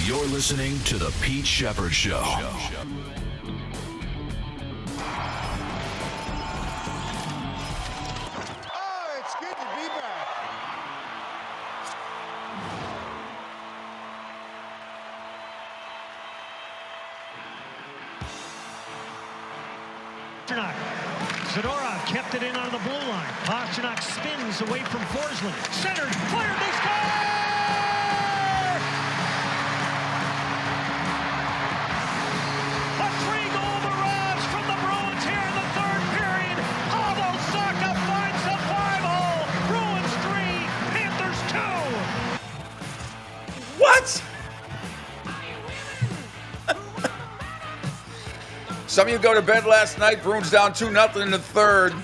You're listening to The Pete Sheppard Show. Oh, it's good to be back. Zadorov kept it in on the blue line. Pasternak spins away from Forsland. Centered, fired, they score! A three-goal barrage from the Bruins here in the third period. Pavel Zacha finds the 5-hole. Bruins 3, Panthers 2. What? Some of you go to bed last night, Bruins down 2-0 in the third.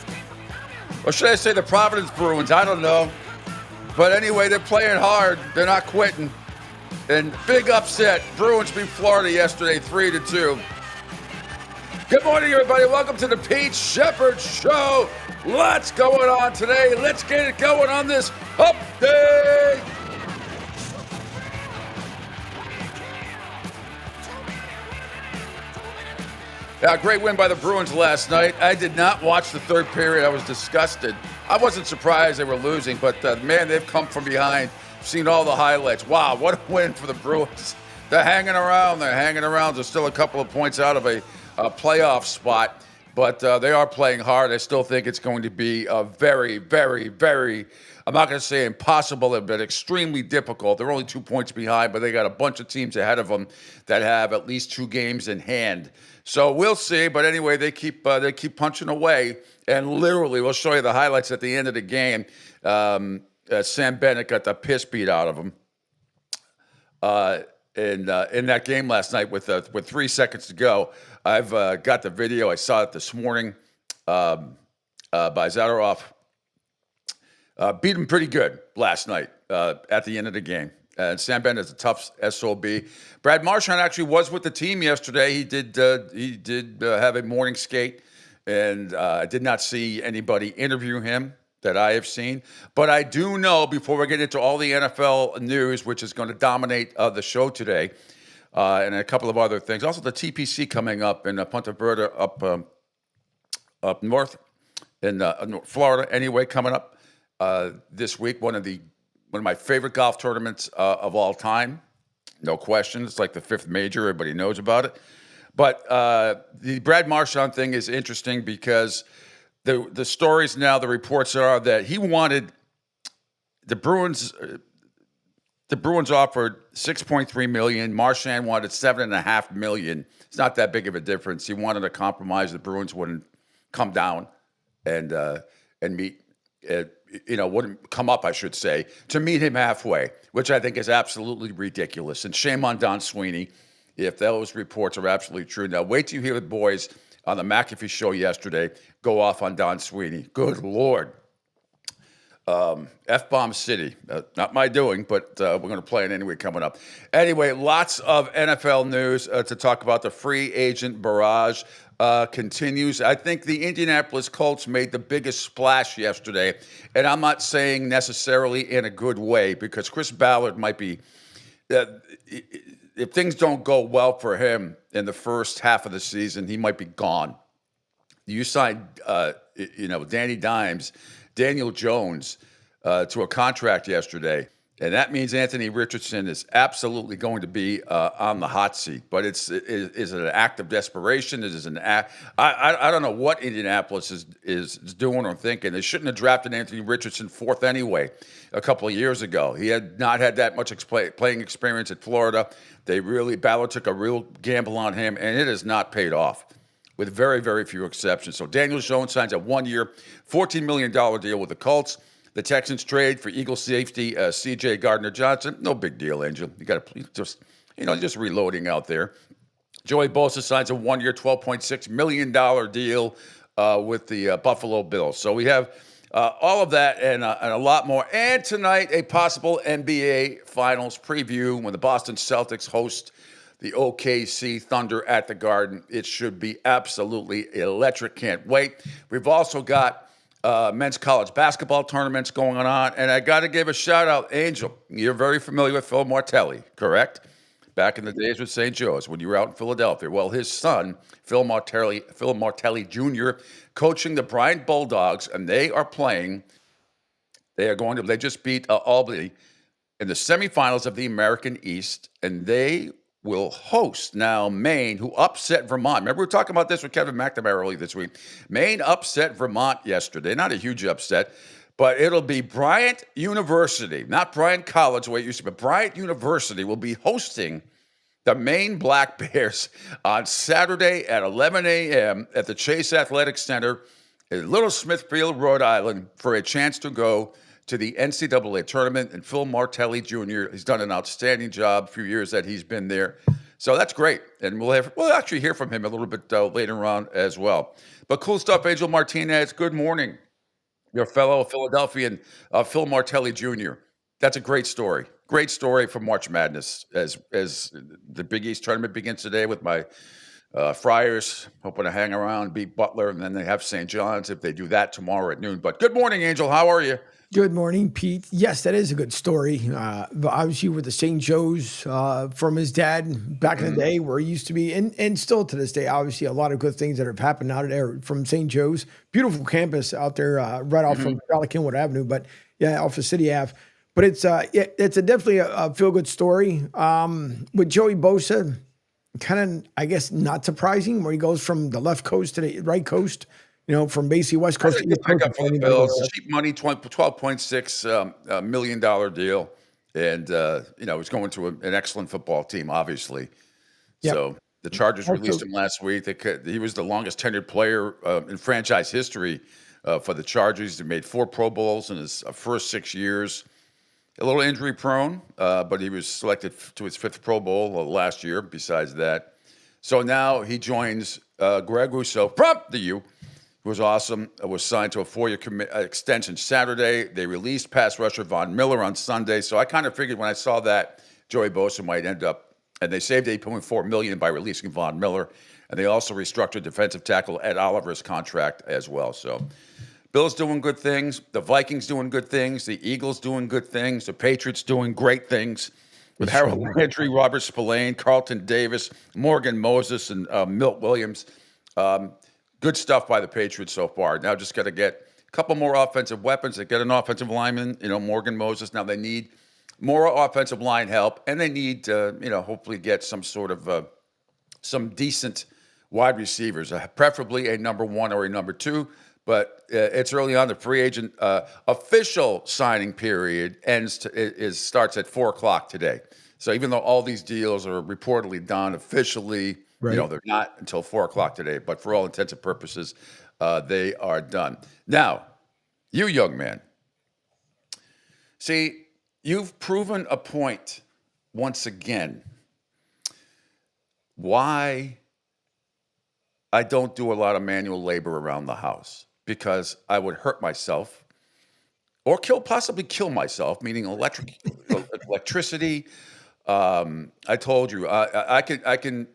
Or should I say the Providence Bruins? I don't know. But anyway, they're playing hard. They're not quitting. And big upset. Bruins beat Florida yesterday, 3-2. Good morning, everybody. Welcome to the Pete Sheppard Show. Lots going on today. Let's get it going on this Hump Day. Yeah, great win by the Bruins last night. I did not watch the third period. I was disgusted. I wasn't surprised they were losing, but man, they've come from behind. Seen all the highlights. Wow, what a win for the Bruins. They're hanging around. They're still a couple of points out of a playoff spot, but they are playing hard. I still think it's going to be a very, very, very, I'm not going to say impossible, but extremely difficult. They're only 2 points behind, but they got a bunch of teams ahead of them that have at least 2 games in hand. So we'll see, but anyway, they keep punching away, and literally, we'll show you the highlights at the end of the game. Sam Bennett got the piss beat out of him in that game last night with 3 seconds to go. I've got the video. I saw it this morning by Zadorov. Beat him pretty good last night at the end of the game. And Sam Bennett is a tough SOB. Brad Marchand actually was with the team yesterday. He did have a morning skate, and I did not see anybody interview him that I have seen. But I do know, before we get into all the NFL news, which is going to dominate the show today, and a couple of other things. Also, the TPC coming up in Punta Verde up north in Florida. Anyway, coming up this week, one of my favorite golf tournaments of all time. No question. It's like the 5th major. Everybody knows about it. But the Brad Marchand thing is interesting because the stories now, the reports are that he wanted the Bruins. The Bruins offered $6.3 million. Marchand wanted $7.5 million. It's not that big of a difference. He wanted a compromise. The Bruins wouldn't come down and meet. Wouldn't come up, I should say, to meet him halfway, which I think is absolutely ridiculous. And shame on Don Sweeney if those reports are absolutely true. Now, wait till you hear the boys on the McAfee show yesterday go off on Don Sweeney. Good Lord. F-bomb City. Not my doing, but we're going to play it anyway coming up. Anyway, lots of NFL news to talk about. The free agent barrage continues. I think the Indianapolis Colts made the biggest splash yesterday, and I'm not saying necessarily in a good way because Chris Ballard might be, if things don't go well for him in the first half of the season, he might be gone. You signed, Daniel Jones to a contract yesterday, and that means Anthony Richardson is absolutely going to be on the hot seat. But is it an act of desperation? It is an act. I don't know what Indianapolis is doing or thinking. They shouldn't have drafted Anthony Richardson 4th anyway a couple of years ago. He had not had that much playing experience at Florida. Ballard took a real gamble on him, and it has not paid off, with very, very few exceptions. So Daniel Jones signs a 1-year, $14 million deal with the Colts. The Texans trade for Eagle safety C.J. Gardner-Johnson. No big deal, Angel. You got to just reloading out there. Joey Bosa signs a 1-year, $12.6 million deal with the Buffalo Bills. So we have all of that and a lot more. And tonight, a possible NBA Finals preview when the Boston Celtics host the OKC Thunder at the Garden. It should be absolutely electric. Can't wait. We've also got men's college basketball tournaments going on. And I got to give a shout out, Angel. You're very familiar with Phil Martelli, correct? back in the days with St. Joe's when you were out in Philadelphia. Well, his son, Phil Martelli Jr., coaching the Bryant Bulldogs, and they are playing. They just beat Albany in the semifinals of the American East, and they will host now Maine, who upset Vermont. Remember, we were talking about this with Kevin McNamara earlier this week. Maine upset Vermont yesterday. Not a huge upset, but it'll be Bryant University, not Bryant College, the way it used to be, but Bryant University will be hosting the Maine Black Bears on Saturday at 11 a.m. at the Chase Athletic Center in Little Smithfield, Rhode Island, for a chance to go to the NCAA tournament. And Phil Martelli Jr., he's done an outstanding job a few years that he's been there. So that's great. And we'll actually hear from him a little bit later on as well. But cool stuff, Angel Martinez. Good morning. Your fellow Philadelphian, Phil Martelli Jr. That's a great story. Great story for March Madness as the Big East tournament begins today with my Friars hoping to hang around, beat Butler, and then they have St. John's if they do that tomorrow at noon. But good morning, Angel. How are you? Good morning, Pete. Yes, that is a good story. Obviously, with the St. Joe's from his dad back in the day, where he used to be, and still to this day, obviously, a lot of good things that have happened out there from St. Joe's. Beautiful campus out there, right off from Charlotte Kenwood Avenue, but yeah, off of City Ave. But it's definitely a feel good story. With Joey Bosa, kind of, I guess, not surprising, where he goes from the left coast to the right coast. From basically West Coast to East Coast. For the Bills, cheap money, $12.6 million deal, and he's going to an excellent football team, obviously. Yep. So the Chargers released him last week. He was the longest tenured player in franchise history for the Chargers. He made 4 Pro Bowls in his first 6 years. A little injury prone, but he was selected to his 5th Pro Bowl last year. Besides that, so now he joins Greg Rousseau from the U. Was awesome. Was signed to a 4-year extension Saturday. They released pass rusher Von Miller on Sunday. So I kind of figured when I saw that Joey Bosa might end up, and they saved $8.4 million by releasing Von Miller, and they also restructured defensive tackle Ed Oliver's contract as well. So Bills doing good things. The Vikings doing good things. The Eagles doing good things. The Patriots doing great things. With Harold Landry, Robert Spillane, Carlton Davis, Morgan Moses, and Milt Williams. Good stuff by the Patriots so far. Now just got to get a couple more offensive weapons. They get an offensive lineman, Morgan Moses. Now they need more offensive line help, and they need, hopefully get some sort of some decent wide receivers, preferably a number 1 or a number 2. But it's early on. The free agent official signing period starts at 4:00 today. So even though all these deals are reportedly done officially. Right. They're not until 4:00 today, but for all intents and purposes, they are done. Now, you young man, see, you've proven a point once again why I don't do a lot of manual labor around the house, because I would hurt myself or possibly kill myself, meaning electricity. I told you, I can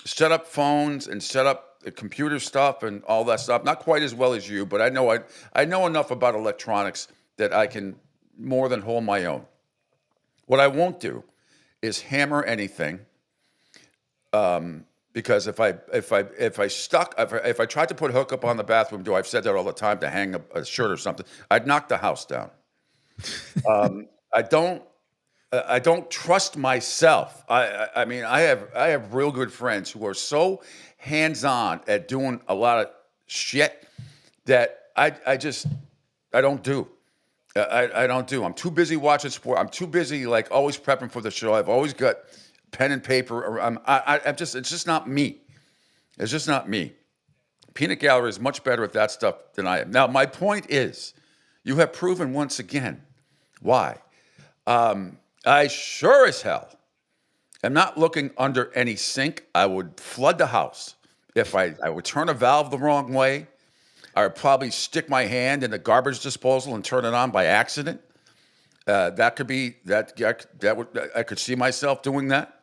set up phones and set up the computer stuff and all that stuff. Not quite as well as you, but I know enough about electronics that I can more than hold my own. What I won't do is hammer anything, because if I tried to put a hookup on the bathroom door, I've said that all the time, to hang a shirt or something, I'd knock the house down. I don't trust myself. I mean, I have real good friends who are so hands-on at doing a lot of shit that I don't do. I don't do. I'm too busy watching sport. I'm too busy always prepping for the show. I've always got pen and paper. It's just not me. It's just not me. Peanut Gallery is much better at that stuff than I am. Now, my point is, you have proven once again why. I sure as hell am not looking under any sink. I would flood the house. If I would turn a valve the wrong way, I would probably stick my hand in the garbage disposal and turn it on by accident. That could be that. I could see myself doing that.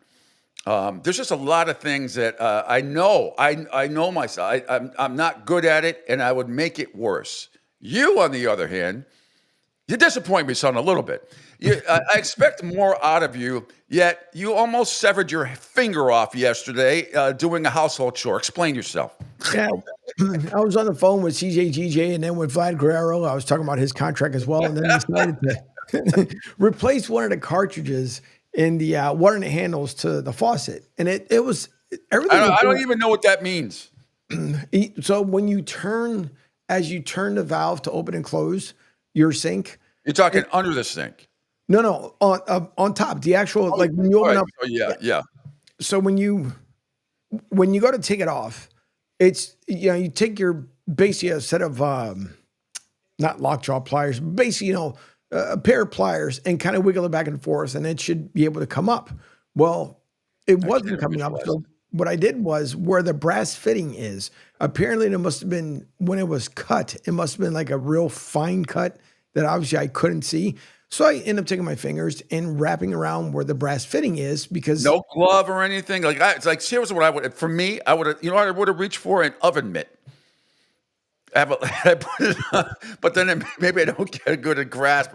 There's just a lot of things that I know. I know myself. I'm not good at it, and I would make it worse. You, on the other hand, You disappoint me, son, a little bit. I expect more out of you, yet you almost severed your finger off yesterday doing a household chore. Explain yourself. Yeah, I was on the phone with CJGJ and then with Vlad Guerrero. I was talking about his contract as well, and then decided to replace one of the cartridges in the one of the handles to the faucet, and it was everything. I don't even know what that means. So when you turn, as you turn the valve to open and close your sink. You're talking under the sink. No, on top. The actual like when you open up. Oh, yeah. So when you go to take it off, it's you take your basically a set of not lockjaw pliers, basically a pair of pliers and kind of wiggle it back and forth, and it should be able to come up. Well, it wasn't coming up. So what I did was where the brass fitting is. Apparently, it must have been when it was cut. It must have been like a real fine cut that obviously I couldn't see. So I ended up taking my fingers and wrapping around where the brass fitting is because no glove or anything. It's like seriously, what I would for me, I would have what I would have reached for an oven mitt. I put it on, but then maybe I don't get a good grasp.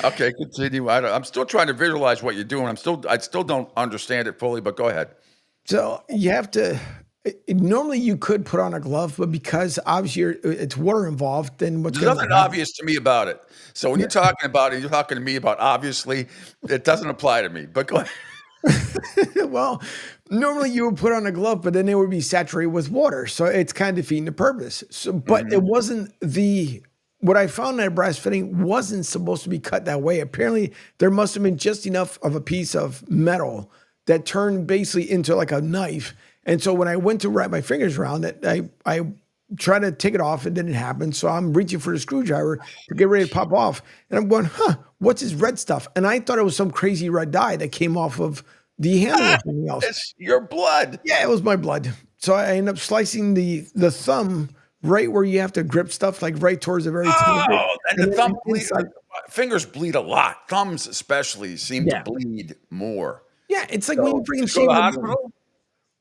Okay, continue. I'm still trying to visualize what you're doing. I still don't understand it fully, but go ahead. So you have to. Normally you could put on a glove, but because obviously it's water involved, then what's There's nothing obvious to me about it. So when you're talking about it, you're talking to me about obviously, it doesn't apply to me. But go ahead. Well, normally you would put on a glove, but then it would be saturated with water. So it's kind of defeating the purpose. So, but it wasn't what I found that brass fitting wasn't supposed to be cut that way. Apparently there must have been just enough of a piece of metal that turned basically into like a knife. And so when I went to wrap my fingers around it, I tried to take it off. It didn't happen. So I'm reaching for the screwdriver to get ready to pop off. And I'm going, what's this red stuff? And I thought it was some crazy red dye that came off of the handle or something else. It's your blood. Yeah, it was my blood. So I ended up slicing the thumb right where you have to grip stuff, like right towards the very top. And the thumb bleeds. Fingers bleed a lot. Thumbs especially seem to bleed more. Yeah, it's like when you bring to the hospital.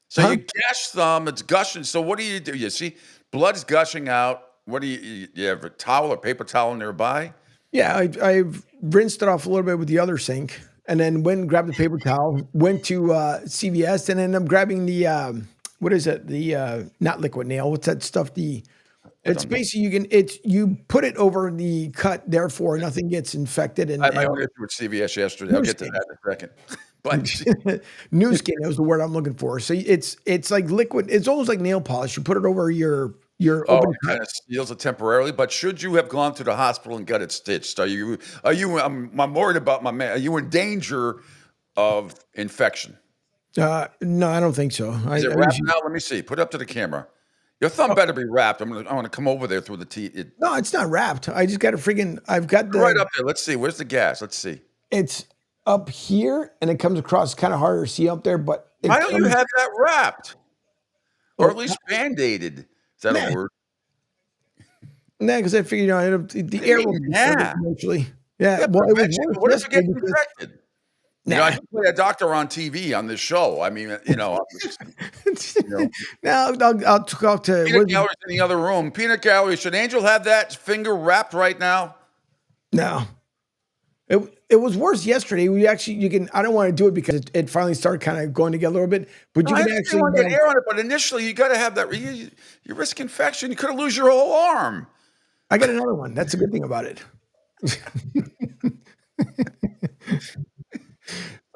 So you gash thumb, it's gushing. So what do? You see blood's gushing out. What do you have a towel or paper towel nearby? Yeah, I've rinsed it off a little bit with the other sink, and then went and grabbed the paper towel, went to CVS, and then I'm grabbing the what is it? The not liquid nail. What's that stuff? It's basically you put it over the cut, therefore nothing gets infected. And I had my own issue with CVS yesterday. I'll get to that in a second. But new skin is the word I'm looking for. So it's like liquid. It's almost like nail polish. You put it over your open cut. Kind of seals it temporarily. But should you have gone to the hospital and got it stitched? Are you? I'm worried about my man. Are you in danger of infection? No, I don't think so. Is it wrapped now? Let me see. Put it up to the camera. Your thumb better be wrapped. I'm gonna come over there through the teeth. No, it's not wrapped. I just got I've got the right up there. Let's see. Where's the gas? Let's see. It's up here, and it comes across. Kind of harder to see up there, but why don't you have that wrapped, or at least band-aided? Is that a word? Nah, because I figured the air will eventually. Yeah, well, it was what if you get infected? Nah. I can play a doctor on TV on this show. I mean, Now I'll talk to Peanut Gallery's in the other room. Peanut Gallery, should Angel have that finger wrapped right now? No. It was worse yesterday. I don't want to do it because it finally started kind of going together a little bit. But you can actually want to get air on it. But initially, you got to have that. You risk infection. You could have lose your whole arm. I got another one. That's a good thing about it.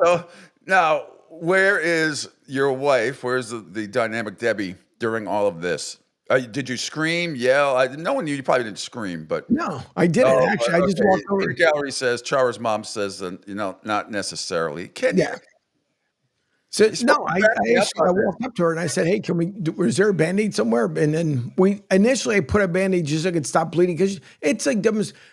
So now, where is your wife? Where's the dynamic Debbie during all of this? Did you scream, yell? No one knew. You probably didn't scream, but no, I didn't actually. I just walked over. The gallery says Chara's mom says, not necessarily. Yeah. So no, I walked up to her and I said, "Hey, was there a Band-Aid somewhere?" And then initially I put a Band-Aid just so I could stop bleeding because it's like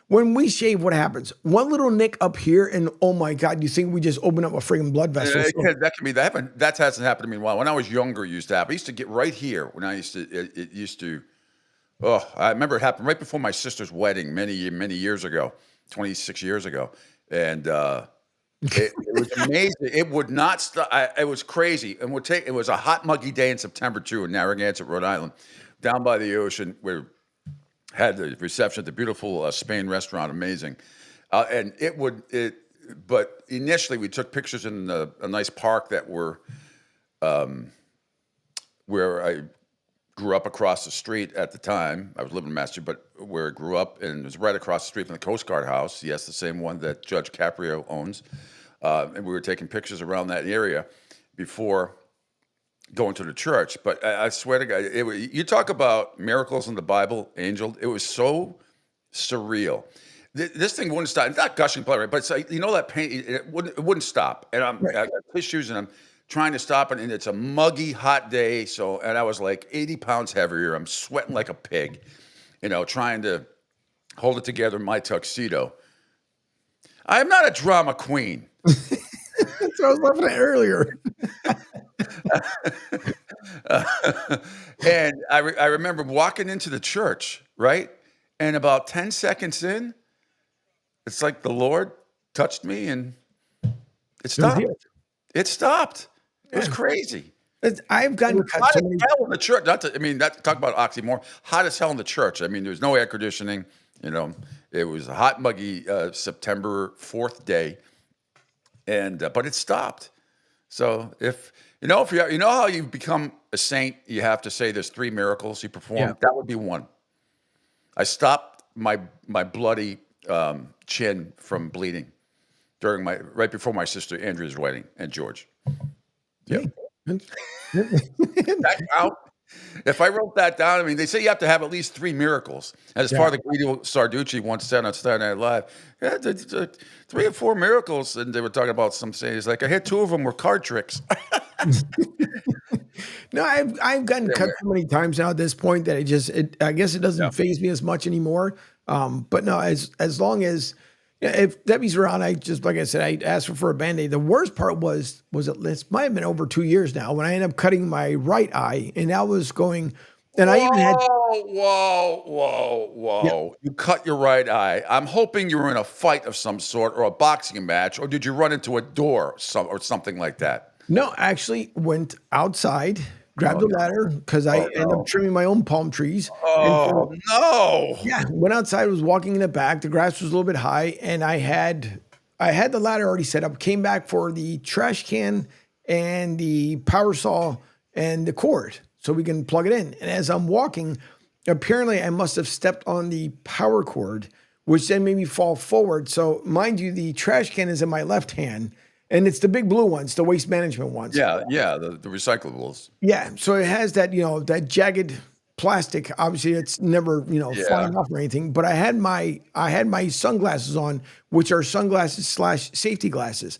when we shave, what happens? One little nick up here, and oh my God, you think we just open up a freaking blood vessel? That can be that. That hasn't happened to me in a while. When I was younger, it used to happen. I used to get right here when I used to. It used to. Oh, I remember it happened right before my sister's wedding many years ago, 26 years ago, and. It was amazing. It would not stop. It was crazy. And it was a hot, muggy day in September too, in Narragansett, Rhode Island, down by the ocean. We're had the reception at the beautiful Spain restaurant, amazing. And but initially we took pictures in a nice park that were where I grew up across the street at the time. I was living in Massachusetts, but where I grew up, and it was right across the street from the Coast Guard house. Yes, the same one that Judge Caprio owns. And we were taking pictures around that area before going to the church. But I swear to God, you talk about miracles in the Bible, Angel. It was so surreal. This thing wouldn't stop. It's not gushing blood, right? But it's like, that pain. It wouldn't stop. And I got tissues, and I'm trying to stop it. And it's a muggy, hot day. And I was like 80 pounds heavier. I'm sweating like a pig, trying to hold it together in my tuxedo. I am not a drama queen. That's what I was laughing at earlier. And I remember walking into the church, right? And about 10 seconds in, it's like the Lord touched me and it stopped. It stopped. It was crazy. I've gotten hot as hell in the church. Talk about oxymoron. Hot as hell in the church. I mean, there was no air conditioning. It was a hot, muggy September 4th day, and but it stopped. So if how you become a saint, you have to say there's 3 miracles you perform. Yeah. That would be one. I stopped my bloody chin from bleeding right before my sister Andrea's wedding and George. Yeah. That count? If I wrote that down, they say you have to have at least 3 miracles. As part of the Guido Sarducci once said on Saturday Night Live, 3 or 4 miracles, and they were talking about some sayings like, I hit 2 of them were card tricks. No, I've gotten cut so many times now at this point that I guess it doesn't faze me as much anymore. But no, as long as if Debbie's around, like I said, I asked her for a Band-Aid. The worst part was it might have been over 2 years now when I ended up cutting my right eye, and that was going. And I even had. Whoa! Yeah. You cut your right eye. I'm hoping you were in a fight of some sort or a boxing match, or did you run into a door or something like that? No, actually went outside, grabbed a ladder because I ended up trimming my own palm trees. Oh, no. Yeah, went outside, was walking in the back. The grass was a little bit high, and I had the ladder already set up. Came back for the trash can and the power saw and the cord so we can plug it in. And as I'm walking, apparently I must have stepped on the power cord, which then made me fall forward. So mind you, the trash can is in my left hand. And it's the big blue ones, the waste management ones. Yeah, the recyclables. Yeah, so it has that, that jagged plastic. Obviously, it's never, flying off or anything. But I had my sunglasses on, which are sunglasses / safety glasses.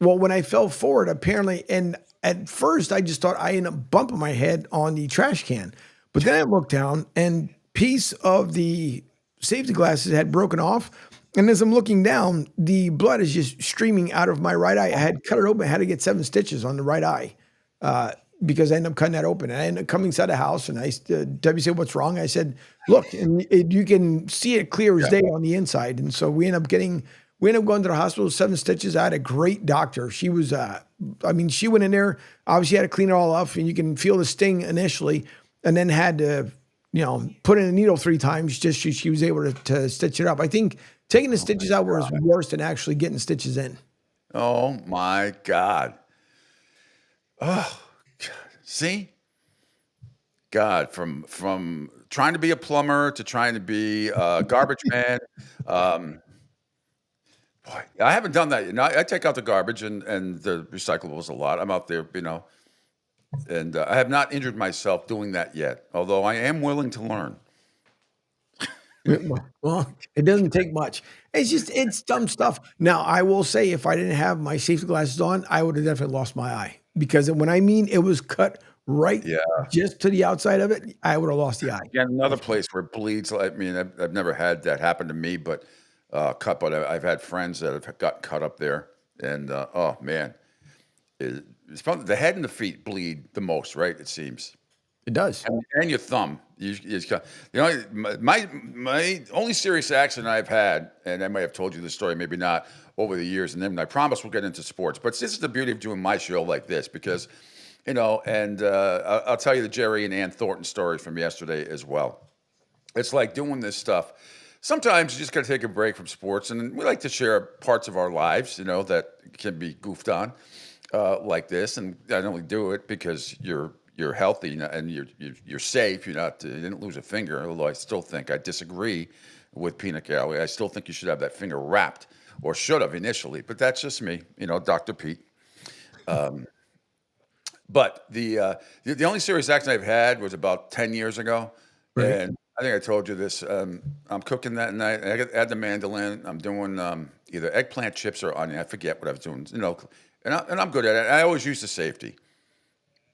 Well, when I fell forward, apparently, and at first I just thought I ended up bumping my head on the trash can. But then I looked down, and piece of the safety glasses had broken off. And as I'm looking down, the blood is just streaming out of my right eye. I had cut it open. I had to get 7 stitches on the right eye because I ended up cutting that open. And I ended up coming inside the house, and Debbie said, "What's wrong?" I said, "Look," and you can see it clear as day on the inside. And so we ended up going to the hospital, 7 stitches. I had a great doctor. She was, she went in there, obviously had to clean it all up, and you can feel the sting initially, and then had to, put in a needle 3 times just so she was able to stitch it up. I think taking the stitches out was worse than actually getting stitches in. Oh, my God. Oh, God. See? God, from trying to be a plumber to trying to be a garbage man. Boy, I haven't done that yet. I take out the garbage and the recyclables a lot. I'm out there, and I have not injured myself doing that yet, although I am willing to learn. Well, it doesn't take much. It's dumb stuff. Now, I will say if I didn't have my safety glasses on, I would have definitely lost my eye because when I mean it was cut right just to the outside of it, I would have lost the eye. Yeah, another place where it bleeds. I've never had that happen to me, but but I've had friends that have got cut up there. And, oh, man, it's probably the head and the feet bleed the most, right? It seems. It does. And your thumb. My only serious accident I've had, and I may have told you this story, maybe not, over the years, and then I promise we'll get into sports. But this is the beauty of doing my show like this because, and I'll tell you the Jerry and Ann Thornton story from yesterday as well. it's like doing this stuff. Sometimes you just got to take a break from sports, and we like to share parts of our lives, that can be goofed on, like this. And I only do it because you're healthy and you're safe. You didn't lose a finger. Although I still think I disagree with peanut gallery. I still think you should have that finger wrapped, or should have initially. But that's just me, Dr. Pete. But the only serious accident I've had was about 10 years ago, Right. and I think I told you this. I'm cooking that night. I had the mandolin. I'm doing either eggplant chips or onion. I forget what I was doing. And I'm good at it. I always use the safety.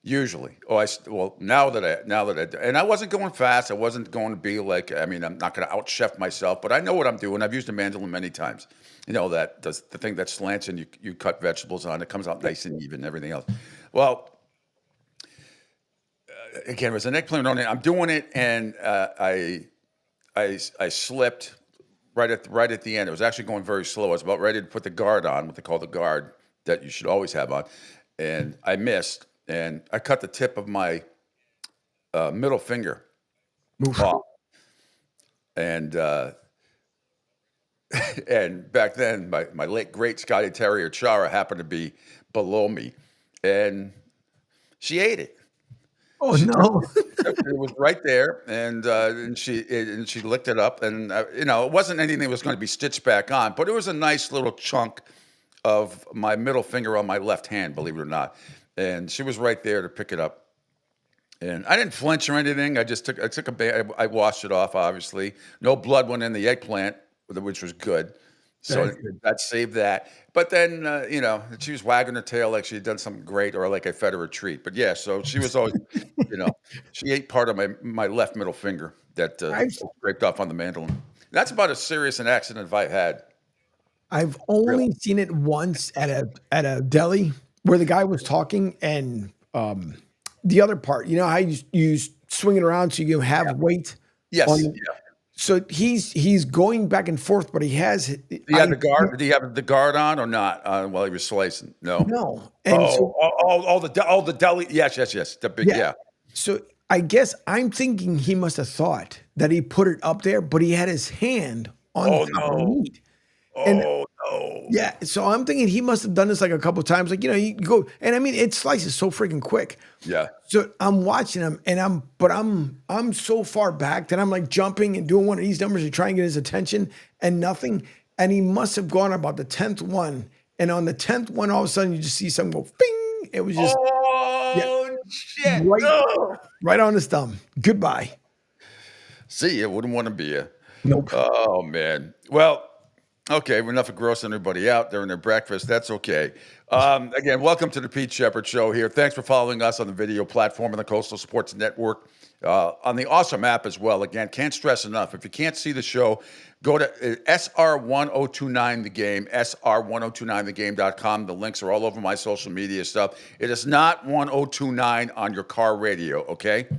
Usually. Now that and I wasn't going fast. I wasn't going to be like. I mean, I'm not going to out chef myself, but I know what I'm doing. I've used a mandolin many times. That does the thing that slants and you cut vegetables on. It comes out nice and even. And everything else. Well. Again, it was an eggplant onion. I'm doing it, and I slipped right at the end. It was actually going very slow. I was about ready to put the guard on, what they call the guard that you should always have on, and I missed, and I cut the tip of my middle finger off. And and back then, my late great Scotty Terrier Chara happened to be below me, and she ate it. Oh no. It was right there, and she licked it up, and it wasn't anything that was going to be stitched back on, but it was a nice little chunk of my middle finger on my left hand, believe it or not, and she was right there to pick it up, and I didn't flinch or anything. I took I washed it off. Obviously, no blood went in the eggplant, which was good. So that saved that. But then, she was wagging her tail like she had done something great, or like I fed her a treat. But yeah, so she was always, she ate part of my left middle finger that scraped off on the mandolin. That's about as serious an accident as I had. I've only seen it once at a deli where the guy was talking, and the other part, how you swing it around so you have weight. Yes. On, So he's going back and forth, but he has. Did he have the guard? Did he have the guard on or not while he was slicing? No. No. And the deli. Yes. The big yeah. So I guess I'm thinking he must have thought that he put it up there, but he had his hand on top of the meat. No. Yeah, so I'm thinking he must have done this like a couple of times. Like, you go, and I mean, it slices so freaking quick. Yeah. So I'm watching him, and I'm so far back that I'm like jumping and doing one of these numbers to try and get his attention, and nothing. And he must have gone about the 10th one, and on the 10th one, all of a sudden you just see something go, bing. It was just shit, right on his thumb. Goodbye. See, you wouldn't want to be you. Nope. Oh man. Well. Okay, enough of grossing everybody out during their breakfast. That's okay. Again, welcome to the Pete Sheppard Show here. Thanks for following us on the video platform and the Coastal Sports Network, on the awesome app as well. Again, can't stress enough. If you can't see the show, go to SR1029 The Game, SR1029thegame.com. The links are all over my social media stuff. It is not 1029 on your car radio, okay?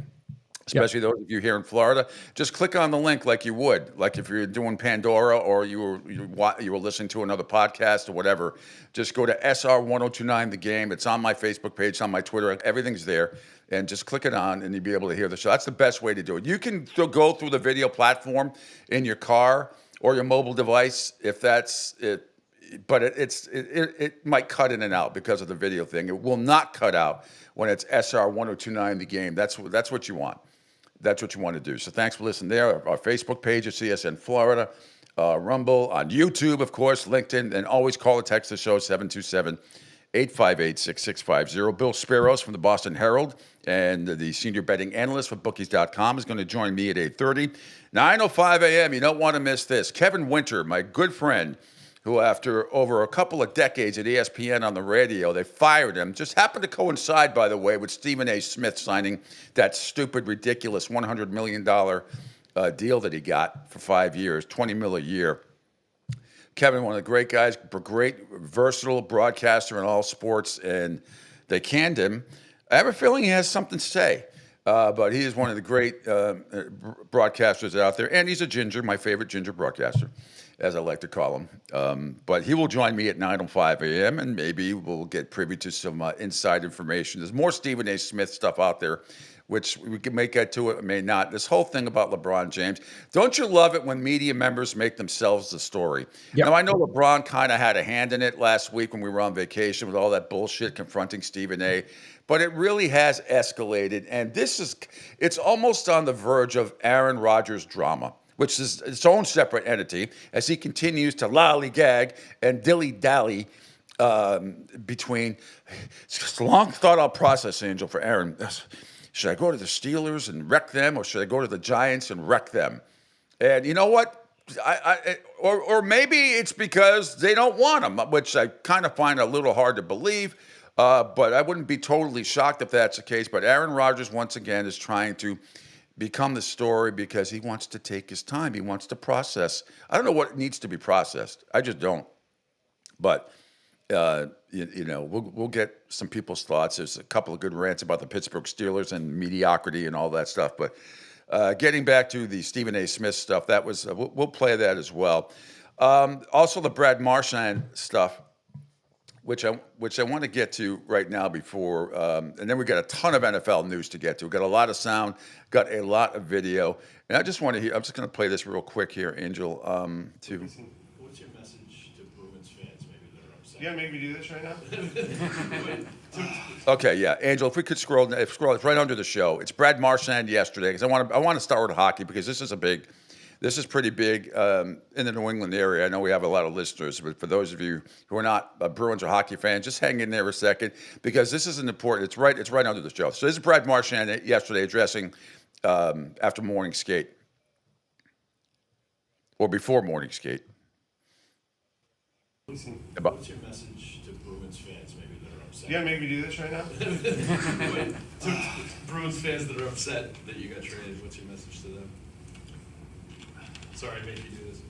Especially those of you here in Florida, just click on the link like you would, like if you're doing Pandora or you were listening to another podcast or whatever. Just go to SR1029 The Game. It's on my Facebook page, it's on my Twitter, everything's there, and just click it on, and you'll be able to hear the show. That's the best way to do it. You can go through the video platform in your car or your mobile device if that's it, but it might cut in and out because of the video thing. It will not cut out when it's SR1029 The Game. That's what you want. That's what you want to do. So thanks for listening there. Our Facebook page is CSN Florida, Rumble, on YouTube, of course, LinkedIn, and always call or text the show, 727-858-6650. Bill Spiros from the Boston Herald and the senior betting analyst for bookies.com is going to join me at 8:30. 9:05 a.m., you don't want to miss this. Kevin Winter, my good friend, who after over a couple of decades at ESPN on the radio, they fired him. Just happened to coincide, by the way, with Stephen A. Smith signing that stupid, ridiculous $100 million deal that he got for 5 years, $20 million a year. Kevin, one of the great guys, great, versatile broadcaster in all sports, and they canned him. I have a feeling he has something to say, but he is one of the great broadcasters out there, and he's a ginger, my favorite ginger broadcaster. as I like to call him. But he will join me at 9:05 a.m., and maybe we'll get privy to some inside information. There's more Stephen A. Smith stuff out there, which we may get to it, may not. This whole thing about LeBron James. Don't you love it when media members make themselves the story? Yep. Now, I know LeBron kind of had a hand in it last week when we were on vacation with all that bullshit confronting Stephen A., but it really has escalated, and it's almost on the verge of Aaron Rodgers drama, which is its own separate entity, as he continues to lollygag and dilly-dally between. It's a long thought-out process, Angel, for Aaron. Should I go to the Steelers and wreck them, or should I go to the Giants and wreck them? And you know what? Or maybe it's because they don't want him, which I kind of find a little hard to believe. But I wouldn't be totally shocked if that's the case. But Aaron Rodgers, once again, is trying to become the story because he wants to take his time. He wants to process. I don't know what needs to be processed. I just don't. But we'll get some people's thoughts. There's a couple of good rants about the Pittsburgh Steelers and mediocrity and all that stuff. But getting back to the Stephen A. Smith stuff, that was we'll play that as well. Also, the Brad Marchand stuff, which I want to get to right now before, and then we got a ton of NFL news to get to. We got a lot of sound, got a lot of video, and I just want to hear. I'm just going to play this real quick here, Angel. What's your message to Bruins fans? Maybe that are upset. You gonna make me do this right now? Okay, yeah, Angel. If we could scroll, it's right under the show. It's Brad Marchand yesterday because I want to start with hockey because this is pretty big in the New England area. I know we have a lot of listeners, but for those of you who are not Bruins or hockey fans, just hang in there a second because this is important. It's right under the show. So this is Brad Marchand yesterday addressing after morning skate or before morning skate. What's your message to Bruins fans? Maybe that are upset. You gonna make me do this right now? To Bruins fans that are upset that you got traded, what's your message to them? Sorry, I made you do this.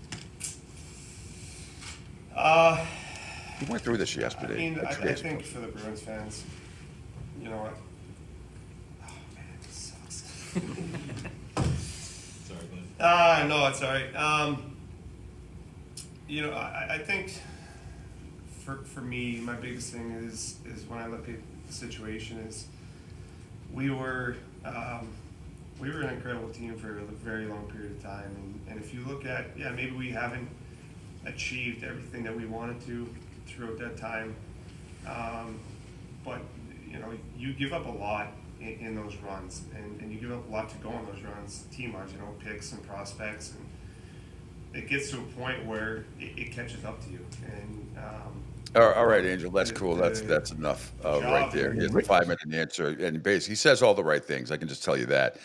We went through this yesterday. I mean, I think for the Bruins fans, you know what? Oh man, this sucks. Sorry, bud. No, it's all right. I think for me, my biggest thing is when I look at the situation is we were an incredible team for a very long period of time, and if you look at, maybe we haven't achieved everything that we wanted to throughout that time, but you give up a lot in those runs, and you give up a lot to go on those runs, team-wise, picks and prospects, and it gets to a point where it catches up to you, and all right, Angel, that's cool. That's enough right there. He has a 5-minute answer, and basically he says all the right things. I can just tell you that.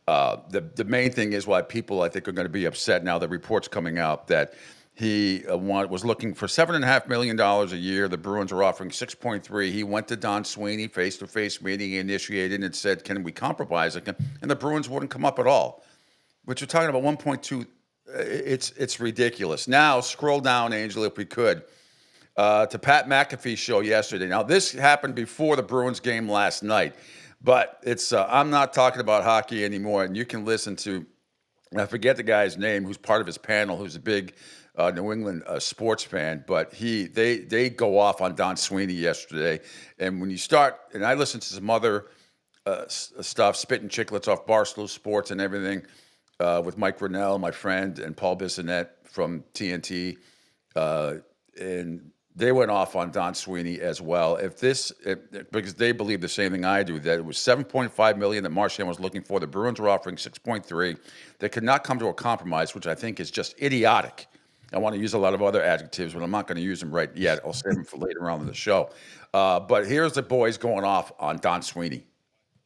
The main thing is why people, I think, are going to be upset now. The report's coming out that he was looking for $7.5 million a year. The Bruins are offering 6.3. He went to Don Sweeney, face-to-face meeting, initiated, and said, "Can we compromise?" And the Bruins wouldn't come up at all. But you're talking about 1.2. It's ridiculous. Now scroll down, Angel, if we could. To Pat McAfee's show yesterday. Now, this happened before the Bruins game last night, but it's I'm not talking about hockey anymore, and you can listen to, I forget the guy's name, who's part of his panel, who's a big New England sports fan, but they go off on Don Sweeney yesterday, and when you start, and I listened to some other stuff, Spitting Chicklets off Barstool Sports and everything, with Mike Grinnell, my friend, and Paul Bissonnette from TNT, and they went off on Don Sweeney as well. Because they believe the same thing I do, that it was $7.5 million that Marchand was looking for. The Bruins were offering 6.3. They could not come to a compromise, which I think is just idiotic. I want to use a lot of other adjectives, but I'm not going to use them right yet. I'll save them for later on in the show. But here's the boys going off on Don Sweeney.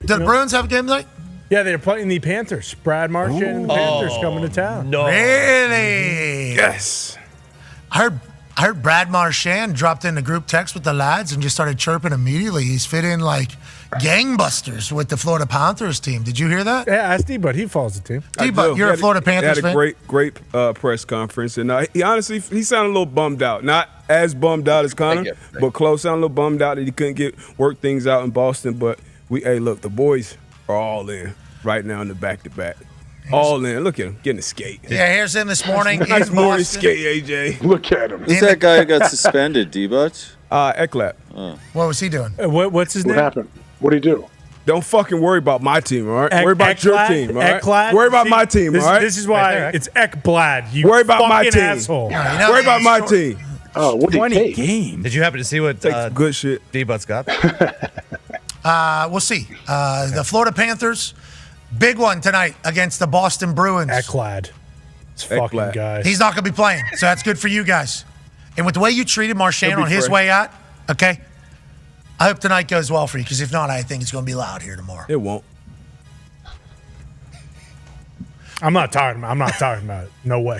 Did the Bruins have a game tonight? Yeah, they're playing the Panthers. Brad Marchand and the Panthers coming to town. No. Really? Yes. I heard Brad Marchand dropped in the group text with the lads and just started chirping immediately. He's fit in like gangbusters with the Florida Panthers team. Did you hear that? Yeah, ask D-Bud. He follows the team. D-Bud, you're a Florida Panthers fan? He had a great press conference. And he honestly, he sounded a little bummed out. Not as bummed out as Connor, but close. Sounded a little bummed out that he couldn't work things out in Boston. But look, the boys are all in right now in the back-to-back. All in. Look at him getting a skate. Yeah, here's him this morning. Nice in morning Boston. skate, AJ. Look at him. Who's that guy who got suspended, D-Butch? Eklat. What was he doing? What's his What name? happened? What did he do? Don't fucking worry about my team, all right? Worry about your team, all right? Ekblad? Worry about my team, all right? This is why it's Ekblad. You Worry about my fucking team. asshole. Worry about my team. Oh, what did he take? Game. Did you happen to see what Take good shit. D-Butts got? We'll see. The Florida Panthers, big one tonight against the Boston Bruins. Ekblad. This fucking Ekblad. guy. He's not going to be playing, so that's good for you guys. And with the way you treated Marchand He'll be on his fresh. way out, okay, I hope tonight goes well for you, because if not, I think it's going to be loud here tomorrow. It won't. I'm not talking about it. No way.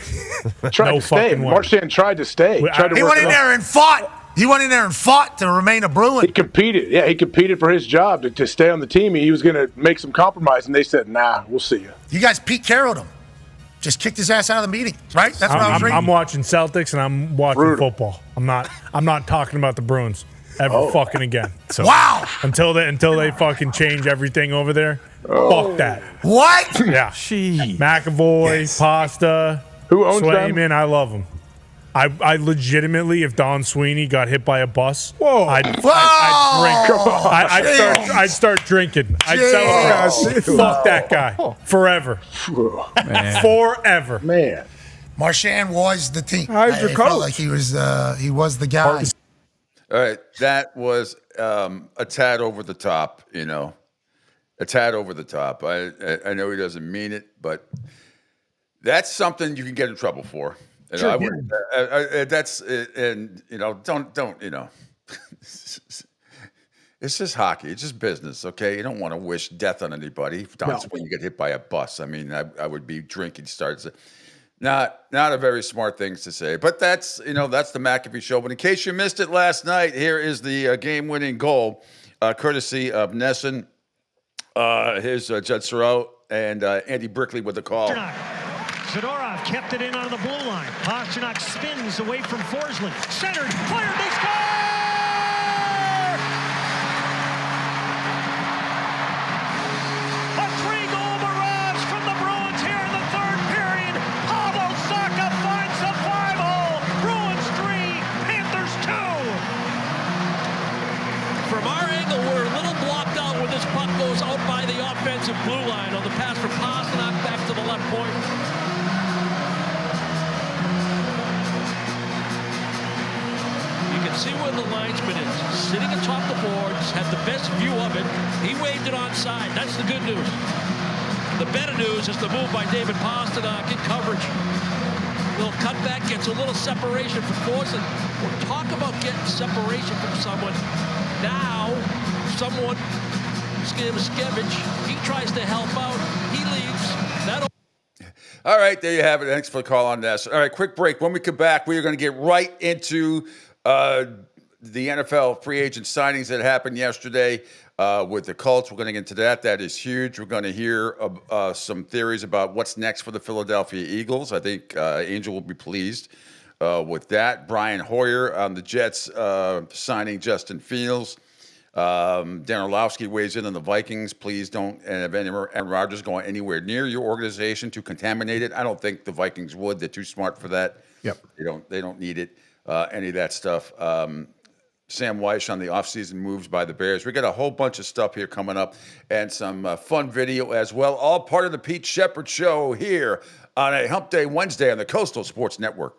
Tried No to stay. fucking way. Marchand tried to stay. Well, Tried to He work went in it out. there and fought. He went in there and fought to remain a Bruin. He competed. Yeah, he competed for his job to stay on the team. He was going to make some compromise, and they said, "Nah, we'll see you." You guys Pete Carrolled him. Just kicked his ass out of the meeting, right? That's what I was reading. I'm watching Celtics and I'm watching Brutal. football. I'm not talking about the Bruins ever fucking again. So Wow. Until they fucking change everything over there. Fuck that. What? Yeah. McAvoy, Pasta, Who owns them? Swayman, I love them. I legitimately, if Don Sweeney got hit by a bus, I'd drink. I'd start drinking. I'd celebrate. Fuck that guy forever. Forever. Man. Marchand was the team. How's your It felt coach? like he was the guy. All right, that was a tad over the top, a tad over the top. I know he doesn't mean it, but that's something you can get in trouble for. Sure, I wouldn't. That's and don't. It's just hockey. It's just business, okay? You don't want to wish death on anybody. That's when you get hit by a bus. I mean, I would be drinking starts. Not a very smart thing to say, but that's the McAfee show. But in case you missed it last night, here is the game-winning goal, courtesy of Nesson, his Judd Sorrell, and Andy Brickley with the call. Zadorov kept it in on the blue line. Pasternak spins away from Forsland. Centered, fired, they score! A 3-goal barrage from the Bruins here in the third period. Pavel Zacha finds a 5-hole. Bruins 3, Panthers 2. From our angle, we're a little blocked out when this puck goes out by the offensive blue line on the pass from Pasternak back to the left point. See where the linesman is, sitting atop the boards, had the best view of it. He waved it onside. That's the good news. The better news is the move by David Pasternak in coverage. Little cutback, gets a little separation from Forsland. We'll talk about getting separation from someone. Now, someone, Skevich, he tries to help out. He leaves. All right, there you have it. Thanks for the call on this. All right, quick break. When we come back, we are going to get right into the NFL free agent signings that happened yesterday with the Colts. We're going to get into that. That is huge. We're going to hear some theories about what's next for the Philadelphia Eagles. I think Angel will be pleased with that. Brian Hoyer on the Jets signing Justin Fields. Dan Orlovsky weighs in on the Vikings. Please don't have Aaron Rodgers going anywhere near your organization to contaminate it. I don't think the Vikings would. They're too smart for that. Yep. They don't need it. Any of that stuff. Sam Weish on the offseason moves by the Bears. We got a whole bunch of stuff here coming up and some fun video as well. All part of the Pete Sheppard Show here on a Hump Day Wednesday on the Coastal Sports Network.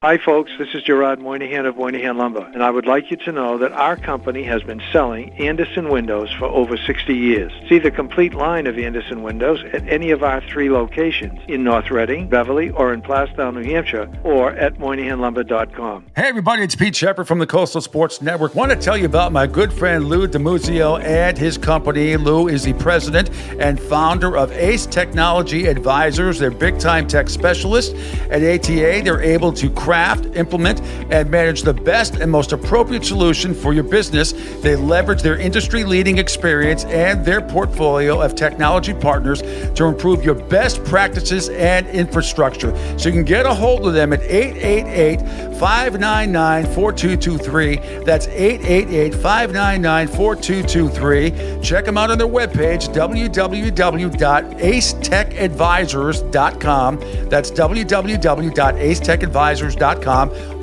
Hi, folks. This is Gerard Moynihan of Moynihan Lumber, and I would like you to know that our company has been selling Anderson windows for over 60 years. See the complete line of Anderson windows at any of our 3 locations in North Reading, Beverly, or in Plastown, New Hampshire, or at MoynihanLumber.com. Hey, everybody, it's Pete Sheppard from the Coastal Sports Network. Want to tell you about my good friend Lou DiMuzio and his company. Lou is the president and founder of Ace Technology Advisors. They're big-time tech specialists. At ATA, they're able to craft craft, implement, and manage the best and most appropriate solution for your business. They leverage their industry-leading experience and their portfolio of technology partners to improve your best practices and infrastructure. So you can get a hold of them at 888-599-4223. That's 888-599-4223. Check them out on their webpage, www.acetechadvisors.com. That's www.acetechadvisors.com.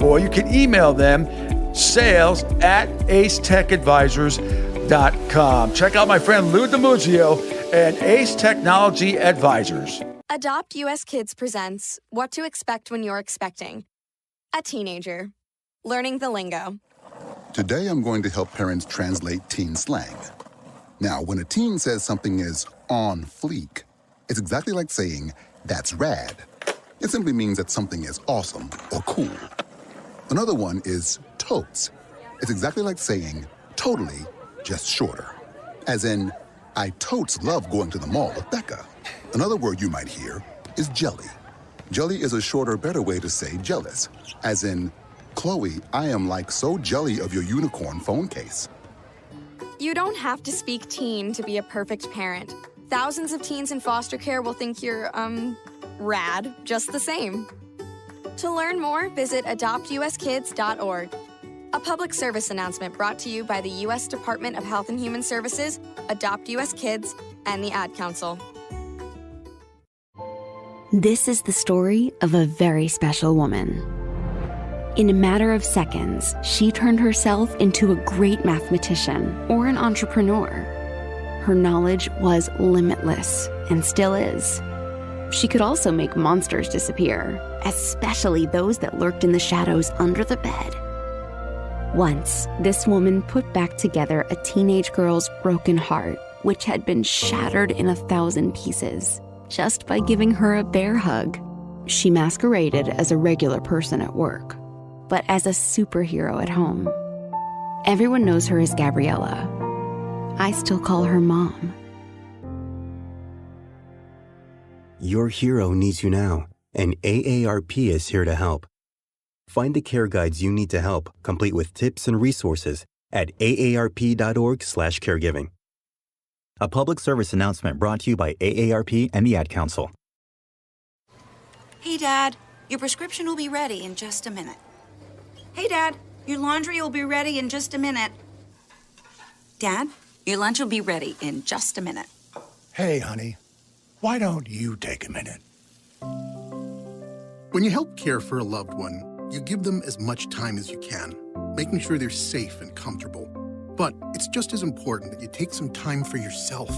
Or you can email them, sales@acetechadvisors.com. Check out my friend Lou DiMuzio and Ace Technology Advisors. Adopt US Kids presents What to Expect When You're Expecting. A teenager. Learning the lingo. Today I'm going to help parents translate teen slang. Now, when a teen says something is on fleek, it's exactly like saying, that's rad. It simply means that something is awesome or cool. Another one is totes. It's exactly like saying, totally, just shorter. As in, I totes love going to the mall with Becca. Another word you might hear is jelly. Jelly is a shorter, better way to say jealous. As in, Chloe, I am like so jelly of your unicorn phone case. You don't have to speak teen to be a perfect parent. Thousands of teens in foster care will think you're, rad just the same. To learn more, visit adoptuskids.org. A public service announcement brought to you by the U.S. Department of Health and Human Services, Adopt U.S. Kids, and the Ad Council. This is the story of a very special woman. In a matter of seconds, she turned herself into a great mathematician or an entrepreneur. Her knowledge was limitless and still is. She could also make monsters disappear, especially those that lurked in the shadows under the bed. Once, this woman put back together a teenage girl's broken heart, which had been shattered in 1,000 pieces, just by giving her a bear hug. She masqueraded as a regular person at work, but as a superhero at home. Everyone knows her as Gabriella. I still call her Mom. Your hero needs you now, and AARP is here to help. Find the care guides you need to help, complete with tips and resources at aarp.org/caregiving. A public service announcement brought to you by AARP and the Ad Council. Hey, Dad, your prescription will be ready in just a minute. Hey, Dad, your laundry will be ready in just a minute. Dad, your lunch will be ready in just a minute. Hey, honey, why don't you take a minute? When you help care for a loved one, you give them as much time as you can, making sure they're safe and comfortable. But it's just as important that you take some time for yourself.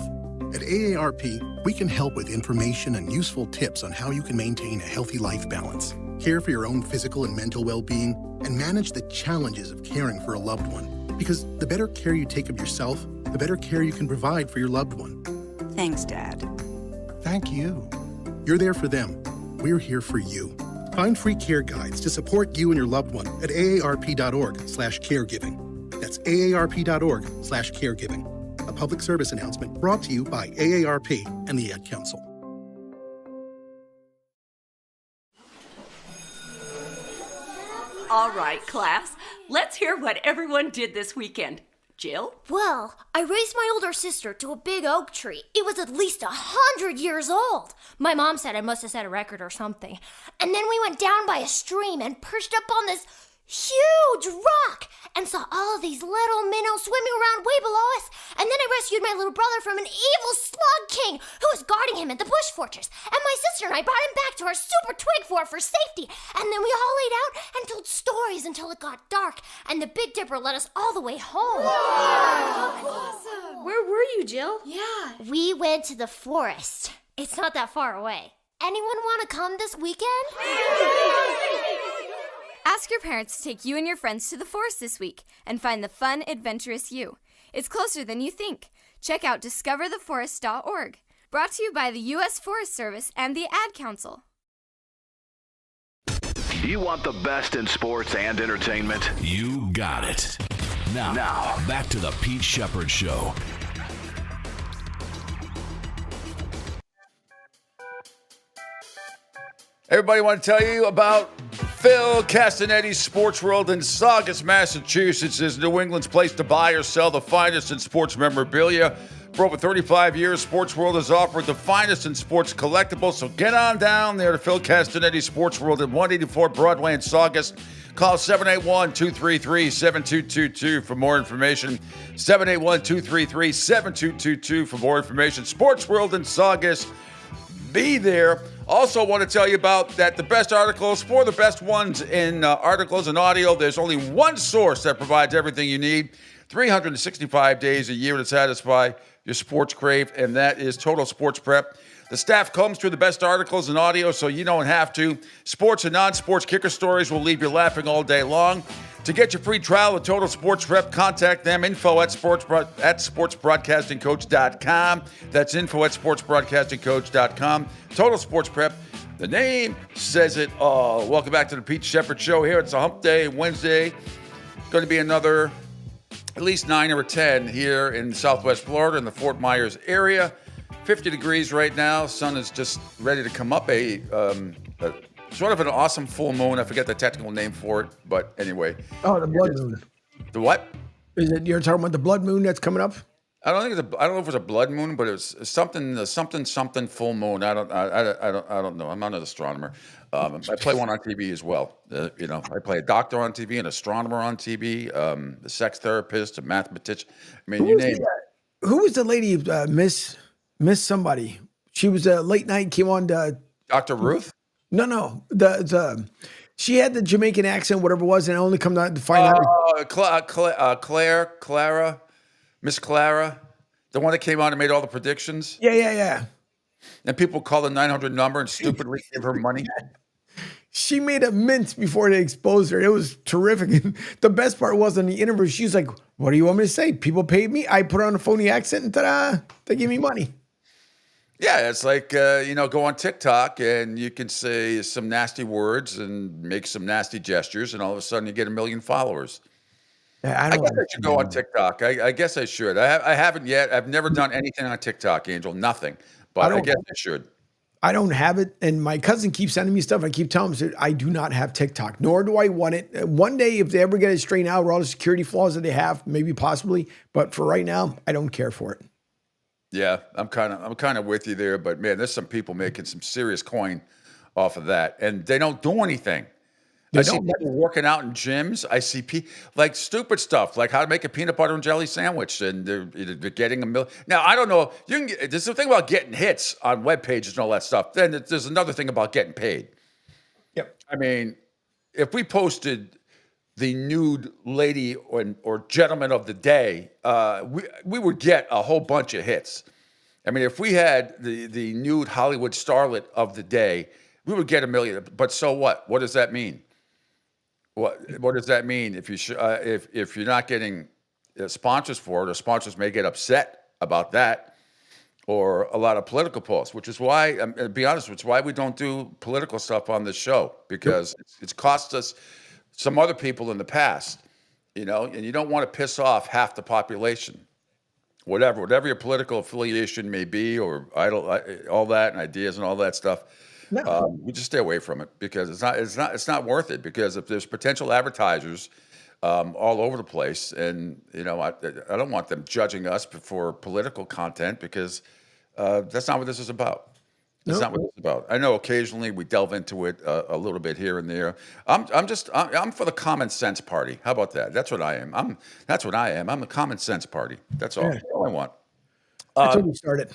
At AARP, we can help with information and useful tips on how you can maintain a healthy life balance, care for your own physical and mental well-being, and manage the challenges of caring for a loved one. Because the better care you take of yourself, the better care you can provide for your loved one. Thanks, Dad. Thank you. You're there for them. We're here for you. Find free care guides to support you and your loved one at aarp.org/caregiving. That's aarp.org/caregiving. A public service announcement brought to you by AARP and the Ad Council. All right, class, let's hear what everyone did this weekend. Jill? Well, I raised my older sister to a big oak tree. It was at least 100 years old. My mom said I must have set a record or something. And then we went down by a stream and perched up on this huge rock and saw all of these little minnows swimming around way below us. And then I rescued my little brother from an evil slug king who was guarding him in the bush fortress. And my sister and I brought him back to our super twig fort for safety. And then we all laid out and told stories until it got dark. And the Big Dipper led us all the way home. Wow. Awesome. Where were you, Jill? Yeah. We went to the forest. It's not that far away. Anyone want to come this weekend? Ask your parents to take you and your friends to the forest this week and find the fun, adventurous you. It's closer than you think. Check out discovertheforest.org. Brought to you by the U.S. Forest Service and the Ad Council. You want the best in sports and entertainment? You got it. Now back to the Pete Sheppard Show. Everybody want to tell you about Phil Castanetti's Sports World in Saugus, Massachusetts is New England's place to buy or sell the finest in sports memorabilia. For over 35 years, Sports World has offered the finest in sports collectibles, so get on down there to Phil Castanetti's Sports World at 184 Broadway in Saugus. Call 781-233-7222 for more information. 781-233-7222 for more information. Sports World in Saugus. Be there. Also want to tell you about that the best articles for the best ones in articles and audio. There's only one source that provides everything you need 365 days a year to satisfy your sports crave, and that is Total Sports Prep. The staff combs through the best articles and audio so you don't have to. Sports and non-sports kicker stories will leave you laughing all day long. To get your free trial of Total Sports Prep, contact them, info at sportsbroadcastingcoach.com. That's info at sportsbroadcastingcoach.com. Total Sports Prep, the name says it all. Welcome back to the Pete Sheppard Show here. It's a hump day, Wednesday. Going to be another at least 9 or 10 here in Southwest Florida in the Fort Myers area. 50 degrees right now. Sun is just ready to come up. A sort of an awesome full moon. I forget the technical name for it, but anyway. Oh, the blood moon. The what? Is it you're talking about the blood moon that's coming up? I don't know if it was a blood moon, but it was something full moon. I don't know. I'm not an astronomer. I play one on TV as well. I play a doctor on TV, an astronomer on TV, a sex therapist, a mathematician. I mean, you name it. Who was the lady? Miss somebody. She was a late night. Came on to Dr. Ruth. No. The she had the Jamaican accent, whatever it was, and I only come down to find out. Clara, Miss Clara, the one that came on and made all the predictions. Yeah. And people call the 900 number and stupidly give her money. She made a mint before they exposed her. It was terrific. And the best part was on the interview, she was like, "What do you want me to say? People paid me. I put on a phony accent, and ta-da, they give me money." Yeah, it's like, go on TikTok and you can say some nasty words and make some nasty gestures, and all of a sudden you get 1 million followers. I guess I should go on TikTok. I guess I should. I haven't yet. I've never done anything on TikTok, Angel. Nothing. But I guess I should. I don't have it, and my cousin keeps sending me stuff. I keep telling him, I do not have TikTok, nor do I want it. One day, if they ever get it straightened out, with all the security flaws that they have, maybe possibly. But for right now, I don't care for it. Yeah, I'm kind of with you there. But man, there's some people making some serious coin off of that, and they don't do anything. I see people working out in gyms. I see like stupid stuff, like how to make a peanut butter and jelly sandwich, and they're getting a million. Now, I don't know. There's the thing about getting hits on web pages and all that stuff. Then there's another thing about getting paid. Yep. I mean, if we posted the nude lady or gentleman of the day, we would get a whole bunch of hits. I mean, if we had the nude Hollywood starlet of the day, we would get 1 million. But so what? What does that mean? What does that mean if if you're not getting sponsors for it, or sponsors may get upset about that, or a lot of political posts, which is why, to be honest, it's why we don't do political stuff on this show, because it's cost us some other people in the past, and you don't want to piss off half the population, whatever your political affiliation may be, or all that and ideas and all that stuff. No. We just stay away from it, because it's not worth it, because if there's potential advertisers all over the place, and I don't want them judging us for political content, because that's not what this is about. That's not what it's about. I know occasionally we delve into it a little bit here and there. I'm for the common sense party. How about that? That's what I am. That's what I am. I'm the common sense party. That's all. That's all I want. That's when we started.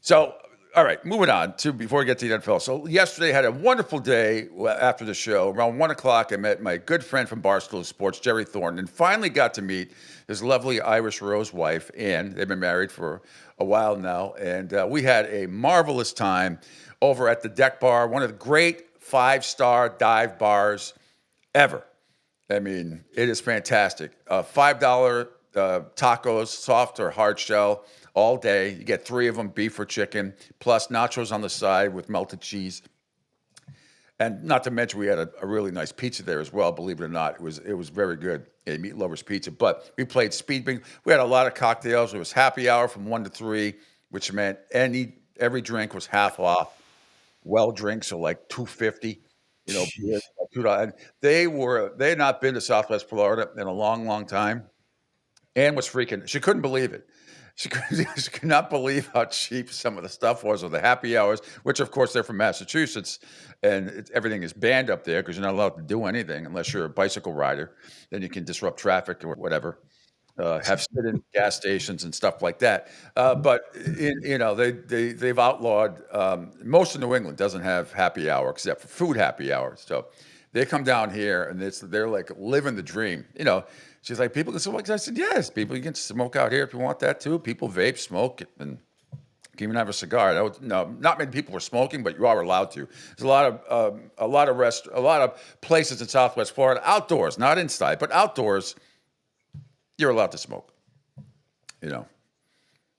So. All right, moving on to before we get to the NFL. So yesterday I had a wonderful day after the show. Around 1 o'clock, I met my good friend from Barstool Sports, Jerry Thornton, and finally got to meet his lovely Irish Rose wife, Ann. They've been married for a while now, and we had a marvelous time over at the Deck Bar, one of the great 5-star dive bars ever. I mean, it is fantastic. $5 tacos, soft or hard shell, all day. You get 3 of them, beef or chicken, plus nachos on the side with melted cheese. And not to mention, we had a really nice pizza there as well. Believe it or not, it was very good. Meat Lovers Pizza. But we played speed bingo. We had a lot of cocktails. It was happy hour from 1 to 3, which meant every drink was half off. Well drinks are like $2.50. You know, beers, and they had not been to Southwest Florida in a long, long time. Ann was freaking. She couldn't believe it. She could not believe how cheap some of the stuff was, or the happy hours, which of course they're from Massachusetts, and everything is banned up there because you're not allowed to do anything unless you're a bicycle rider. Then you can disrupt traffic or whatever. Have sit-in gas stations and stuff like that. But they've outlawed. Most of New England doesn't have happy hour except for food happy hour. So they come down here and they're like living the dream. You know, she's like, people can smoke. I said, yes, people, you can smoke out here if you want that too. People vape, smoke, and can even have a cigar. No, not many people are smoking, but you are allowed to. There's a lot of places in Southwest Florida outdoors, not inside, but outdoors. You're allowed to smoke. You know,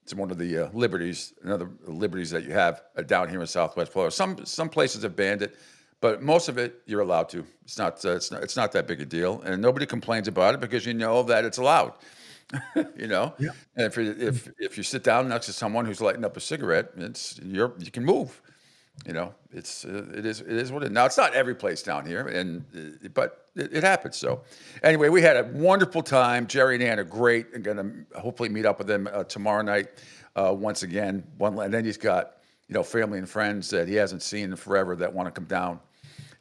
it's one of the liberties, another liberties that you have down here in Southwest Florida. Some places have banned it, but most of it you're allowed to. It's not that big a deal, and nobody complains about it because you know that it's allowed. You know, yeah. And if you sit down next to someone who's lighting up a cigarette, you can move. You know, it is what it is. Now, it's not every place down here, but it happens. So anyway, we had a wonderful time. Jerry and Ann are great. I'm going to hopefully meet up with them tomorrow night once again. And then he's got, family and friends that he hasn't seen in forever that want to come down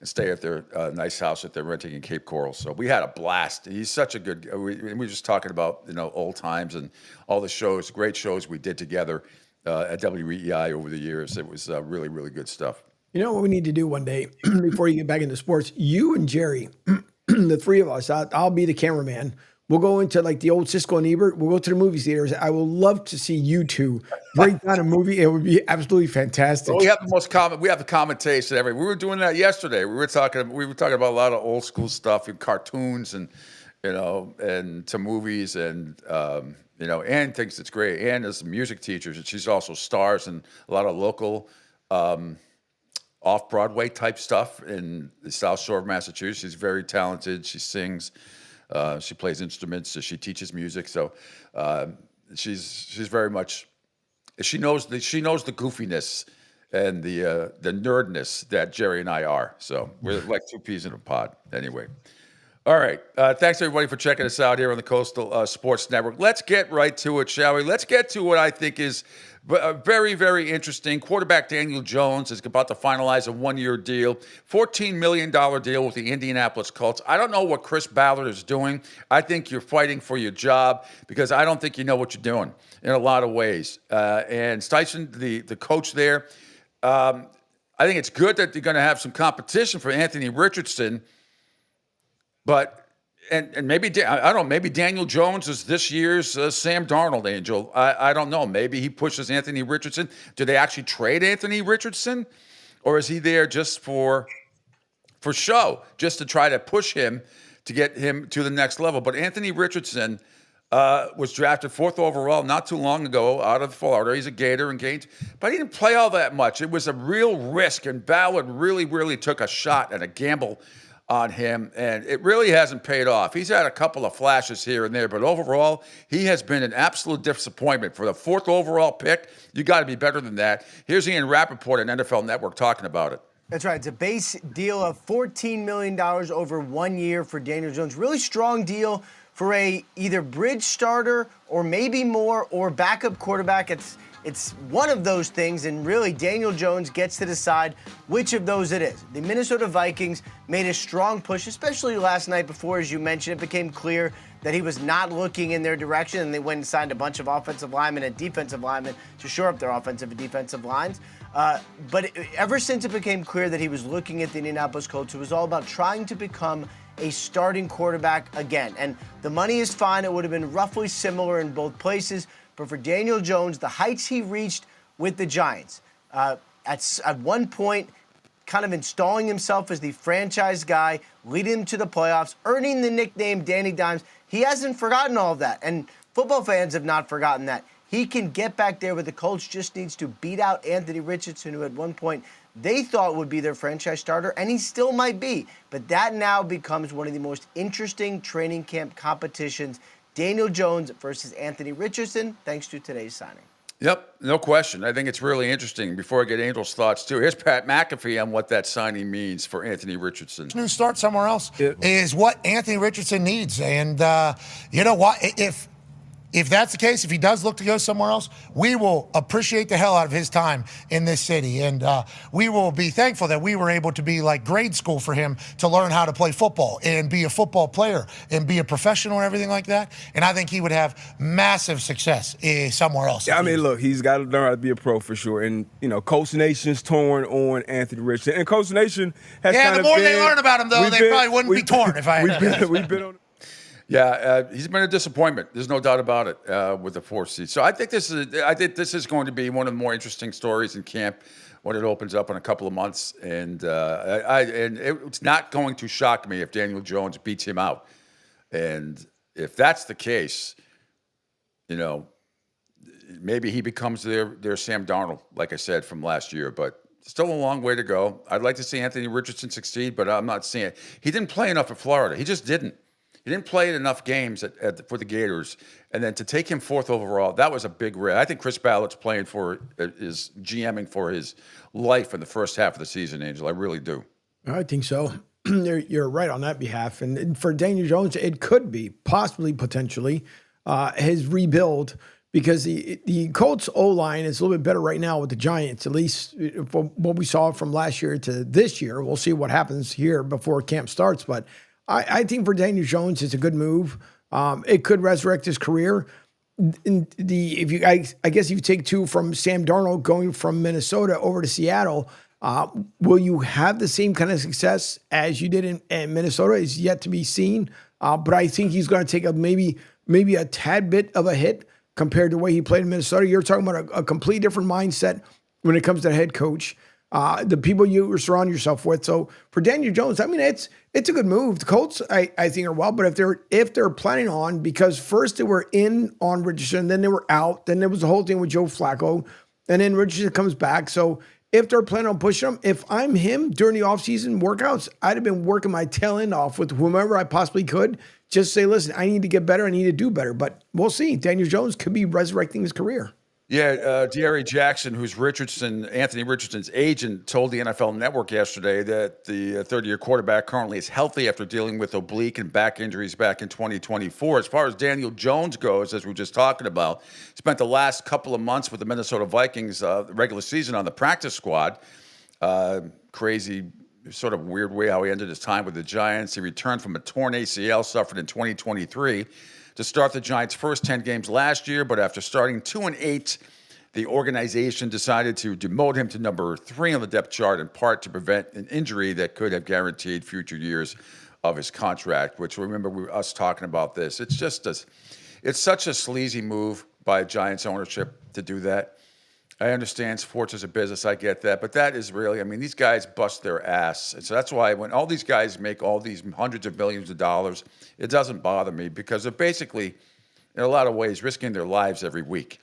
and stay at their nice house that they're renting in Cape Coral. So we had a blast. He's such a good, we were just talking about, old times and all the great shows we did together at WEEI over the years. It was really, really good stuff. You know what we need to do one day before you get back into sports? You and Jerry, the three of us, I'll be the cameraman. We'll go into like the old Siskel and Ebert. We'll go to the movie theaters. I will love to see you two break down a movie. It would be absolutely fantastic. Well, we have the commentation every. We were doing that yesterday. We were talking about a lot of old school stuff and cartoons and and some movies and Ann thinks it's great. Ann is a music teacher, and she's also stars in a lot of local off-Broadway type stuff in the South Shore of Massachusetts. She's very talented. She sings. She plays instruments. So she teaches music. So she's very much. She knows the goofiness and the nerdness that Jerry and I are. So we're like two peas in a pod. Anyway. All right. Thanks, everybody, for checking us out here on the Coastal Sports Network. Let's get right to it, shall we? Let's get to what I think is very, very interesting. Quarterback Daniel Jones is about to finalize a one-year deal, $14 million deal with the Indianapolis Colts. I don't know what Chris Ballard is doing. I think you're fighting for your job because I don't think you know what you're doing in a lot of ways. And Steichen, the coach there, I think it's good that they're going to have some competition for Anthony Richardson. But and maybe I don't know. Maybe Daniel Jones is this year's Sam Darnold, Angel. I don't know. Maybe he pushes Anthony Richardson. Do they actually trade Anthony Richardson, or is he there just for show, just to try to push him to get him to the next level? But Anthony Richardson was drafted 4th overall not too long ago out of Florida. He's a Gator and Gaines, but he didn't play all that much. It was a real risk, and Ballard really, really took a shot and a gamble on him, and it really hasn't paid off. He's had a couple of flashes here and there, but overall, he has been an absolute disappointment. For the 4th overall pick, you got to be better than that. Here's Ian Rappaport on NFL Network talking about it. That's right. It's a base deal of $14 million over 1 year for Daniel Jones. Really strong deal for a either bridge starter or maybe more or backup quarterback. It's one of those things, and really Daniel Jones gets to decide which of those it is. The Minnesota Vikings made a strong push, especially last night before, as you mentioned, it became clear that he was not looking in their direction, and they went and signed a bunch of offensive linemen and defensive linemen to shore up their offensive and defensive lines. But ever since it became clear that he was looking at the Indianapolis Colts, it was all about trying to become a starting quarterback again. And the money is fine. It would have been roughly similar in both places. But for Daniel Jones, the heights he reached with the Giants, at one point, kind of installing himself as the franchise guy, leading them to the playoffs, earning the nickname Danny Dimes, he hasn't forgotten all of that. And football fans have not forgotten that. He can get back there with the Colts, just needs to beat out Anthony Richardson, who at one point they thought would be their franchise starter, and he still might be. But that now becomes one of the most interesting training camp competitions. Daniel Jones versus Anthony Richardson, thanks to today's signing. Yep, no question. I think it's really interesting. Before I get Angel's thoughts, too, here's Pat McAfee on what that signing means for Anthony Richardson. New start somewhere else is what Anthony Richardson needs. And you know what? If that's the case, if he does look to go somewhere else, we will appreciate the hell out of his time in this city. And we will be thankful that we were able to be like grade school for him to learn how to play football and be a football player and be a professional and everything like that. And I think he would have massive success somewhere else. Yeah, I mean, look, he's got to learn how to be a pro for sure. And, Coach Nation's torn on Anthony Richardson. And Coach Nation has the more they learn about him, though, they probably wouldn't be torn if I had We've been on Yeah, he's been a disappointment. There's no doubt about it with the 4th seed. So I think this is going to be one of the more interesting stories in camp when it opens up in a couple of months. And it's not going to shock me if Daniel Jones beats him out. And if that's the case, maybe he becomes their Sam Darnold, like I said, from last year. But still a long way to go. I'd like to see Anthony Richardson succeed, but I'm not seeing it. He didn't play enough at Florida. He just didn't. He didn't play enough games for the Gators, and then to take him 4th overall, that was a big risk. I think Chris Ballott's is GMing for his life in the first half of the season, Angel. I really do. I think so. You're right on that behalf. And for Daniel Jones, it could be, possibly, potentially, his rebuild, because the Colts O-line is a little bit better right now with the Giants, at least from what we saw from last year to this year. We'll see what happens here before camp starts, but I think for Daniel Jones, it's a good move. It could resurrect his career. I guess if you take 2 from Sam Darnold going from Minnesota over to Seattle, will you have the same kind of success as you did in Minnesota? Is yet to be seen. But I think he's going to take maybe a tad bit of a hit compared to the way he played in Minnesota. You're talking about a completely different mindset when it comes to the head coach. The people you surround yourself with. So for Daniel Jones, I mean, it's a good move. The Colts, I think, are well, but if they're planning on, because first they were in on Richardson, then they were out, then there was the whole thing with Joe Flacco, and then Richardson comes back. So if they're planning on pushing him, if I'm him during the offseason workouts, I'd have been working my tail end off with whomever I possibly could. Just say, listen, I need to get better. I need to do better. But we'll see. Daniel Jones could be resurrecting his career. Yeah, De'Aaron Jackson, who's Anthony Richardson's agent, told the NFL Network yesterday that the third-year quarterback currently is healthy after dealing with oblique and back injuries back in 2024. As far as Daniel Jones goes, as we were just talking about, spent the last couple of months with the Minnesota Vikings regular season on the practice squad. Crazy, sort of weird way how he ended his time with the Giants. He returned from a torn ACL suffered in 2023. To start the Giants' first 10 games last year, but after starting 2-8, the organization decided to demote him to number 3 on the depth chart, in part to prevent an injury that could have guaranteed future years of his contract, which, remember us talking about this. It's such a sleazy move by Giants ownership to do that. I understand sports is a business. I get that. But that is really, these guys bust their ass. And so that's why when all these guys make all these hundreds of millions of dollars, it doesn't bother me, because they're basically, in a lot of ways, risking their lives every week,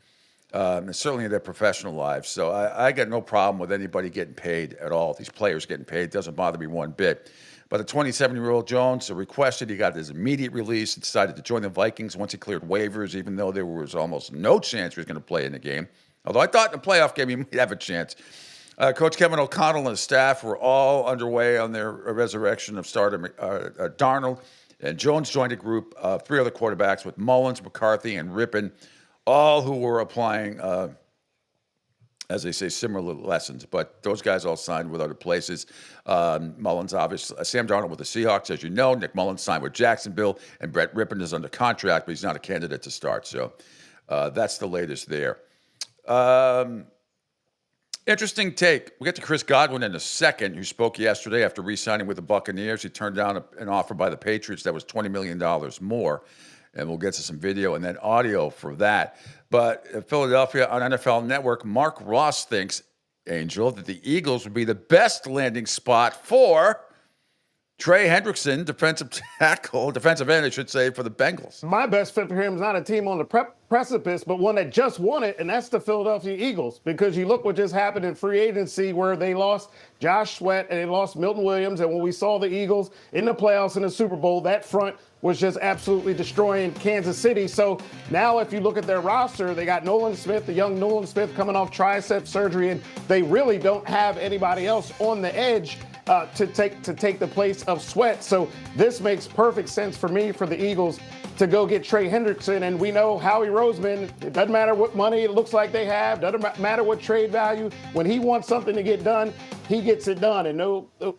and certainly their professional lives. So I got no problem with anybody getting paid at all. These players getting paid doesn't bother me one bit. But the 27-year-old Jones requested, he got his immediate release and decided to join the Vikings once he cleared waivers, even though there was almost no chance he was going to play in the game. Although I thought in the playoff game he might have a chance. Coach Kevin O'Connell and his staff were all underway on their resurrection of starter Darnold. And Jones joined a group of 3 other quarterbacks with Mullins, McCarthy, and Rippon, all who were applying, as they say, similar lessons. But those guys all signed with other places. Mullins, obviously, Sam Darnold with the Seahawks, as you know. Nick Mullins signed with Jacksonville, and Brett Rippon is under contract, but he's not a candidate to start. So that's the latest there. Interesting take. We'll get to Chris Godwin in a second, who spoke yesterday after re-signing with the Buccaneers. He turned down an offer by the Patriots that was $20 million more. And we'll get to some video and then audio for that. But in Philadelphia on NFL Network, Mark Ross thinks, Angel, that the Eagles would be the best landing spot for Trey Hendrickson, defensive end, I should say, for the Bengals. My best fit for him is not a team on the precipice, but one that just won it, and that's the Philadelphia Eagles. Because you look what just happened in free agency where they lost Josh Sweat and they lost Milton Williams. And when we saw the Eagles in the playoffs in the Super Bowl, that front was just absolutely destroying Kansas City. So now if you look at their roster, they got Nolan Smith, the young Nolan Smith coming off tricep surgery, and they really don't have anybody else on the edge to take the place of Sweat. So this makes perfect sense for me, for the Eagles, to go get Trey Hendrickson. And we know Howie Roseman, it doesn't matter what money it looks like they have, doesn't matter what trade value. When he wants something to get done, he gets it done. And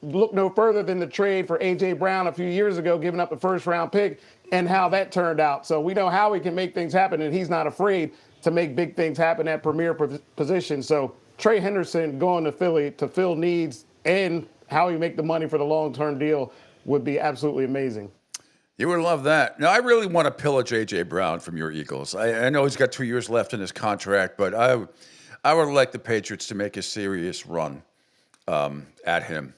look no further than the trade for A.J. Brown a few years ago, giving up the first-round pick, and how that turned out. So we know Howie can make things happen, and he's not afraid to make big things happen at premier position. So Trey Hendrickson going to Philly to fill needs and how he make the money for the long-term deal would be absolutely amazing. You would love that. Now, I really want to pillage A.J. Brown from your Eagles. I know he's got 2 years left in his contract, but I would like the Patriots to make a serious run at him,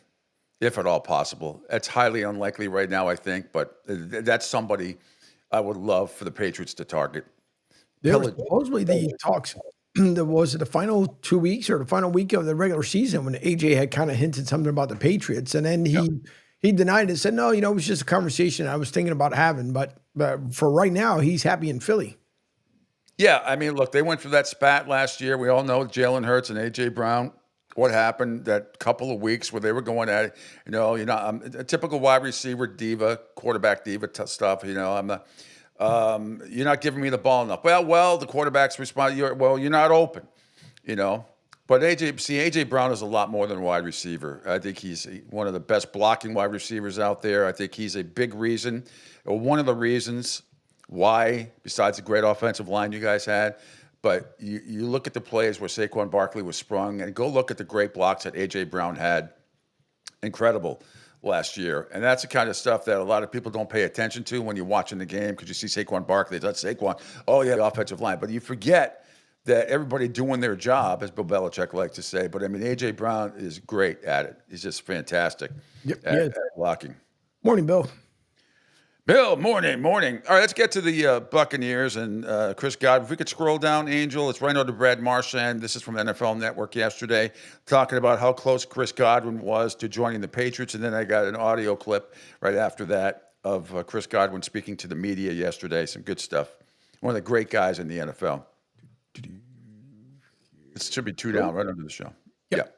if at all possible. It's highly unlikely right now, I think, but that's somebody I would love for the Patriots to target. There was supposedly the talks. Was it the final 2 weeks or the final week of the regular season when AJ had kind of hinted something about the Patriots, and then he denied it, said, no, it was just a conversation I was thinking about having, but for right now, he's happy in Philly. Yeah, I mean, look, they went through that spat last year. We all know Jalen Hurts and A.J. Brown, what happened that couple of weeks where they were going at it. I'm a typical wide receiver diva, quarterback diva stuff. I'm the you're not giving me the ball enough. Well, the quarterback's respond. You're not open, But AJ Brown is a lot more than a wide receiver. I think he's one of the best blocking wide receivers out there. I think he's a big reason, or one of the reasons why, besides the great offensive line you guys had. But you look at the plays where Saquon Barkley was sprung, and go look at the great blocks that AJ Brown had. Incredible. Last year. And that's the kind of stuff that a lot of people don't pay attention to when you're watching the game, because you see Saquon Barkley, that's Saquon, oh yeah, the offensive line. But you forget that everybody doing their job, as Bill Belichick likes to say. But I mean, A.J. Brown is great at it. He's just fantastic at blocking. Morning, Bill. Bill, morning. All right, let's get to the Buccaneers and Chris Godwin. If we could scroll down, Angel, it's right under Brad Marchand. This is from NFL Network yesterday, talking about how close Chris Godwin was to joining the Patriots. And then I got an audio clip right after that of Chris Godwin speaking to the media yesterday. Some good stuff. One of the great guys in the NFL. It should be 2 down right under the show. Yep.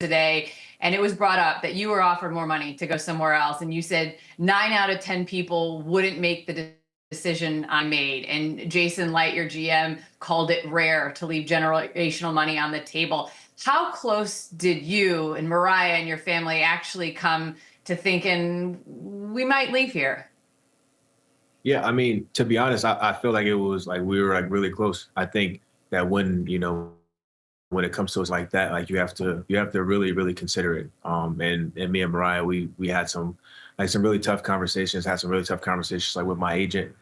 Today, and it was brought up that you were offered more money to go somewhere else, and you said 9 out of 10 people wouldn't make the decision I made. And Jason Light, your GM, called it rare to leave generational money on the table. How close did you and Mariah and your family actually come to thinking we might leave here? Yeah, I mean, to be honest, I feel like it was like we were like really close. I think that when it comes to us like that, like you have to really, really consider it. And me and Mariah, we had some really tough conversations, like with my agent,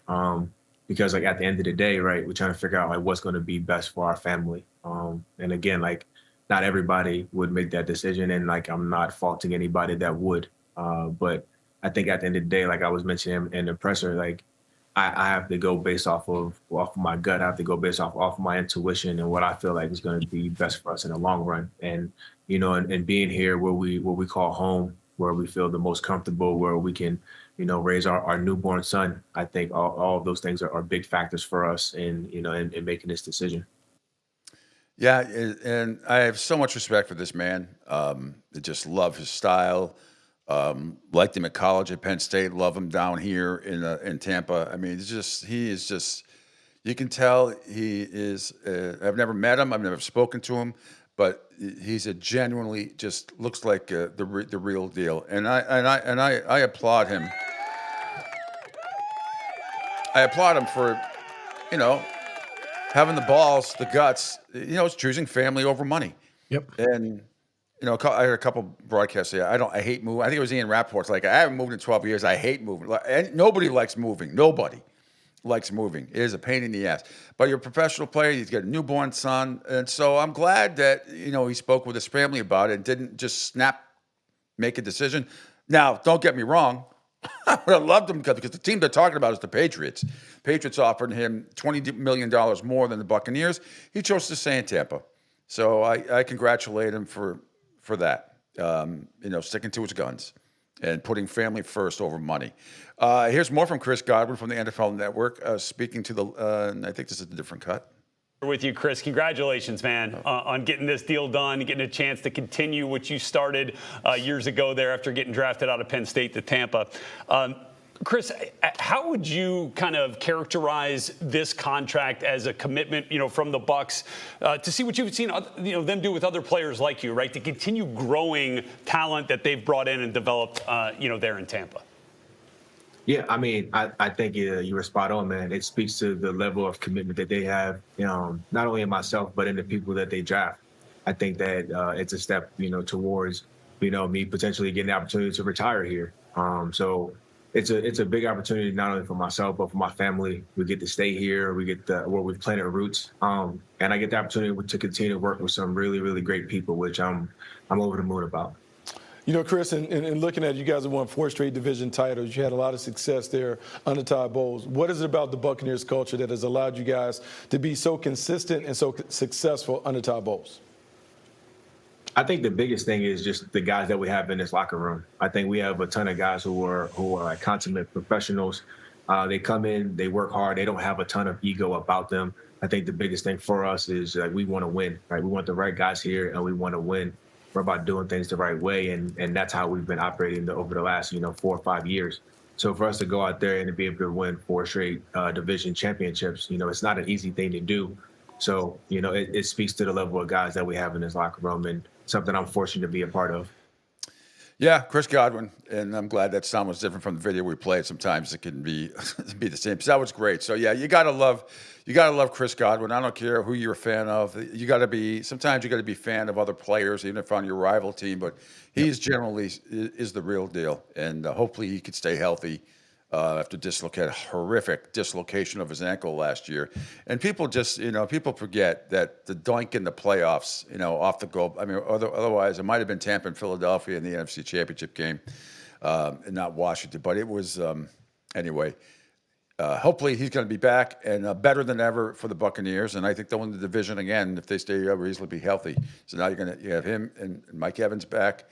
because like at the end of the day, right, we're trying to figure out like what's going to be best for our family. And again, like not everybody would make that decision, and like I'm not faulting anybody that would. But I think at the end of the day, like I was mentioning in the presser, like I have to go based off of my gut. I have to go based off my intuition and what I feel like is going to be best for us in the long run. And and being here where we call home, where we feel the most comfortable, where we can raise our newborn son. I think all of those things are big factors for us in making this decision. Yeah, and I have so much respect for this man. I just love his style. Liked him at college at Penn State. Love him down here in Tampa. I mean, he is just. You can tell he is. I've never met him. I've never spoken to him, but he's a genuinely just looks like the real deal. And I applaud him. I applaud him for, having the balls, the guts. It's choosing family over money. Yep. And. I heard a couple broadcasts say, I hate moving. I think it was Ian Rappaport's like, I haven't moved in 12 years. I hate moving. And nobody likes moving. Nobody. likes moving. It is a pain in the ass. But you're a professional player. He's got a newborn son. And so I'm glad that, he spoke with his family about it and didn't just make a decision. Now, don't get me wrong. I would have loved him because the team they're talking about is the Patriots. Patriots offered him $20 million more than the Buccaneers. He chose to stay in Tampa. So I congratulate him for that. Sticking to his guns and putting family first over money. Here's more from Chris Godwin from the NFL Network, speaking to I think this is a different cut. With you, Chris. Congratulations, man, on getting this deal done, getting a chance to continue what you started years ago there after getting drafted out of Penn State to Tampa. Chris, how would you kind of characterize this contract as a commitment, from the Bucs to see what you've seen, them do with other players like you, right? To continue growing talent that they've brought in and developed, there in Tampa. Yeah, I mean, I think you were spot on, man. It speaks to the level of commitment that they have, not only in myself, but in the people that they draft. I think that it's a step, towards, me potentially getting the opportunity to retire here. So it's a big opportunity, not only for myself, but for my family. We get to stay here. We get where we've planted roots. And I get the opportunity to continue to work with some really, really great people, which I'm over the moon about. Chris, and looking at it, you guys have won 4 straight division titles. You had a lot of success there under Todd Bowles. What is it about the Buccaneers culture that has allowed you guys to be so consistent and so successful under Todd Bowles? I think the biggest thing is just the guys that we have in this locker room. I think we have a ton of guys who are like consummate professionals. They come in, they work hard. They don't have a ton of ego about them. I think the biggest thing for us is we want to win, right? We want the right guys here, and we want to win. We're about doing things the right way, and that's how we've been operating over the last 4 or 5 years. So for us to go out there and to be able to win 4 straight division championships, it's not an easy thing to do. So it speaks to the level of guys that we have in this locker room, and something I'm fortunate to be a part of. Yeah, Chris Godwin, and I'm glad that sound was different from the video we played. Sometimes it can be the same. So that was great. So yeah, you gotta love Chris Godwin. I don't care who you're a fan of. Sometimes you got to be a fan of other players, even if on your rival team. But he's generally is the real deal, and hopefully he could stay healthy after horrific dislocation of his ankle last year. And people just, people forget that the doink in the playoffs, off the goal. I mean, otherwise it might have been Tampa and Philadelphia in the NFC Championship game, and not Washington. But it was anyway. Hopefully he's going to be back and better than ever for the Buccaneers, and I think they'll win the division again if they stay reasonably healthy. So now you have him and Mike Evans back.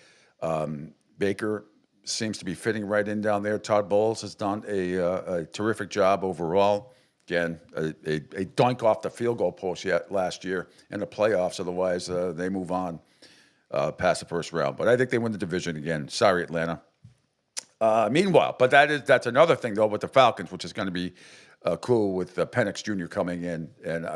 Baker seems to be fitting right in down there. Todd Bowles has done a terrific job overall. Again, a doink off the field goal post last year in the playoffs. Otherwise, they move on past the first round. But I think they win the division again. Sorry, Atlanta. Meanwhile, but that's another thing though with the Falcons, which is going to be cool with Penix Jr. coming in and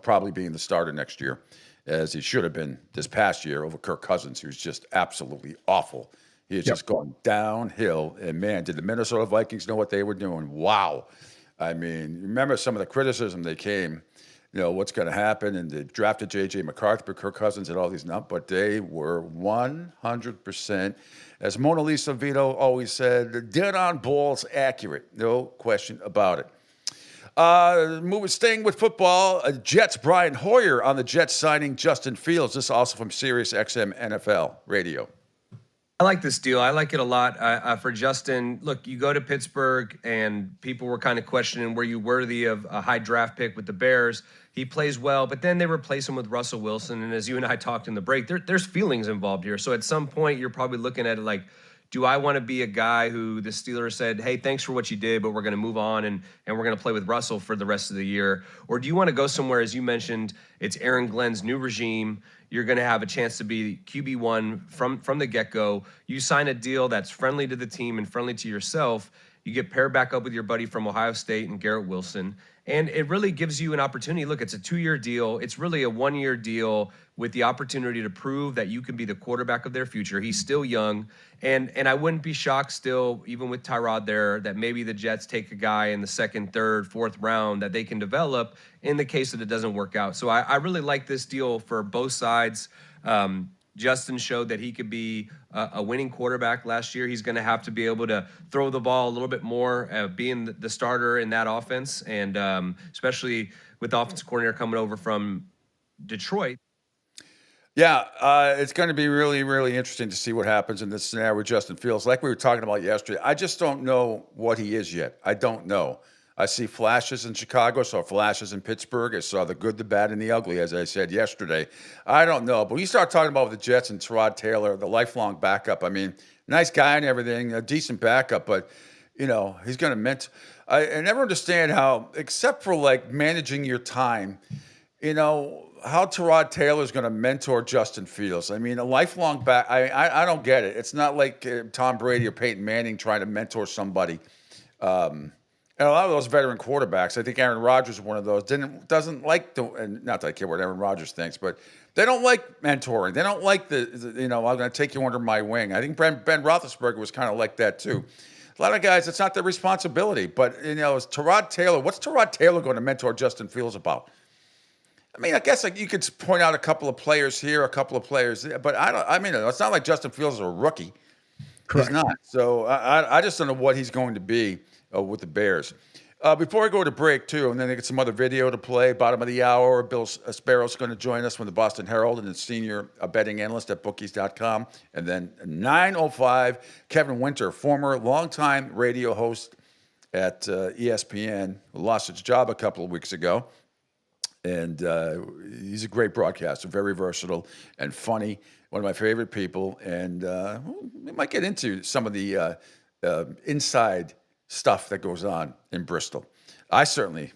probably being the starter next year, as he should have been this past year over Kirk Cousins, who's just absolutely awful. He has just gone downhill. And, man, did the Minnesota Vikings know what they were doing? Wow. I mean, remember some of the criticism they came, what's going to happen, and they drafted J.J. McCarthy, but Kirk Cousins and all these numbers, but they were 100%, as Mona Lisa Vito always said, dead on balls accurate. No question about it. Staying with football, Jets Brian Hoyer on the Jets signing Justin Fields. This also from Sirius XM NFL Radio. I like this deal. I like it a lot. For Justin, look, you go to Pittsburgh, and people were kind of questioning, were you worthy of a high draft pick with the Bears? He plays well, but then they replace him with Russell Wilson. And as you and I talked in the break, there's feelings involved here. So at some point, you're probably looking at it like, do I want to be a guy who the Steelers said, hey, thanks for what you did, but we're going to move on and we're going to play with Russell for the rest of the year? Or do you want to go somewhere, as you mentioned, it's Aaron Glenn's new regime. You're going to have a chance to be QB1 from the get-go. You sign a deal that's friendly to the team and friendly to yourself. You get paired back up with your buddy from Ohio State and Garrett Wilson. And it really gives you an opportunity. Look, it's a 2-year deal. It's really a 1-year deal with the opportunity to prove that you can be the quarterback of their future. He's still young. And I wouldn't be shocked still, even with Tyrod there, that maybe the Jets take a guy in the 2nd, 3rd, 4th round that they can develop in the case that it doesn't work out. So I really like this deal for both sides. Justin showed that he could be a winning quarterback last year. He's going to have to be able to throw the ball a little bit more, being the starter in that offense, and especially with the offensive coordinator coming over from Detroit. Yeah, it's going to be really, really interesting to see what happens in this scenario with Justin Fields. Like we were talking about yesterday, I just don't know what he is yet. I don't know. I see flashes in Chicago, saw flashes in Pittsburgh. I saw the good, the bad, and the ugly, as I said yesterday. I don't know. But when you start talking about the Jets and Tyrod Taylor, the lifelong backup, I mean, nice guy and everything, a decent backup, but, you know, he's going to I never understand how, except for like managing your time, you know, how Tyrod Taylor is going to mentor Justin Fields. I mean, a lifelong back, I don't get it. It's not like Tom Brady or Peyton Manning trying to mentor somebody. And a lot of those veteran quarterbacks, I think Aaron Rodgers is one of those, doesn't like and not that I care what Aaron Rodgers thinks, but they don't like mentoring. They don't like you know, I'm going to take you under my wing. I think Ben Roethlisberger was kind of like that too. A lot of guys, it's not their responsibility. But, you know, it's Tyrod Taylor. What's Tyrod Taylor going to mentor Justin Fields about? I mean, I guess you could point out a couple of players here, a couple of players there, but I mean, it's not like Justin Fields is a rookie. Correct. He's not. So I just don't know what he's going to be with the Bears. Before I go to break, too, and then I get some other video to play, bottom of the hour, Bill Sparrow's going to join us from the Boston Herald and the senior betting analyst at bookies.com. And then 9:05, Kevin Winter, former longtime radio host at ESPN, who lost his job a couple of weeks ago. And he's a great broadcaster, very versatile and funny, one of my favorite people. And we might get into some of the inside stuff that goes on in Bristol. I certainly,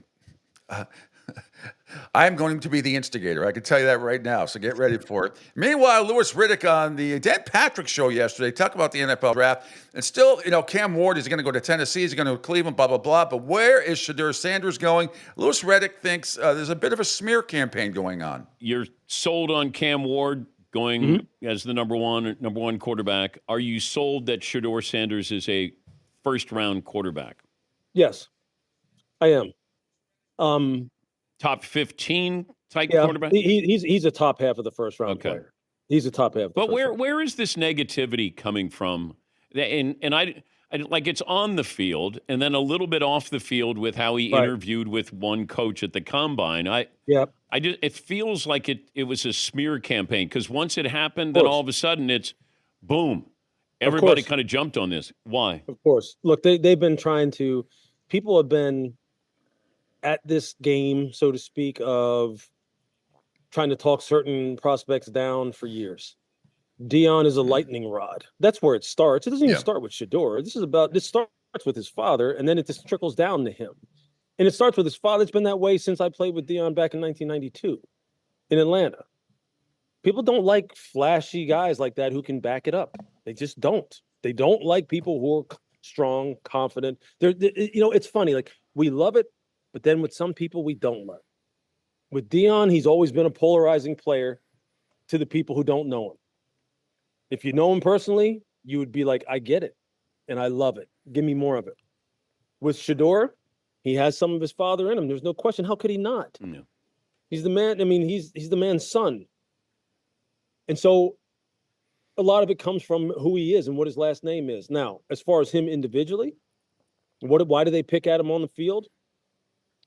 I'm going to be the instigator. I can tell you that right now, so get ready for it. Meanwhile, Louis Riddick on the Dan Patrick Show yesterday talked about the NFL draft. And still, you know, Cam Ward is going to go to Tennessee. He's going to go to Cleveland, blah, blah, blah. But where is Shedeur Sanders going? Louis Riddick thinks there's a bit of a smear campaign going on. You're sold on Cam Ward going as the number one quarterback. Are you sold that Shedeur Sanders is a first-round quarterback? Yes, I am. Top 15 type quarterback? He's a top half of the first round player. He's a top half. But where is this negativity coming from? And I like, it's on the field and then a little bit off the field with how he interviewed with one coach at the combine. It feels like it was a smear campaign, because once it happened, then all of a sudden it's boom. Everybody kind of jumped on this. Why? Of course. Look, they've been trying to. People have been at this game, so to speak, of trying to talk certain prospects down for years. Dion is a lightning rod. That's where it starts. It doesn't even start with Shedeur. This starts with his father, and then it just trickles down to him. And it starts with his father. It's been that way since I played with Dion back in 1992 in Atlanta. People don't like flashy guys like that who can back it up. They just don't. They don't like people who are strong, confident. You know, it's funny. Like, we love it, but then with some people, we don't love it. With Dion, he's always been a polarizing player to the people who don't know him. If you know him personally, you would be like, I get it, and I love it. Give me more of it. With Shedeur, he has some of his father in him. There's no question. How could he not? No. He's the man. I mean, he's the man's son. And so a lot of it comes from who he is and what his last name is. Now, as far as him individually, why do they pick at him on the field?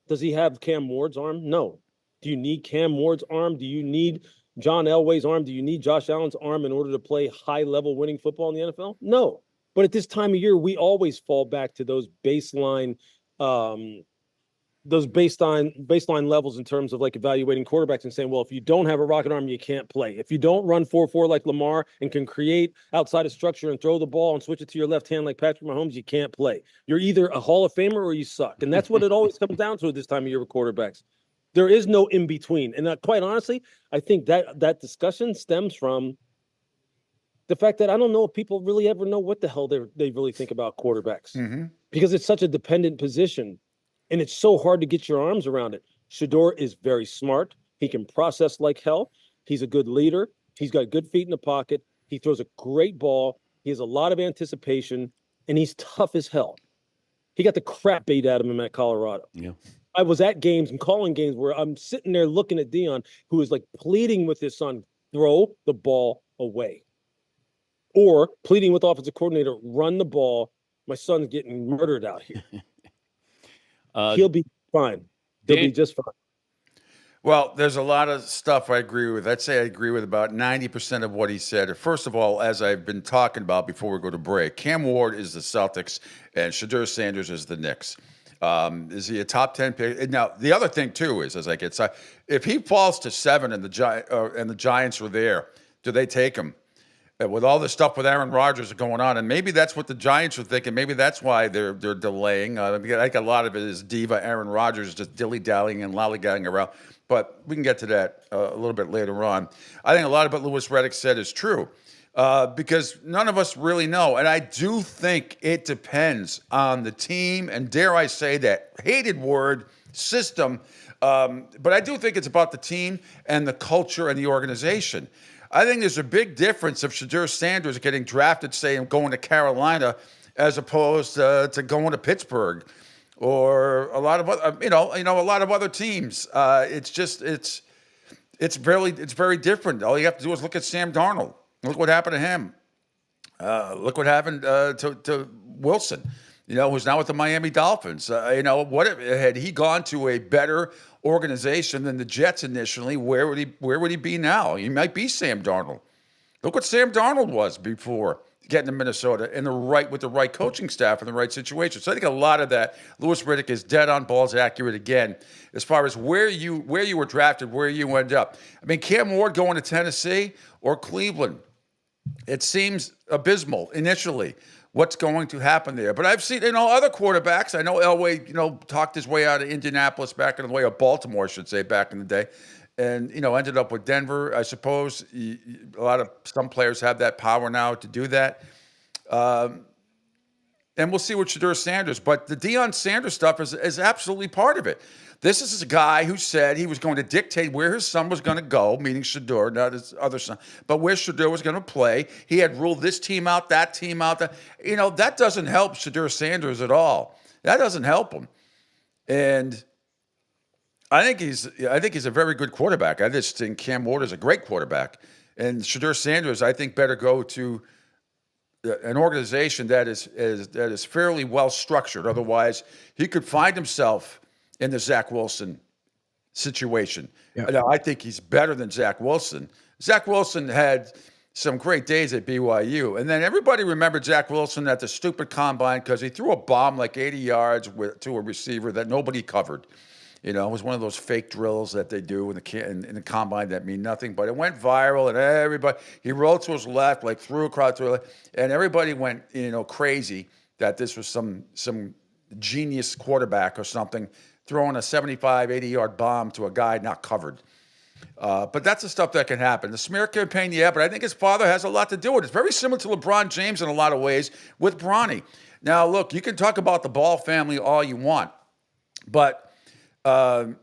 Does he have Cam Ward's arm? No. Do you need Cam Ward's arm? Do you need John Elway's arm? Do you need Josh Allen's arm in order to play high-level winning football in the NFL? No. But at this time of year, we always fall back to those baseline levels in terms of like evaluating quarterbacks and saying, well, if you don't have a rocket arm, you can't play. If you don't run 4-4 like Lamar and can create outside of structure and throw the ball and switch it to your left hand like Patrick Mahomes, you can't play. You're either a Hall of Famer or you suck. And that's what it always comes down to at this time of year with quarterbacks. There is no in between. And quite honestly, I think that discussion stems from the fact that I don't know if people really ever know what the hell they really think about quarterbacks, because it's such a dependent position. And it's so hard to get your arms around it. Shedeur is very smart. He can process like hell. He's a good leader. He's got good feet in the pocket. He throws a great ball. He has a lot of anticipation, and he's tough as hell. He got the crap beat out of him at Colorado. Yeah. I was at games and calling games where I'm sitting there looking at Dion, who is like pleading with his son, throw the ball away. Or pleading with offensive coordinator, run the ball. My son's getting murdered out here. He'll be fine. He'll be just fine. Well, there's a lot of stuff I agree with. I'd say I agree with about 90% of what he said. First of all, as I've been talking about before we go to break, Cam Ward is the Celtics and Shedeur Sanders is the Knicks. Is he a top 10 pick? Now, the other thing, too, is as I get if he falls to 7 and the Giants are there, do they take him? With all this stuff with Aaron Rodgers going on, and maybe that's what the Giants are thinking. Maybe that's why they're delaying. I think a lot of it is diva Aaron Rodgers just dilly-dallying and lollygagging around. But we can get to that a little bit later on. I think a lot of what Louis Riddick said is true because none of us really know. And I do think it depends on the team, and dare I say that hated word, system. But I do think it's about the team and the culture and the organization. I think there's a big difference of Shedeur Sanders getting drafted, say, and going to Carolina, as opposed to going to Pittsburgh or a lot of other, a lot of other teams. It's very different. All you have to do is look at Sam Darnold. Look what happened to him. Look what happened to Wilson. Who's now with the Miami Dolphins. What had he gone to a better organization than the Jets initially? Where would he be now? He might be Sam Darnold. Look what Sam Darnold was before getting to Minnesota with the right coaching staff and the right situation. So I think a lot of that, Louis Riddick is dead on balls accurate again, as far as where you were drafted, where you end up. I mean, Cam Ward going to Tennessee or Cleveland, it seems abysmal initially. What's going to happen there? But I've seen, other quarterbacks. I know Elway, talked his way out of Indianapolis back in the way of Baltimore, I should say, back in the day, and ended up with Denver. I suppose some players have that power now to do that. And we'll see with Shedeur Sanders. But the Deion Sanders stuff is absolutely part of it. This is a guy who said he was going to dictate where his son was going to go, meaning Shedeur, not his other son, but where Shedeur was going to play. He had ruled this team out, that team out. That doesn't help Shedeur Sanders at all. That doesn't help him. And I think he's a very good quarterback. I just think Cam Ward is a great quarterback. And Shedeur Sanders, I think, better go to an organization that is fairly well structured. Otherwise, he could find himself in the Zach Wilson situation. Yeah. Now, I think he's better than Zach Wilson. Zach Wilson had some great days at BYU. And then everybody remembered Zach Wilson at the stupid combine because he threw a bomb like 80 yards to a receiver that nobody covered. It was one of those fake drills that they do in the combine that mean nothing. But it went viral, and he rolled to his left, like threw across to it, and everybody went, crazy that this was some genius quarterback or something throwing a 75, 80-yard bomb to a guy not covered. But that's the stuff that can happen. The smear campaign, yeah, but I think his father has a lot to do with it. It's very similar to LeBron James in a lot of ways with Bronny. Now, look, you can talk about the Ball family all you want, but, when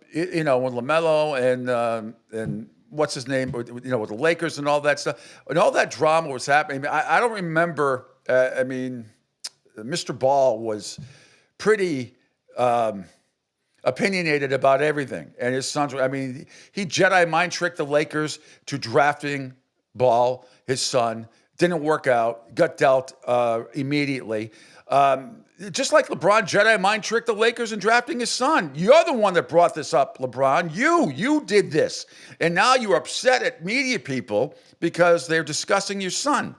LaMelo and what's his name, with the Lakers and all that stuff, and all that drama was happening, I don't remember, Mr. Ball was pretty opinionated about everything. And his sons, he Jedi mind tricked the Lakers to drafting Ball, his son. Didn't work out, got dealt immediately. Just like LeBron Jedi mind tricked the Lakers in drafting his son. You're the one that brought this up, LeBron. You did this. And now you're upset at media people because they're discussing your son.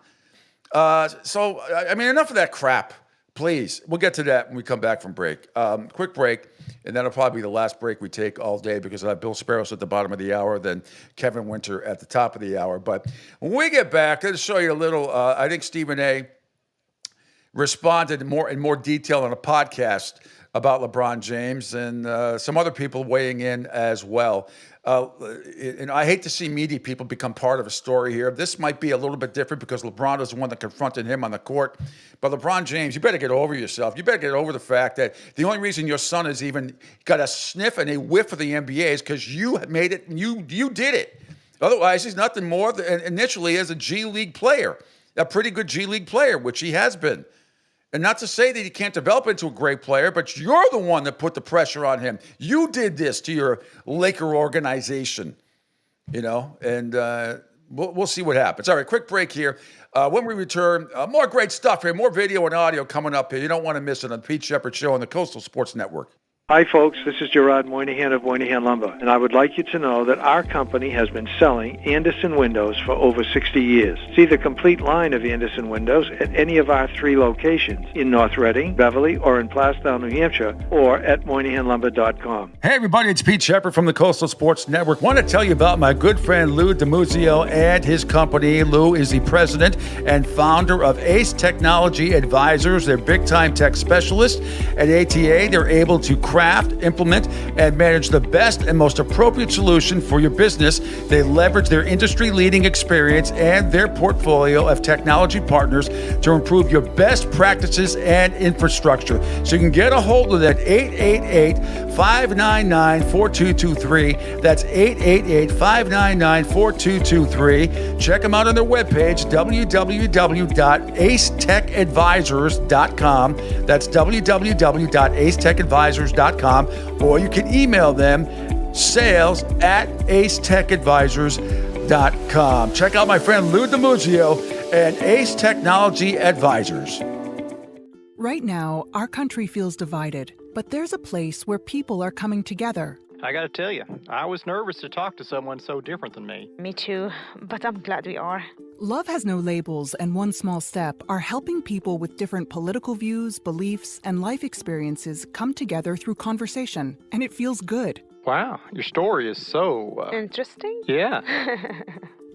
Enough of that crap. Please. We'll get to that when we come back from break. Quick break, and that'll probably be the last break we take all day because I have Bill Sparrows at the bottom of the hour, then Kevin Winter at the top of the hour. But when we get back, let's show you a little, I think Stephen A. responded in more detail on a podcast about LeBron James and some other people weighing in as well. And I hate to see media people become part of a story here. This might be a little bit different because LeBron is the one that confronted him on the court. But LeBron James, you better get over yourself. You better get over the fact that the only reason your son has even got a sniff and a whiff of the NBA is because you made it, you did it. Otherwise, he's nothing more than initially as a G League player, a pretty good G League player, which he has been. And not to say that he can't develop into a great player, but you're the one that put the pressure on him. You did this to your Laker organization, and we'll see what happens. All right, quick break here. When we return, more great stuff here, more video and audio coming up here. You don't want to miss it on the Pete Sheppard Show on the Coastal Sports Network. Hi, folks. This is Gerard Moynihan of Moynihan Lumber, and I would like you to know that our company has been selling Anderson windows for over 60 years. See the complete line of Anderson windows at any of our 3 locations in North Reading, Beverly, or in Plastown, New Hampshire, or at MoynihanLumber.com. Hey, everybody, it's Pete Sheppard from the Coastal Sports Network. Want to tell you about my good friend Lou DiMuzio and his company. Lou is the president and founder of Ace Technology Advisors. They're big-time tech specialists. At ATA, they're able to craft, implement, and manage the best and most appropriate solution for your business. They leverage their industry-leading experience and their portfolio of technology partners to improve your best practices and infrastructure. So you can get a hold of that 888-599-4223. That's 888-599-4223. Check them out on their webpage, www.acetechadvisors.com. That's www.acetechadvisors.com. Or you can email them sales@acetechadvisors.com. Check out my friend Lou DiMuzio and Ace Technology Advisors. Right now, our country feels divided, but there's a place where people are coming together. I gotta tell you, I was nervous to talk to someone so different than me. Me too, but I'm glad we are. Love Has No Labels and One Small Step are helping people with different political views, beliefs, and life experiences come together through conversation, and it feels good. Wow, your story is so... Interesting? Yeah.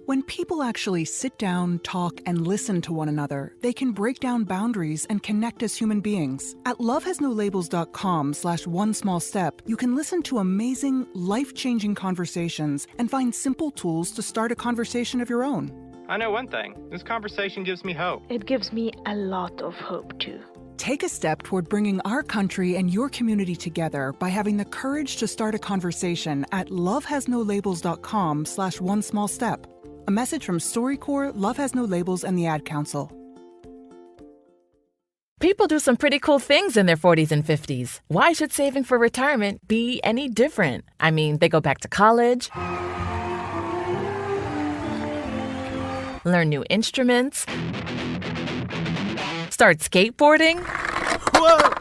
When people actually sit down, talk, and listen to one another, they can break down boundaries and connect as human beings. At lovehasnolabels.com/onesmallstep, you can listen to amazing, life-changing conversations and find simple tools to start a conversation of your own. I know one thing. This conversation gives me hope. It gives me a lot of hope, too. Take a step toward bringing our country and your community together by having the courage to start a conversation at lovehasnolabels.com/onesmallstep. A message from StoryCorps, Love Has No Labels, and the Ad Council. People do some pretty cool things in their 40s and 50s. Why should saving for retirement be any different? I mean, they go back to college, learn new instruments, start skateboarding. Whoa!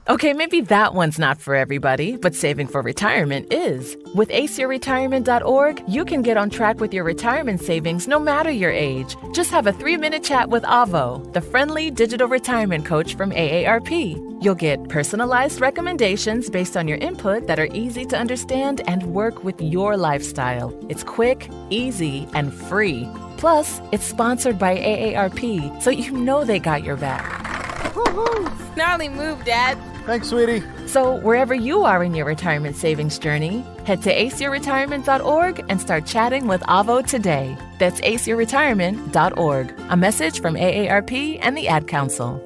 Okay, maybe that one's not for everybody, but saving for retirement is. With aceyourretirement.org, you can get on track with your retirement savings no matter your age. Just have a 3-minute chat with Avo, the friendly digital retirement coach from AARP. You'll get personalized recommendations based on your input that are easy to understand and work with your lifestyle. It's quick, easy, and free. Plus, it's sponsored by AARP, so you know they got your back. Woohoo! Gnarly move, Dad. Thanks, sweetie. So wherever you are in your retirement savings journey, head to aceyourretirement.org and start chatting with Avo today. That's aceyourretirement.org. A message from AARP and the Ad Council.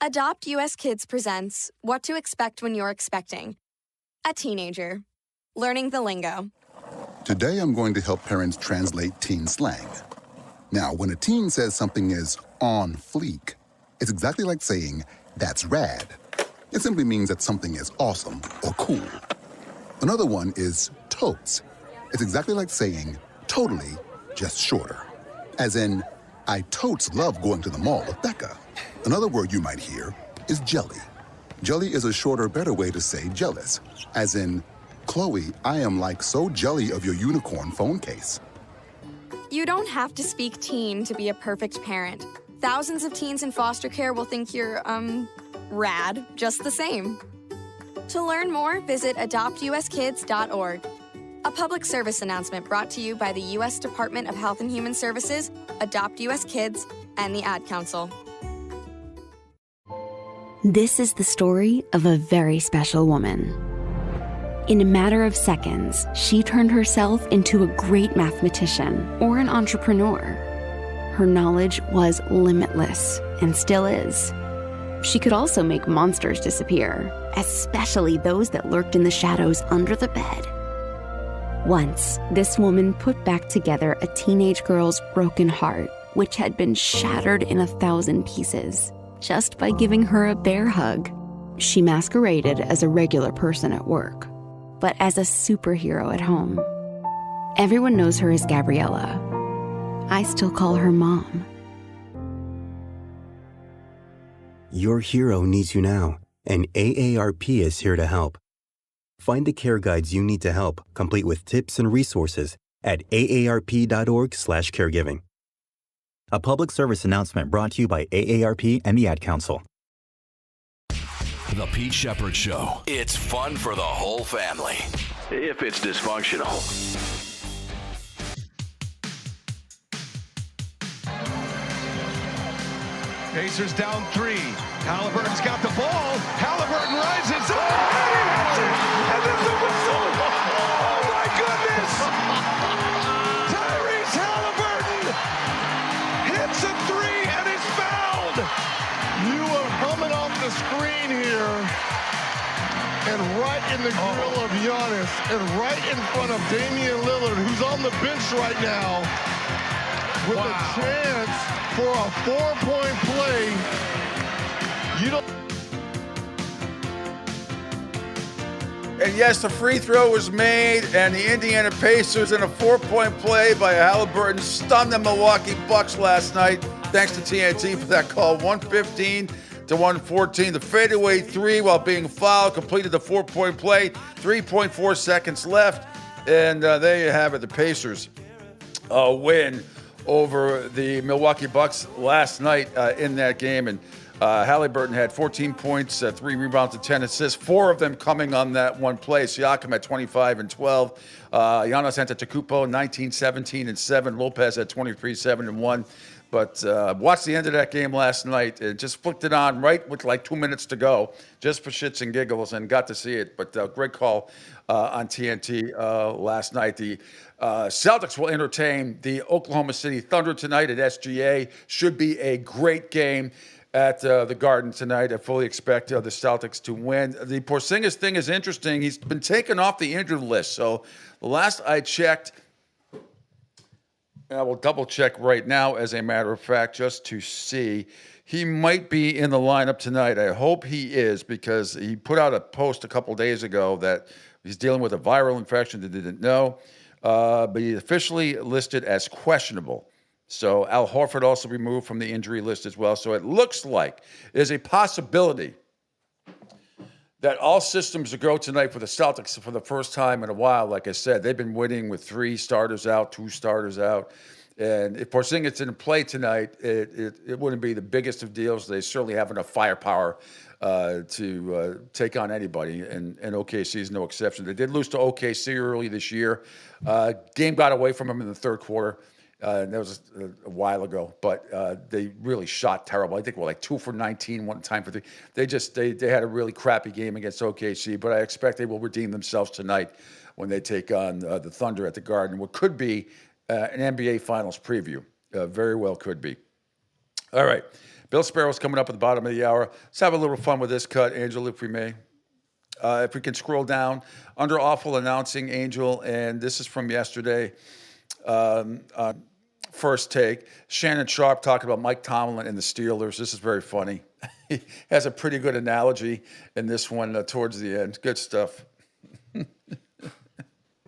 Adopt US Kids presents What to Expect When You're Expecting. A teenager. Learning the lingo. Today, I'm going to help parents translate teen slang. Now, when a teen says something is on fleek, it's exactly like saying, that's rad. It simply means that something is awesome or cool. Another one is totes. It's exactly like saying, totally, just shorter. As in, I totes love going to the mall with Becca. Another word you might hear is jelly. Jelly is a shorter, better way to say jealous. As in, Chloe, I am like so jelly of your unicorn phone case. You don't have to speak teen to be a perfect parent. Thousands of teens in foster care will think you're, rad, just the same. To learn more, visit adoptuskids.org. A public service announcement brought to you by the U.S. Department of Health and Human Services, Adopt U.S. Kids, and the Ad Council. This is the story of a very special woman. In a matter of seconds, she turned herself into a great mathematician or an entrepreneur. Her knowledge was limitless and still is. She could also make monsters disappear, especially those that lurked in the shadows under the bed. Once, this woman put back together a teenage girl's broken heart, which had been shattered in 1,000 pieces, just by giving her a bear hug. She masqueraded as a regular person at work, but as a superhero at home. Everyone knows her as Gabriella. I still call her Mom. Your hero needs you now, and AARP is here to help. Find the care guides you need to help, complete with tips and resources at aarp.org/caregiving. A public service announcement brought to you by AARP and the Ad Council. The Pete Sheppard Show. It's fun for the whole family, if it's dysfunctional. Pacers down 3. Halliburton's got the ball. Halliburton rises up. And there's a whistle. Oh, my goodness. Tyrese Halliburton hits a 3 and is fouled. You are humming off the screen here. And right in the grill of Giannis. And right in front of Damian Lillard, who's on the bench right now. With a chance for a 4-point play. You don't. And yes, the free throw was made, and the Indiana Pacers in a 4-point play by Halliburton stunned the Milwaukee Bucks last night. Thanks to TNT for that call. 115-114. The fadeaway 3 while being fouled completed the 4-point play. 3.4 seconds left, and there you have it. The Pacers win over the Milwaukee Bucks last night in that game. And Halliburton had 14 points, 3 rebounds, and 10 assists, 4 of them coming on that one play. Siakam at 25 and 12. Giannis Antetokounmpo 19, 17, and 7. Lopez at 23, 7, and 1. But watched the end of that game last night. It just flicked it on right with like 2 minutes to go, just for shits and giggles, and got to see it. But great call on TNT last night. The Celtics will entertain the Oklahoma City Thunder tonight at SGA. Should be a great game at the Garden tonight. I fully expect the Celtics to win. The Porzingis thing is interesting. He's been taken off the injured list. So the last I checked, I will double check right now, as a matter of fact, just to see. He might be in the lineup tonight. I hope he is, because he put out a post a couple days ago that he's dealing with a viral infection that he didn't know. But he's officially listed as questionable. So Al Horford also removed from the injury list as well. So it looks like there's a possibility that all systems will go tonight for the Celtics for the first time in a while. Like I said, they've been winning with 3 starters out, 2 starters out. And if Porzingis didn't play tonight, it wouldn't be the biggest of deals. They certainly have enough firepower to take on anybody, and OKC is no exception. They did lose to OKC early this year. Game got away from them in the third quarter. That was a while ago, but they really shot terrible. I think like 2 for 19 one time for 3. They had a really crappy game against OKC, but I expect they will redeem themselves tonight when they take on the Thunder at the Garden. What could be an NBA Finals preview. Very well could be. All right. Bill Sparrow's coming up at the bottom of the hour. Let's have a little fun with this cut, Angel, if we may. If we can scroll down. Under Awful announcing, Angel, and this is from yesterday. First Take. Shannon Sharp talking about Mike Tomlin and the Steelers. This is very funny. He has a pretty good analogy in this one towards the end. Good stuff.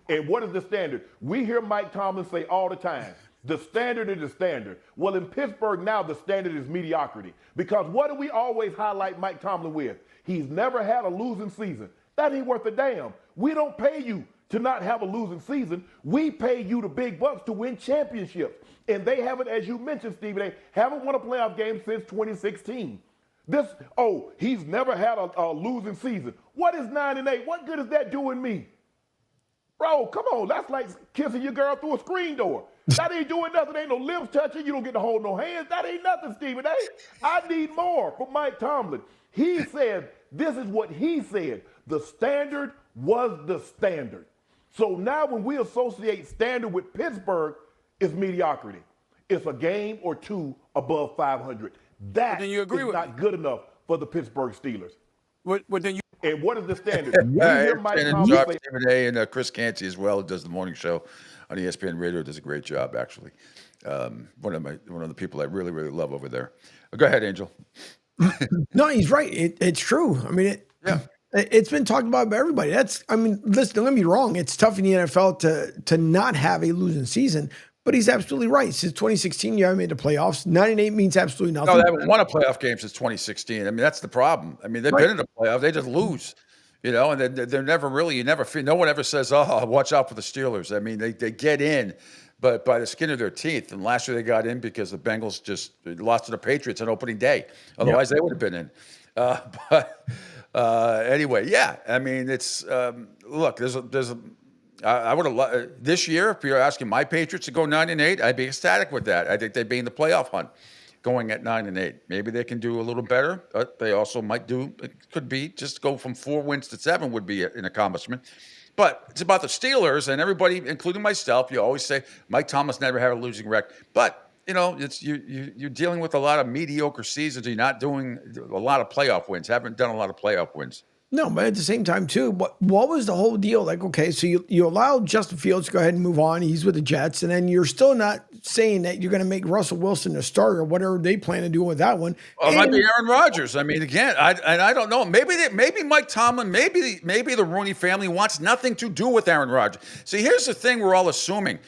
And what is the standard? We hear Mike Tomlin say all the time, the standard is the standard. Well, in Pittsburgh now, the standard is mediocrity. Because what do we always highlight Mike Tomlin with? He's never had a losing season. That ain't worth a damn. We don't pay you to not have a losing season. We pay you the big bucks to win championships. And they haven't, as you mentioned, Stephen, they haven't won a playoff game since 2016. He's never had a losing season. What is 9-8? What good is that doing me? Bro, come on. That's like kissing your girl through a screen door. That ain't doing nothing. Ain't no lips touching. You don't get to hold no hands. That ain't nothing, Stephen A. I need more from Mike Tomlin. He said, this is what he said. The standard was the standard. So now when we associate standard with Pittsburgh, it's mediocrity. It's a game or 2 above 500. That is not good enough for the Pittsburgh Steelers. And what is the standard? Stephen A. and Chris Canty as well, who does the morning show on ESPN Radio, does a great job, actually. One of the people I really, really love over there. Go ahead, Angel. No, he's right. It's true. I mean, It's been talked about by everybody. Listen, don't get me wrong. It's tough in the NFL to not have a losing season, but he's absolutely right. Since 2016, you haven't made the playoffs. 9-8 means absolutely nothing. No, they haven't won a playoff game since 2016. I mean, that's the problem. I mean, they've been in the playoffs. They just lose, and they're never really, no one ever says, oh, watch out for the Steelers. I mean, they get in, but by the skin of their teeth. And last year they got in because the Bengals just lost to the Patriots on opening day. Otherwise, they would have been in. Anyway, yeah. I mean, it's look. I would have this year. If you're asking my Patriots to go 9-8, I'd be ecstatic with that. I think they'd be in the playoff hunt, going at 9-8. Maybe they can do a little better, but they also might do. It could be just go from 4 wins to 7 would be an accomplishment. But it's about the Steelers and everybody, including myself. You always say Mike Thomas never had a losing record, but it's you're dealing with a lot of mediocre seasons. You're not doing a lot of playoff wins. Haven't done a lot of playoff wins. No, but at the same time, too, what was the whole deal? Like, okay, so you allow Justin Fields to go ahead and move on. He's with the Jets, and then you're still not saying that you're going to make Russell Wilson a starter or whatever they plan to do with that one. Well, it might be Aaron Rodgers. I mean, again, I don't know. Maybe Mike Tomlin, maybe the Rooney family wants nothing to do with Aaron Rodgers. See, here's the thing we're all assuming,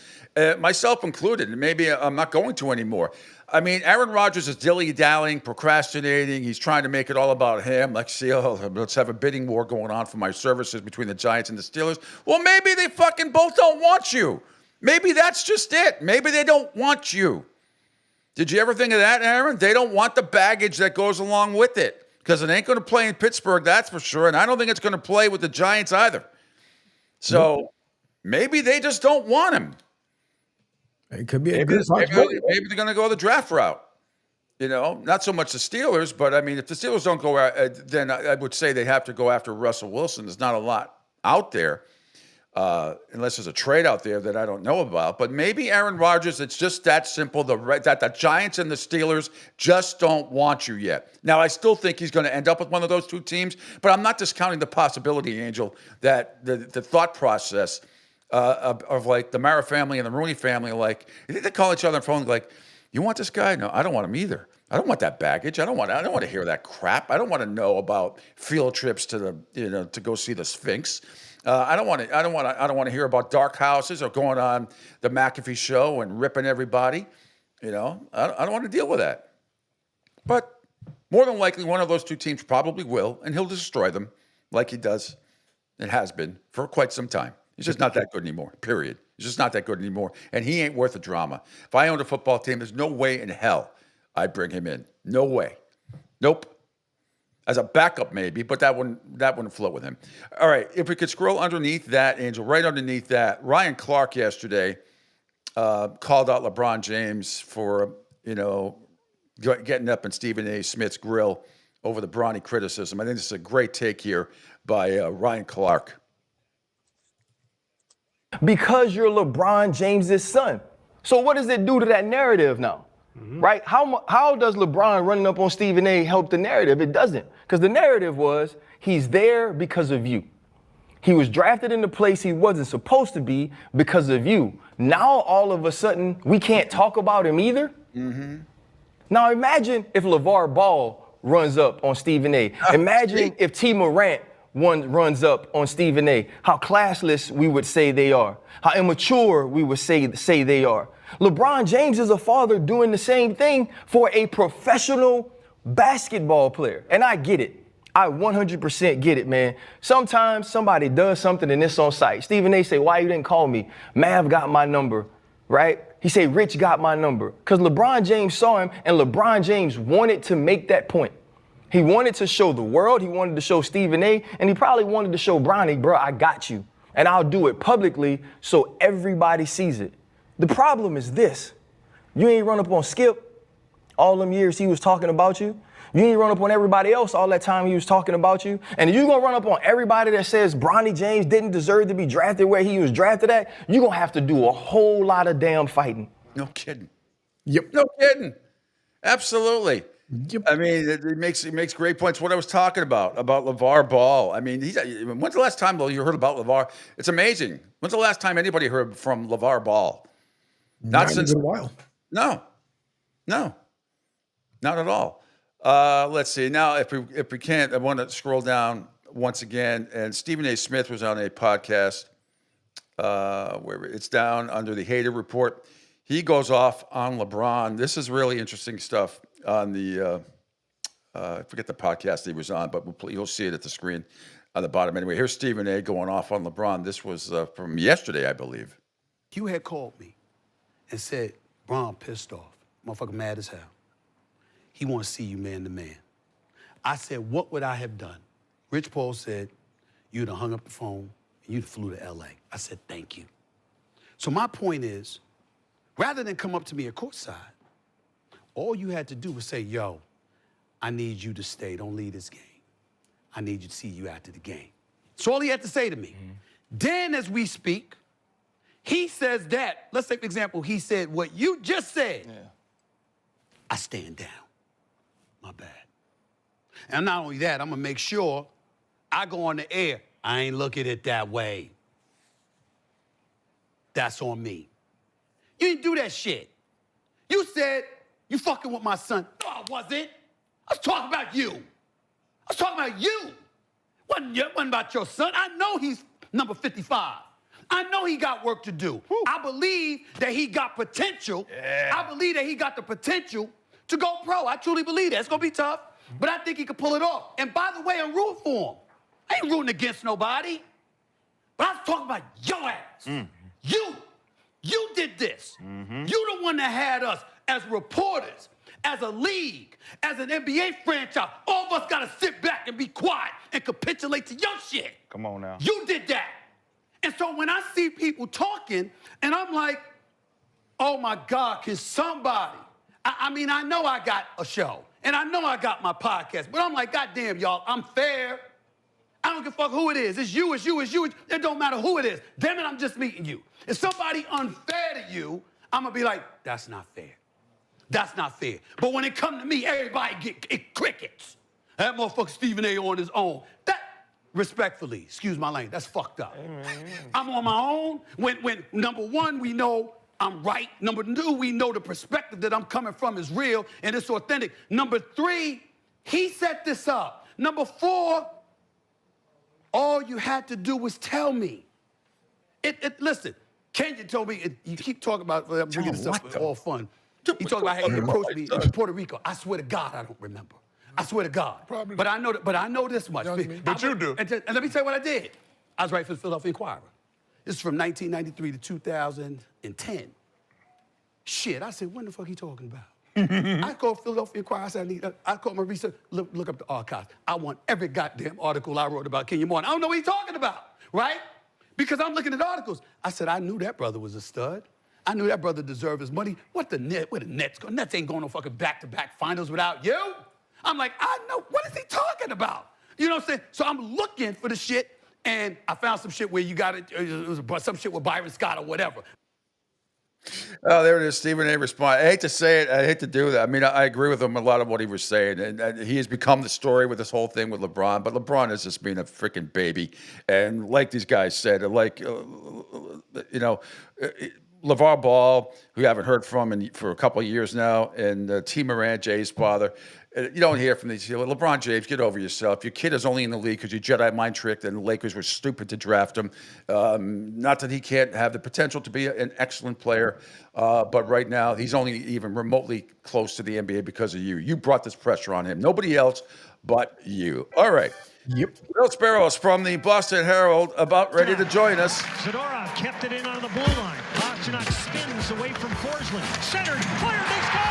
myself included, and maybe I'm not going to anymore. I mean, Aaron Rodgers is dilly-dallying, procrastinating. He's trying to make it all about him. Let's have a bidding war going on for my services between the Giants and the Steelers. Well, maybe they fucking both don't want you. Maybe that's just it. Maybe they don't want you. Did you ever think of that, Aaron? They don't want the baggage that goes along with it because it ain't going to play in Pittsburgh, that's for sure. And I don't think it's going to play with the Giants either. So maybe they just don't want him. It could be maybe they're going to go the draft route. Not so much the Steelers, but I mean, if the Steelers don't go out, then I would say they have to go after Russell Wilson. There's not a lot out there, unless there's a trade out there that I don't know about. But maybe Aaron Rodgers, it's just that simple, that the Giants and the Steelers just don't want you yet. Now, I still think he's going to end up with one of those two teams, but I'm not discounting the possibility, Angel, that the thought process of like the Mara family and the Rooney family, like they call each other on the phone, like, you want this guy? No, I don't want him either. I don't want that baggage. I don't want to hear that crap. I don't want to know about field trips to to go see the Sphinx. I don't want to hear about dark houses or going on the McAfee show and ripping everybody. I don't want to deal with that. But more than likely, one of those two teams probably will, and he'll destroy them like he does and has been for quite some time. He's just not that good anymore, period. He's just not that good anymore. And he ain't worth the drama. If I owned a football team, there's no way in hell I'd bring him in. No way. Nope. As a backup, maybe, but that wouldn't float with him. All right, if we could scroll underneath that, Angel, right underneath that, Ryan Clark yesterday called out LeBron James for, getting up in Stephen A. Smith's grill over the Bronny criticism. I think this is a great take here by Ryan Clark. Because you're LeBron James's son. So what does it do to that narrative now? Right? How does LeBron running up on Stephen A help the narrative? It doesn't. Because the narrative was he's there because of you. He was drafted in the place he wasn't supposed to be because of you. Now all of a sudden we can't talk about him either. Now imagine if LeVar Ball runs up on Stephen A. Imagine if T. Morant runs up on Stephen A. How classless we would say they are. How immature we would say they are. LeBron James is a father doing the same thing for a professional basketball player. And I get it. I 100% get it, man. Sometimes somebody does something and it's on site. Stephen A. say, why you didn't call me? Mav got my number, right? He say, Rich got my number. Because LeBron James saw him and LeBron James wanted to make that point. He wanted to show the world, he wanted to show Stephen A., and he probably wanted to show Bronny, bro, I got you. And I'll do it publicly so everybody sees it. The problem is this. You ain't run up on Skip all them years he was talking about you. You ain't run up on everybody else all that time he was talking about you. And if you going to run up on everybody that says Bronny James didn't deserve to be drafted where he was drafted at, you're going to have to do a whole lot of damn fighting. No kidding. Yep. No kidding. Absolutely. Yep. I mean, it makes great points. What I was talking about LeVar Ball. I mean, when's the last time, though, you heard about LeVar? It's amazing. When's the last time anybody heard from LeVar Ball? Not since a while. No, not at all. Let's see. Now, if we can't, I want to scroll down once again. And Stephen A. Smith was on a podcast where it's down under the Hater Report. He goes off on LeBron. This is really interesting stuff on the, I forget the podcast he was on, but you'll see it at the screen on the bottom. Anyway, here's Stephen A. going off on LeBron. This was from yesterday, I believe. You had called me and said, Bron pissed off. Motherfucker mad as hell. He want to see you man to man. I said, what would I have done? Rich Paul said, you'd have hung up the phone and you'd flew to LA. I said, thank you. So my point is, rather than come up to me at courtside, all you had to do was say, yo, I need you to stay. Don't leave this game. I need you to see you after the game. That's all he had to say to me. Then as we speak, he says that, let's take an example, he said what you just said. I stand down. My bad. And not only that, I'm gonna make sure I go on the air. I ain't look at it that way. That's on me. You didn't do that shit. You said you fucking with my son. No, I wasn't. I was talking about you. I was talking about you. Wasn't about your son. I know he's number 55. I know he got work to do. I believe that he got potential. I believe that he got the potential to go pro. I truly believe that. It's gonna be tough, but I think he could pull it off. And by the way, I'm rooting for him. I ain't rooting against nobody. But I was talking about your ass. You did this. You the one that had us as reporters, as a league, as an NBA franchise. All of us gotta sit back and be quiet and capitulate to your shit. Come on now. You did that. And so when I see people talking, and I'm like, oh my God, can somebody? I mean, I know I got a show, and I know I got my podcast, but I'm like, God damn, y'all, I'm fair. I don't give a fuck who it is. It's you, it's you, it's you. It don't matter who it is. Damn it, I'm just meeting you. If somebody unfair to you, I'm gonna be like, that's not fair. That's not fair. But when it come to me, everybody get crickets. That motherfucker Stephen A. on his own. That, respectfully, excuse my language, that's fucked up. I'm on my own. When number one, we know I'm right. Number two, we know the perspective that I'm coming from is real and it's authentic. Number three, he set this up. Number four, all you had to do was tell me. Listen, Kenya told me, you keep talking about bringing this up for all fun. He talked about how he approached me in Puerto Rico. I swear to God, I don't remember. I swear to God. Probably. But I know this much. But you do. And let me tell you what I did. I was writing for the Philadelphia Inquirer. This is from 1993 to 2010. Shit, I said, when the fuck he talking about? I called Philadelphia Inquirer. I said, I called my research, look up the archives. I want every goddamn article I wrote about Kenya Moore. I don't know what he's talking about, right? Because I'm looking at articles. I said, I knew that brother was a stud. I knew that brother deserved his money. Where the Nets go? Nets ain't going no fucking back-to-back finals without you. I'm like, I know, what is he talking about? You know what I'm saying? So I'm looking for the shit, and I found some shit where you got it was some shit with Byron Scott or whatever. Oh, there it is. Stephen A. respond. I hate to say it. I hate to do that. I mean, I agree with him a lot of what he was saying. And he has become the story with this whole thing with LeBron. But LeBron is just being a freaking baby. And like these guys said, like, LeVar Ball, who you haven't heard from for a couple of years now, and T. Moran, Jay's father. You don't hear from these. LeBron James, get over yourself. Your kid is only in the league because you Jedi mind tricked and the Lakers were stupid to draft him. Not that he can't have the potential to be an excellent player, but right now he's only even remotely close to the NBA because of you. You brought this pressure on him. Nobody else but you. All right. Yep. Will Sparrows from the Boston Herald about ready to join us. Zadorov kept it in on the blue line. Pasternak spins away from Forsland. Centered, fired, they score!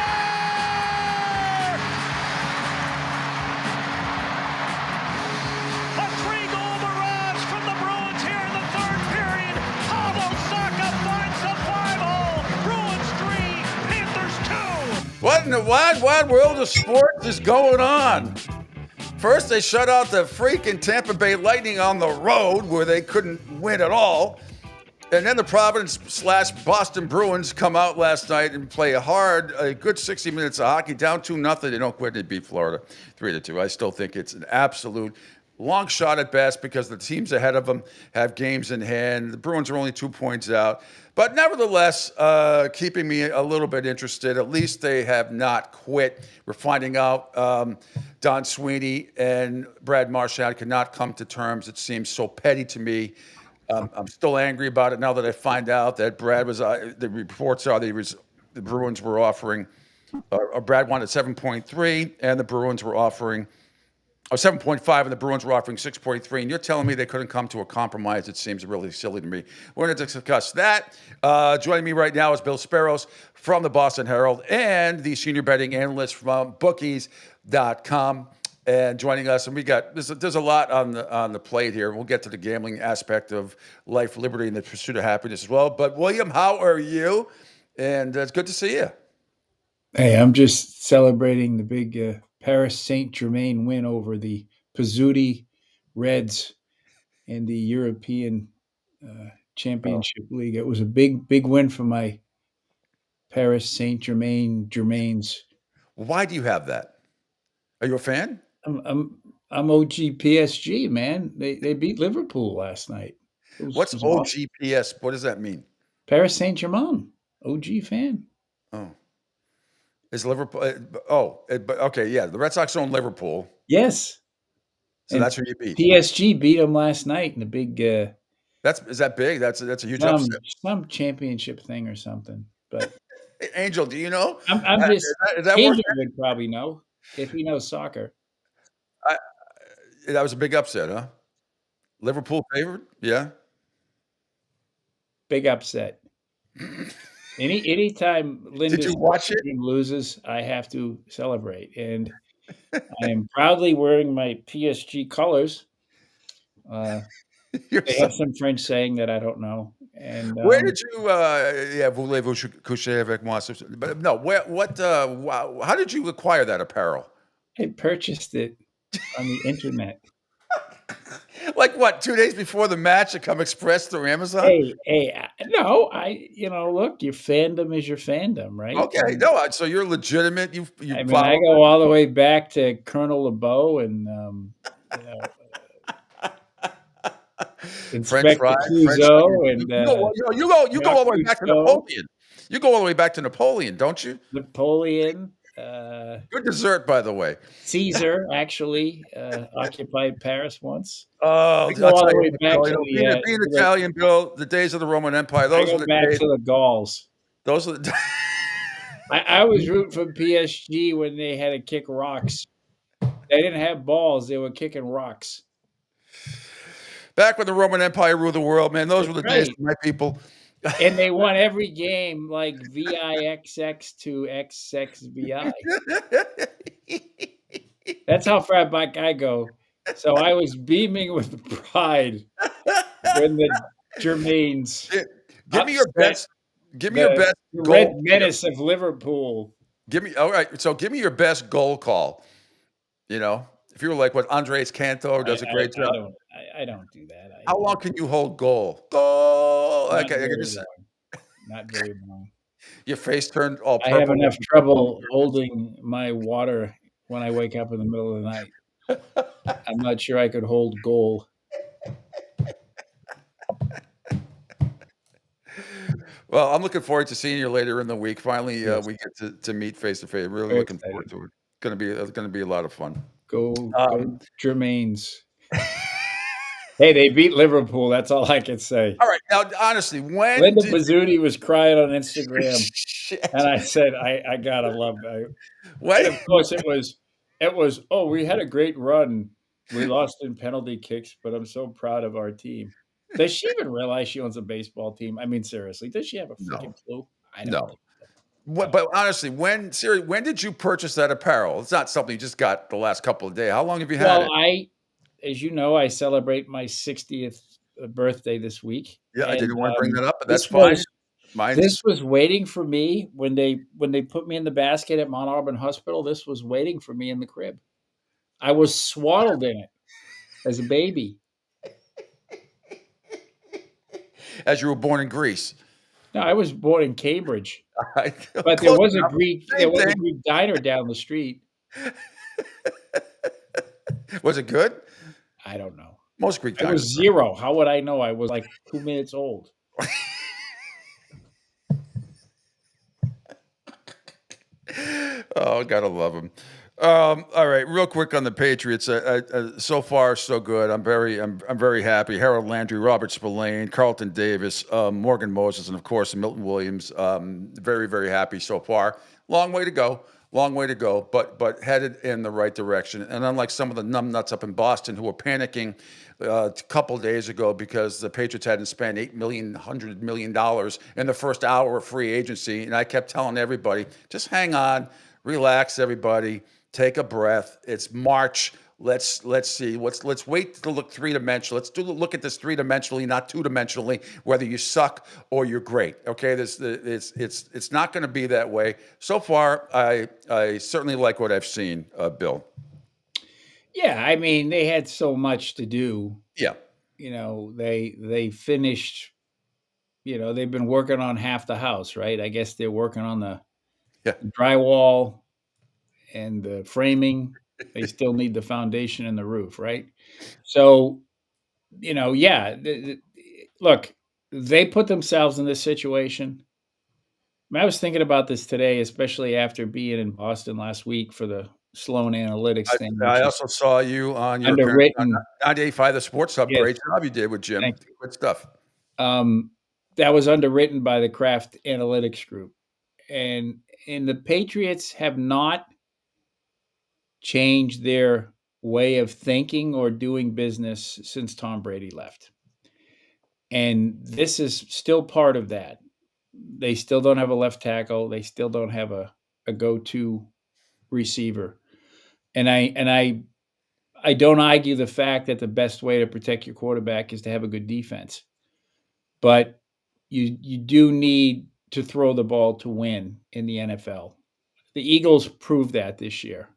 A three-goal barrage from the Bruins here in the third period. Pavel Saka finds a 5-hole. Bruins 3, Panthers 2. What in the wide world of sports is going on? First, they shut out the freaking Tampa Bay Lightning on the road where they couldn't win at all. And then the Providence/Boston Bruins come out last night and play a good 60 minutes of hockey, down 2-0. They don't quit. They beat Florida 3-2. I still think it's an absolute long shot at best because the teams ahead of them have games in hand. The Bruins are only 2 points out. But nevertheless, keeping me a little bit interested. At least they have not quit. We're finding out Don Sweeney and Brad Marchand cannot come to terms. It seems so petty to me. I'm still angry about it now that I find out that Brad was, the reports are the Bruins were offering, or Brad wanted 7.3 and the Bruins were offering 7.5 and the Bruins were offering 6.3, and you're telling me they couldn't come to a compromise. It seems really silly to me. We're going to discuss that. Joining me right now is Bill Sparrows from the Boston Herald and the senior betting analyst from bookies.com. And joining us, and there's a lot on the plate here. We'll get to the gambling aspect of life, liberty, and the pursuit of happiness as well. But William, how are you? And it's good to see you. Hey, I'm just celebrating the big Paris Saint-Germain win over the Pizzuti Reds in the European Championship League. It was a big win for my Paris Saint-Germains. Why do you have that? Are you a fan? I'm OG PSG, man. They beat Liverpool last night. What's OGPS? What does that mean? Paris Saint-Germain. OG fan. Oh. Is Liverpool? Okay, yeah. The Red Sox own Liverpool. Yes. So that's who you beat. PSG beat them last night in a big. Is that big? That's a huge upset. Some championship thing or something. But Angel, do you know? I'm just. Is that Angel would probably know if he knows soccer. That was a big upset, huh? Liverpool favored? Yeah. Big upset. Anytime Linda loses, I have to celebrate, and I am proudly wearing my PSG colors. They have some French saying that I don't know. And where did you? Voulez-vous coucher avec moi? But no, how did you acquire that apparel? I purchased it on the internet. Like what? 2 days before the match, it come express through Amazon? No, look, your fandom is your fandom, right? Okay, so you're legitimate. I go all the way back to Colonel LeBeau and French fries, Clouseau, and you go all the way back to Napoleon. You go all the way back to Napoleon, don't you? Napoleon. Good dessert, by the way. Caesar actually occupied Paris once. Oh, go all the way back to being Italian, Bill, the days of the Roman Empire. Those are the back days. To the Gauls. Those are the. I was rooting for PSG when they had to kick rocks. They didn't have balls; they were kicking rocks. Back when the Roman Empire ruled the world, man, those were the days for my people. And they won every game like VIXX to XXVI. That's how far back I go. So I was beaming with pride when the Germains. Give me your best. Give me your best. The Red Menace of Liverpool. All right. So give me your best goal call. If you were like what Andres Cantor does a great job. I don't do that. How long can you hold goal? Goal. Not very long. Your face turned all purple. I have enough trouble holding my water when I wake up in the middle of the night. I'm not sure I could hold goal. Well, I'm looking forward to seeing you later in the week. Finally, we get to meet face to face. Really looking forward to it. It's going to be a lot of fun. Go Germains. Hey, they beat Liverpool. That's all I can say. All right. Now, honestly, when Linda Pizzuti was crying on Instagram, and I said, I gotta love that. And of course, it was. Oh, we had a great run. We lost in penalty kicks, but I'm so proud of our team. Does she even realize she owns a baseball team? I mean, seriously, does she have a freaking clue? I don't think so. But honestly, when did you purchase that apparel? It's not something you just got the last couple of days. How long have you had it? As you know, I celebrate my 60th birthday this week. Yeah, I didn't want to bring that up, but that's fine. This was waiting for me when they put me in the basket at Mount Auburn Hospital. This was waiting for me in the crib. I was swaddled in it as a baby. As you were born in Greece. No, I was born in Cambridge. But there was a Greek diner down the street. Was it good? I don't know. Most Greek I was dinosaurs. 0. How would I know? I was like 2 minutes old. Oh, gotta love him. All right, real quick on the Patriots. So far, so good. I'm very happy. Harold Landry, Robert Spillane, Carlton Davis, Morgan Moses, and of course Milton Williams. Very, very happy so far. Long way to go. Long way to go, but headed in the right direction. And unlike some of the numbnuts up in Boston who were panicking a couple days ago because the Patriots hadn't spent $100 million in the first hour of free agency, and I kept telling everybody, just hang on, relax, everybody, take a breath. It's March. Let's see. Let's wait to look three-dimensional. Let's look at this three-dimensionally, not two-dimensionally. Whether you suck or you're great. Okay, it's not going to be that way. So far, I certainly like what I've seen, Bill. Yeah, I mean, they had so much to do. Yeah, they finished. They've been working on half the house, right? I guess they're working on the drywall and the framing. They still need the foundation and the roof, right? So, look, they put themselves in this situation. I was thinking about this today, especially after being in Boston last week for the Sloan Analytics thing. I also saw you on your underwritten 98.5 The Sports Hub. Yes. Great job you did with Jim. Good stuff. That was underwritten by the Kraft Analytics Group. And the Patriots have not changed their way of thinking or doing business since Tom Brady left. And this is still part of that. They still don't have a left tackle. They still don't have a go-to receiver. And I don't argue the fact that the best way to protect your quarterback is to have a good defense. But you do need to throw the ball to win in the NFL. The Eagles proved that this year.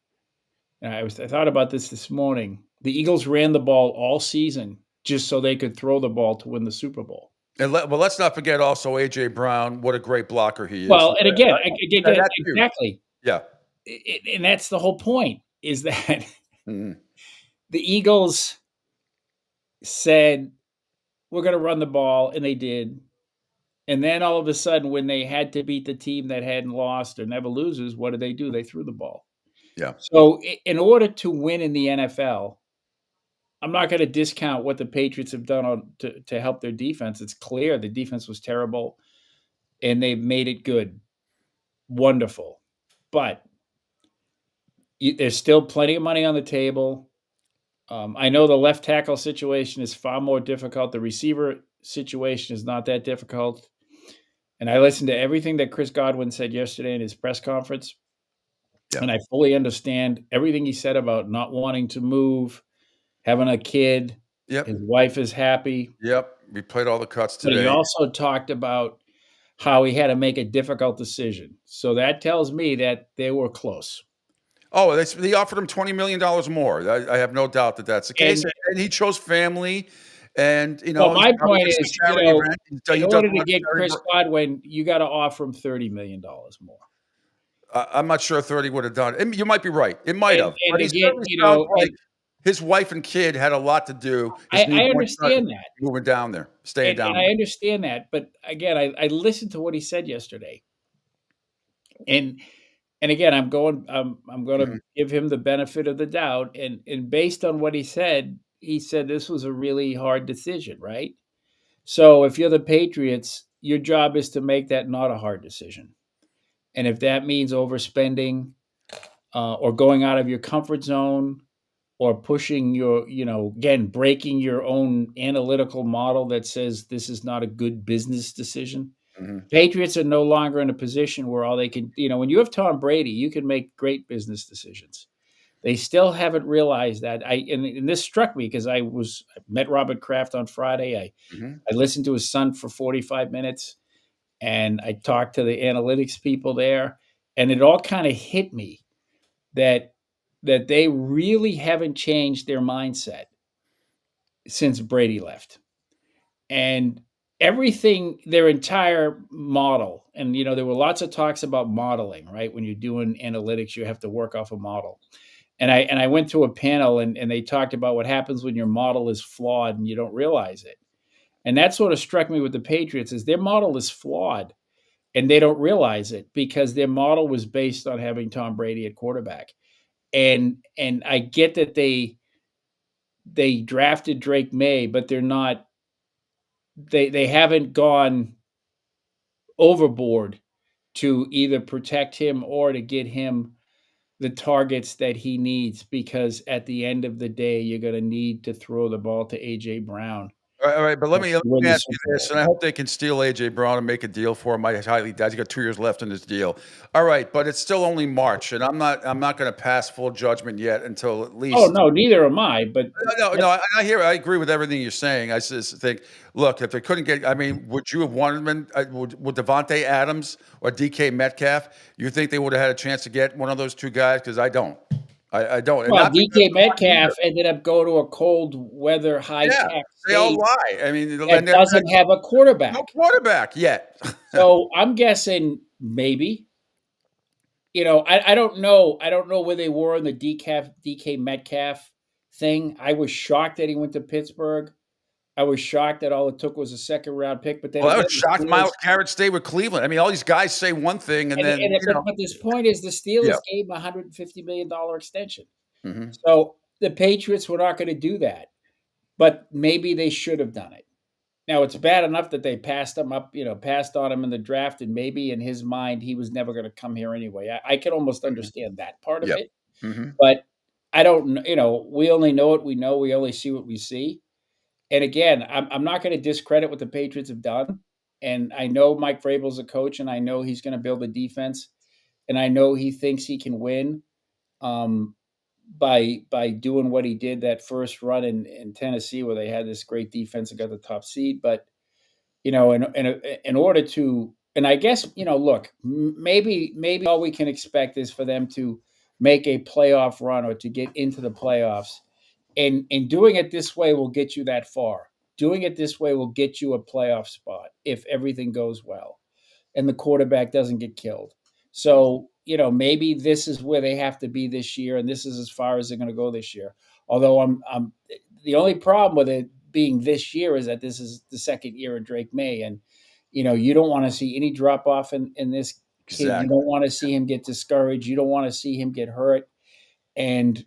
And I thought about this morning. The Eagles ran the ball all season just so they could throw the ball to win the Super Bowl. And let's not forget also A.J. Brown. What a great blocker he is. Well, and again, exactly. Yeah. And that's the whole point, is that the Eagles said, we're going to run the ball, and they did. And then all of a sudden, when they had to beat the team that hadn't lost or never loses, what did they do? They threw the ball. Yeah. So in order to win in the NFL, I'm not going to discount what the Patriots have done to help their defense. It's clear the defense was terrible, and they've made it good. Wonderful. But there's still plenty of money on the table. I know the left tackle situation is far more difficult. The receiver situation is not that difficult. And I listened to everything that Chris Godwin said yesterday in his press conference. Yeah. And I fully understand everything he said about not wanting to move, having a kid. Yep. His wife is happy. Yep. We played all the cuts today. But he also talked about how he had to make a difficult decision. So that tells me that they were close. Oh, they offered him $20 million more. I have no doubt that that's the case. And he chose family. And, well, my point is, in order to get Chris Godwin, you got to offer him $30 million more. I'm not sure 30 would have done it. You might be right. It might have. And again, like his wife and kid had a lot to do. I understand that. Moving down there, staying down there. I understand that. But again, I listened to what he said yesterday. And again, I'm going to give him the benefit of the doubt. And based on what he said this was a really hard decision, right? So if you're the Patriots, your job is to make that not a hard decision. And if that means overspending or going out of your comfort zone or pushing breaking your own analytical model that says this is not a good business decision. Patriots are no longer in a position where all they can, when you have Tom Brady, you can make great business decisions. They still haven't realized that. And this struck me because I met Robert Kraft on Friday. I listened to his son for 45 minutes. And I talked to the analytics people there, and it all kind of hit me that they really haven't changed their mindset since Brady left. And everything, their entire model, and there were lots of talks about modeling, right? When you're doing analytics, you have to work off a model. And I went to a panel and they talked about what happens when your model is flawed and you don't realize it. And that sort of struck me with the Patriots is their model is flawed and they don't realize it because their model was based on having Tom Brady at quarterback. And I get that they drafted Drake May, but they're not they haven't gone overboard to either protect him or to get him the targets that he needs, because at the end of the day, you're going to need to throw the ball to A.J. Brown. All right, but let me ask you Super this, Bowl. and I hope they can steal A.J. Brown and make a deal for him. I highly doubt. He's got 2 years left in his deal. All right, but it's still only March, and I'm not going to pass full judgment yet until at least. Oh no, neither am I. But no, I agree with everything you're saying. I just think, look, if they couldn't get, I mean, would you have wanted them? Would Devontae Adams or DK Metcalf? You think they would have had a chance to get one of those two guys? Because I don't. I don't. And well, not DK Metcalf ended up going to a cold weather, high tech they all state lie. I mean, that doesn't have a quarterback. No quarterback yet. So I'm guessing maybe. You know, I don't know. I don't know where they were in the DK Metcalf thing. I was shocked that he went to Pittsburgh. I was shocked that all it took was a second round pick. But then I was shocked Myles Garrett stayed with Cleveland. I mean, all these guys say one thing, and then but this point is the Steelers gave him a $150 million extension. Mm-hmm. So the Patriots were not going to do that, but maybe they should have done it. Now it's bad enough that they passed on him in the draft, and maybe in his mind he was never going to come here anyway. I can almost understand that part of it, but I don't. We only know what we know. We only see what we see. And again, I'm not going to discredit what the Patriots have done. And I know Mike Vrabel's a coach, and I know he's going to build a defense, and I know he thinks he can win by doing what he did that first run in Tennessee, where they had this great defense and got the top seed. But in order to, and I guess look, maybe all we can expect is for them to make a playoff run or to get into the playoffs. And doing it this way will get you that far. Doing it this way will get you a playoff spot if everything goes well and the quarterback doesn't get killed. So, maybe this is where they have to be this year, and this is as far as they're going to go this year. Although I'm the only problem with it being this year is that this is the second year of Drake May, and you don't want to see any drop off in this kid. Exactly. You don't want to see him get discouraged. You don't want to see him get hurt. And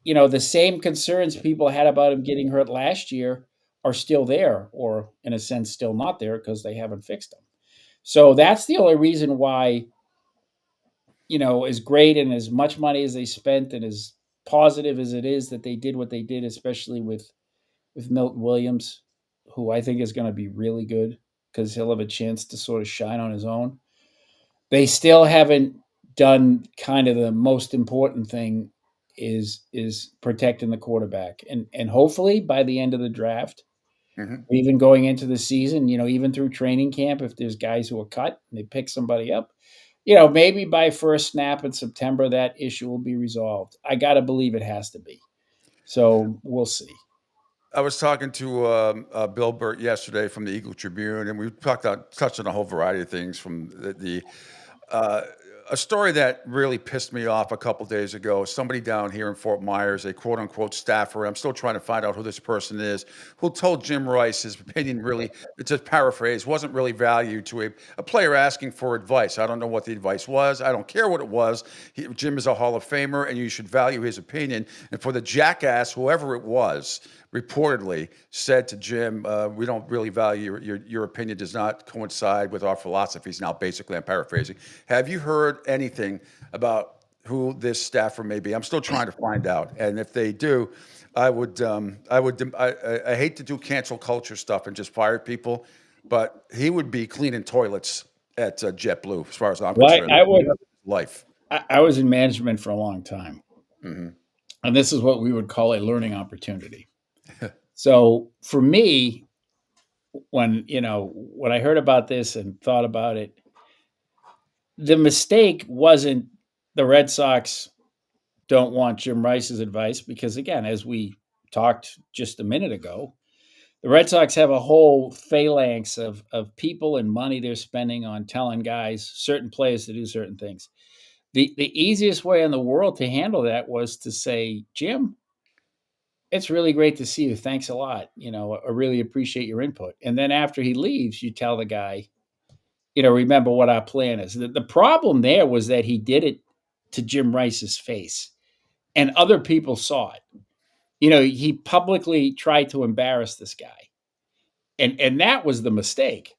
the same concerns people had about him getting hurt last year are still there, or in a sense, still not there because they haven't fixed them. So that's the only reason why, as great and as much money as they spent and as positive as it is that they did what they did, especially with Milton Williams, who I think is going to be really good because he'll have a chance to sort of shine on his own. They still haven't done kind of the most important thing, is protecting the quarterback. And hopefully by the end of the draft, even going into the season, even through training camp, if there's guys who are cut and they pick somebody up, maybe by first snap in September, that issue will be resolved. I got to believe it has to be. So we'll see. I was talking to Bill Burt yesterday from the Eagle Tribune, and we touched on a whole variety of things from a story that really pissed me off a couple days ago. Somebody down here in Fort Myers, a quote unquote staffer, I'm still trying to find out who this person is, who told Jim Rice his opinion really, it's a paraphrase, wasn't really valued to a player asking for advice. I don't know what the advice was. I don't care what it was. Jim is a Hall of Famer, and you should value his opinion. And for the jackass, whoever it was, reportedly said to Jim, we don't really value your opinion, does not coincide with our philosophies. Now, basically, I'm paraphrasing. Have you heard anything about who this staffer may be? I'm still trying to find out. And if they do, I hate to do cancel culture stuff and just fire people, but he would be cleaning toilets at JetBlue, as far as I'm concerned. I was in management for a long time. Mm-hmm. And this is what we would call a learning opportunity. So for me, when I heard about this and thought about it, the mistake wasn't the Red Sox don't want Jim Rice's advice, because again, as we talked just a minute ago, the Red Sox have a whole phalanx of people and money they're spending on telling guys, certain players, to do certain things. The easiest way in the world to handle that was to say, Jim, it's really great to see you. Thanks a lot. I really appreciate your input. And then after he leaves, you tell the guy, remember what our plan is. The problem there was that he did it to Jim Rice's face, and other people saw it. He publicly tried to embarrass this guy. And that was the mistake.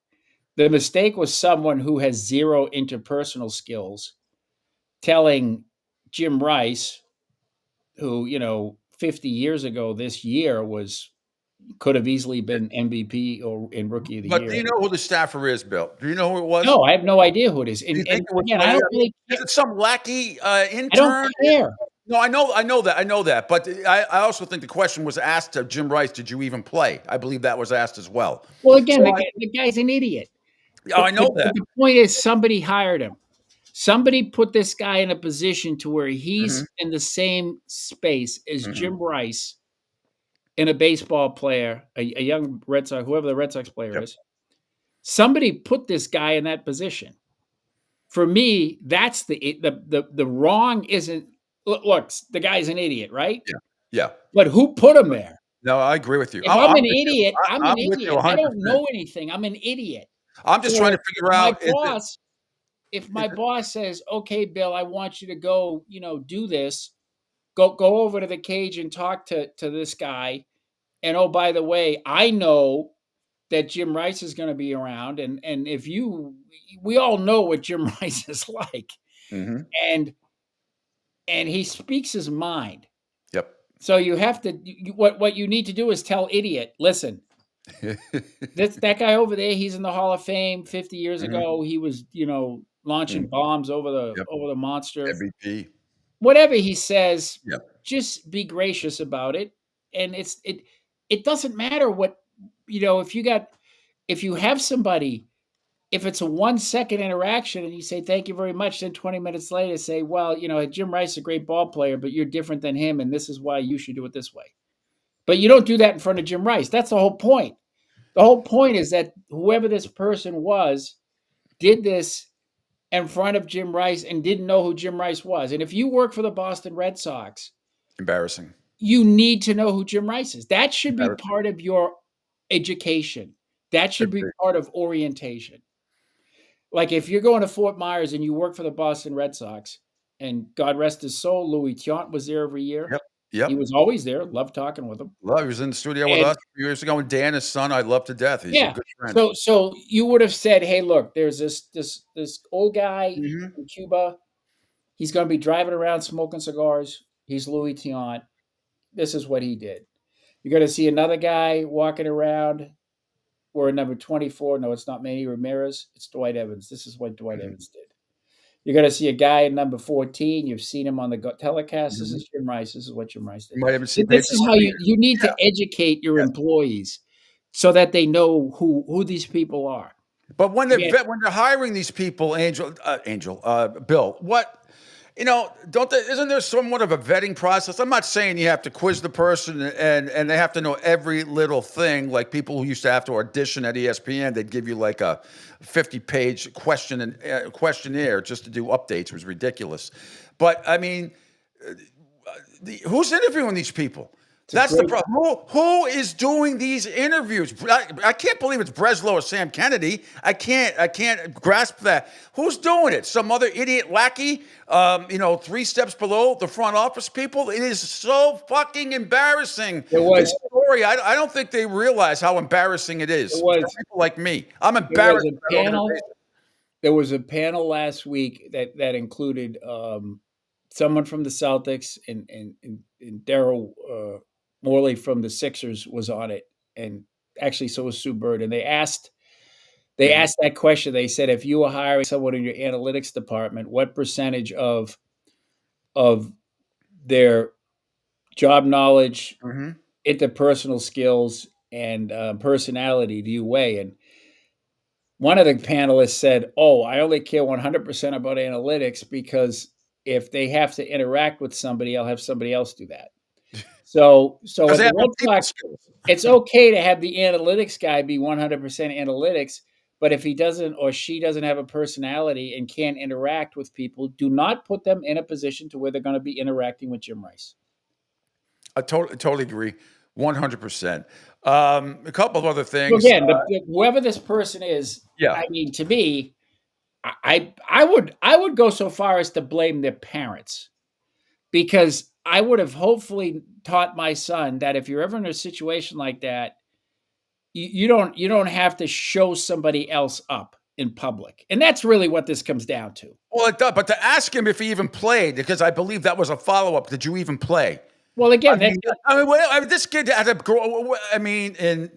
The mistake was someone who has zero interpersonal skills telling Jim Rice, who, 50 years ago this year could have easily been MVP or in Rookie of the But Year. do you know who the staffer is, Bill? Do you know who it was? No, I have no idea who it is. And, Do you think it was again, I don't really is it some lackey intern? I don't care. No, I know that. But I also think the question was asked to Jim Rice, did you even play? I believe that was asked as well. Well, again, the guy's an idiot. Oh, I know that. The point is somebody hired him. Somebody put this guy in a position to where he's in the same space as Jim Rice and a baseball player, a young Red Sox, whoever the Red Sox player is. Somebody put this guy in that position. For me, that's the wrong isn't, look, the guy's an idiot, right? Yeah. But who put him there? No, I agree with you. If I'm an with you. idiot, I'm an with you idiot. I 100%. don't know anything. I'm an idiot. I'm just trying to figure out. If my boss says, okay, Bill, I want you to go, do this, go over to the cage and talk to this guy. And oh, by the way, I know that Jim Rice is going to be around. And we all know what Jim Rice is like. And he speaks his mind. Yep. So you have to, what you need to do is tell idiot, listen, that guy over there, he's in the Hall of Fame. 50 years ago, he was, launching bombs over the monster. MVP. Whatever he says, just be gracious about it. And it doesn't matter what, if you have somebody, if it's a 1 second interaction and you say, thank you very much, then 20 minutes later say, well, Jim Rice is a great ball player, but you're different than him. And this is why you should do it this way. But you don't do that in front of Jim Rice. That's the whole point. The whole point is that whoever this person was did this in front of Jim Rice and didn't know who Jim Rice was. And if you work for the Boston Red Sox, embarrassing. You need to know who Jim Rice is. That should be part of your education. That should be part of orientation. Like if you're going to Fort Myers and you work for the Boston Red Sox, and God rest his soul, Louis Tiant was there every year. Yep. He was always there. Loved talking with him. He was in the studio with us a few years ago, and Dan, his son, I love to death. He's a good friend. So you would have said, hey, look, there's this old guy in Cuba. He's going to be driving around smoking cigars. He's Louis Tiant. This is what he did. You're going to see another guy walking around. We're at number 24. No, it's not Manny Ramirez. It's Dwight Evans. This is what Dwight Evans did. You're going to see a guy at number 14. You've seen him on the telecast. This is Jim Rice. This is what Jim Rice did. This is how you need to educate your employees so that they know who these people are. But when they're hiring these people, Bill, what? Isn't there somewhat of a vetting process? I'm not saying you have to quiz the person and they have to know every little thing, like people who used to have to audition at ESPN. They'd give you like a 50-page questionnaire just to do updates. It was ridiculous. But, I mean, who's interviewing these people? That's the problem. Who is doing these interviews? I can't believe it's Breslow or Sam Kennedy. I can't grasp that. Who's doing it? Some other idiot lackey? 3 steps below the front office people. It is so fucking embarrassing. This story. I don't think they realize how embarrassing it is. For people like me. I'm embarrassed. There was a panel last week that included someone from the Celtics and Daryl Morley from the Sixers was on it, and actually so was Sue Bird. And they asked that question. They said, if you were hiring someone in your analytics department, what percentage of their job knowledge, interpersonal skills, and personality do you weigh? And one of the panelists said, I only care 100% about analytics because if they have to interact with somebody, I'll have somebody else do that. So at the Red Sox, it's okay to have the analytics guy be 100% analytics, But if he doesn't or she doesn't have a personality and can't interact with people, do not put them in a position to where they're going to be interacting with Jim Rice. I totally agree, 100%. A couple of other things. So again, whoever this person is, I mean, to me, I would go so far as to blame their parents, because I would have hopefully taught my son that if you're ever in a situation like that, you don't have to show somebody else up in public, and that's really what this comes down to. Well, it does, but to ask him if he even played, because I believe that was a follow-up. Did you even play? Well, again, this kid had to grow. I mean, in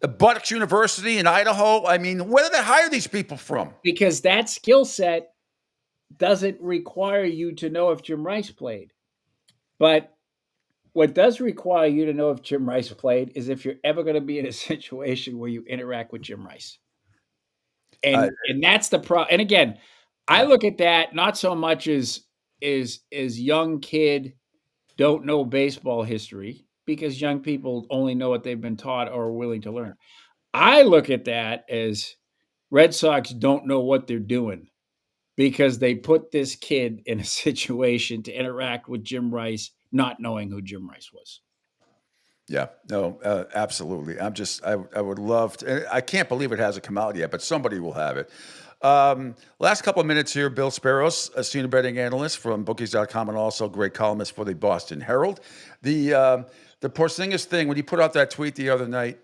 Buttocks University in Idaho. I mean, where did they hire these people from? Because that skill set doesn't require you to know if Jim Rice played, but what does require you to know if Jim Rice played is if you're ever going to be in a situation where you interact with Jim Rice. And that's the problem. And again, I look at that not so much as young kid don't know baseball history, because young people only know what they've been taught or are willing to learn. I look at that as Red Sox don't know what they're doing, because they put this kid in a situation to interact with Jim Rice, not knowing who Jim Rice was. Yeah, no, absolutely. I would love to. I can't believe it hasn't come out yet, but somebody will have it. Last couple of minutes here, Bill Sparrows, a senior betting analyst from bookies.com and also great columnist for the Boston Herald. The Porzingis thing, when he put out that tweet the other night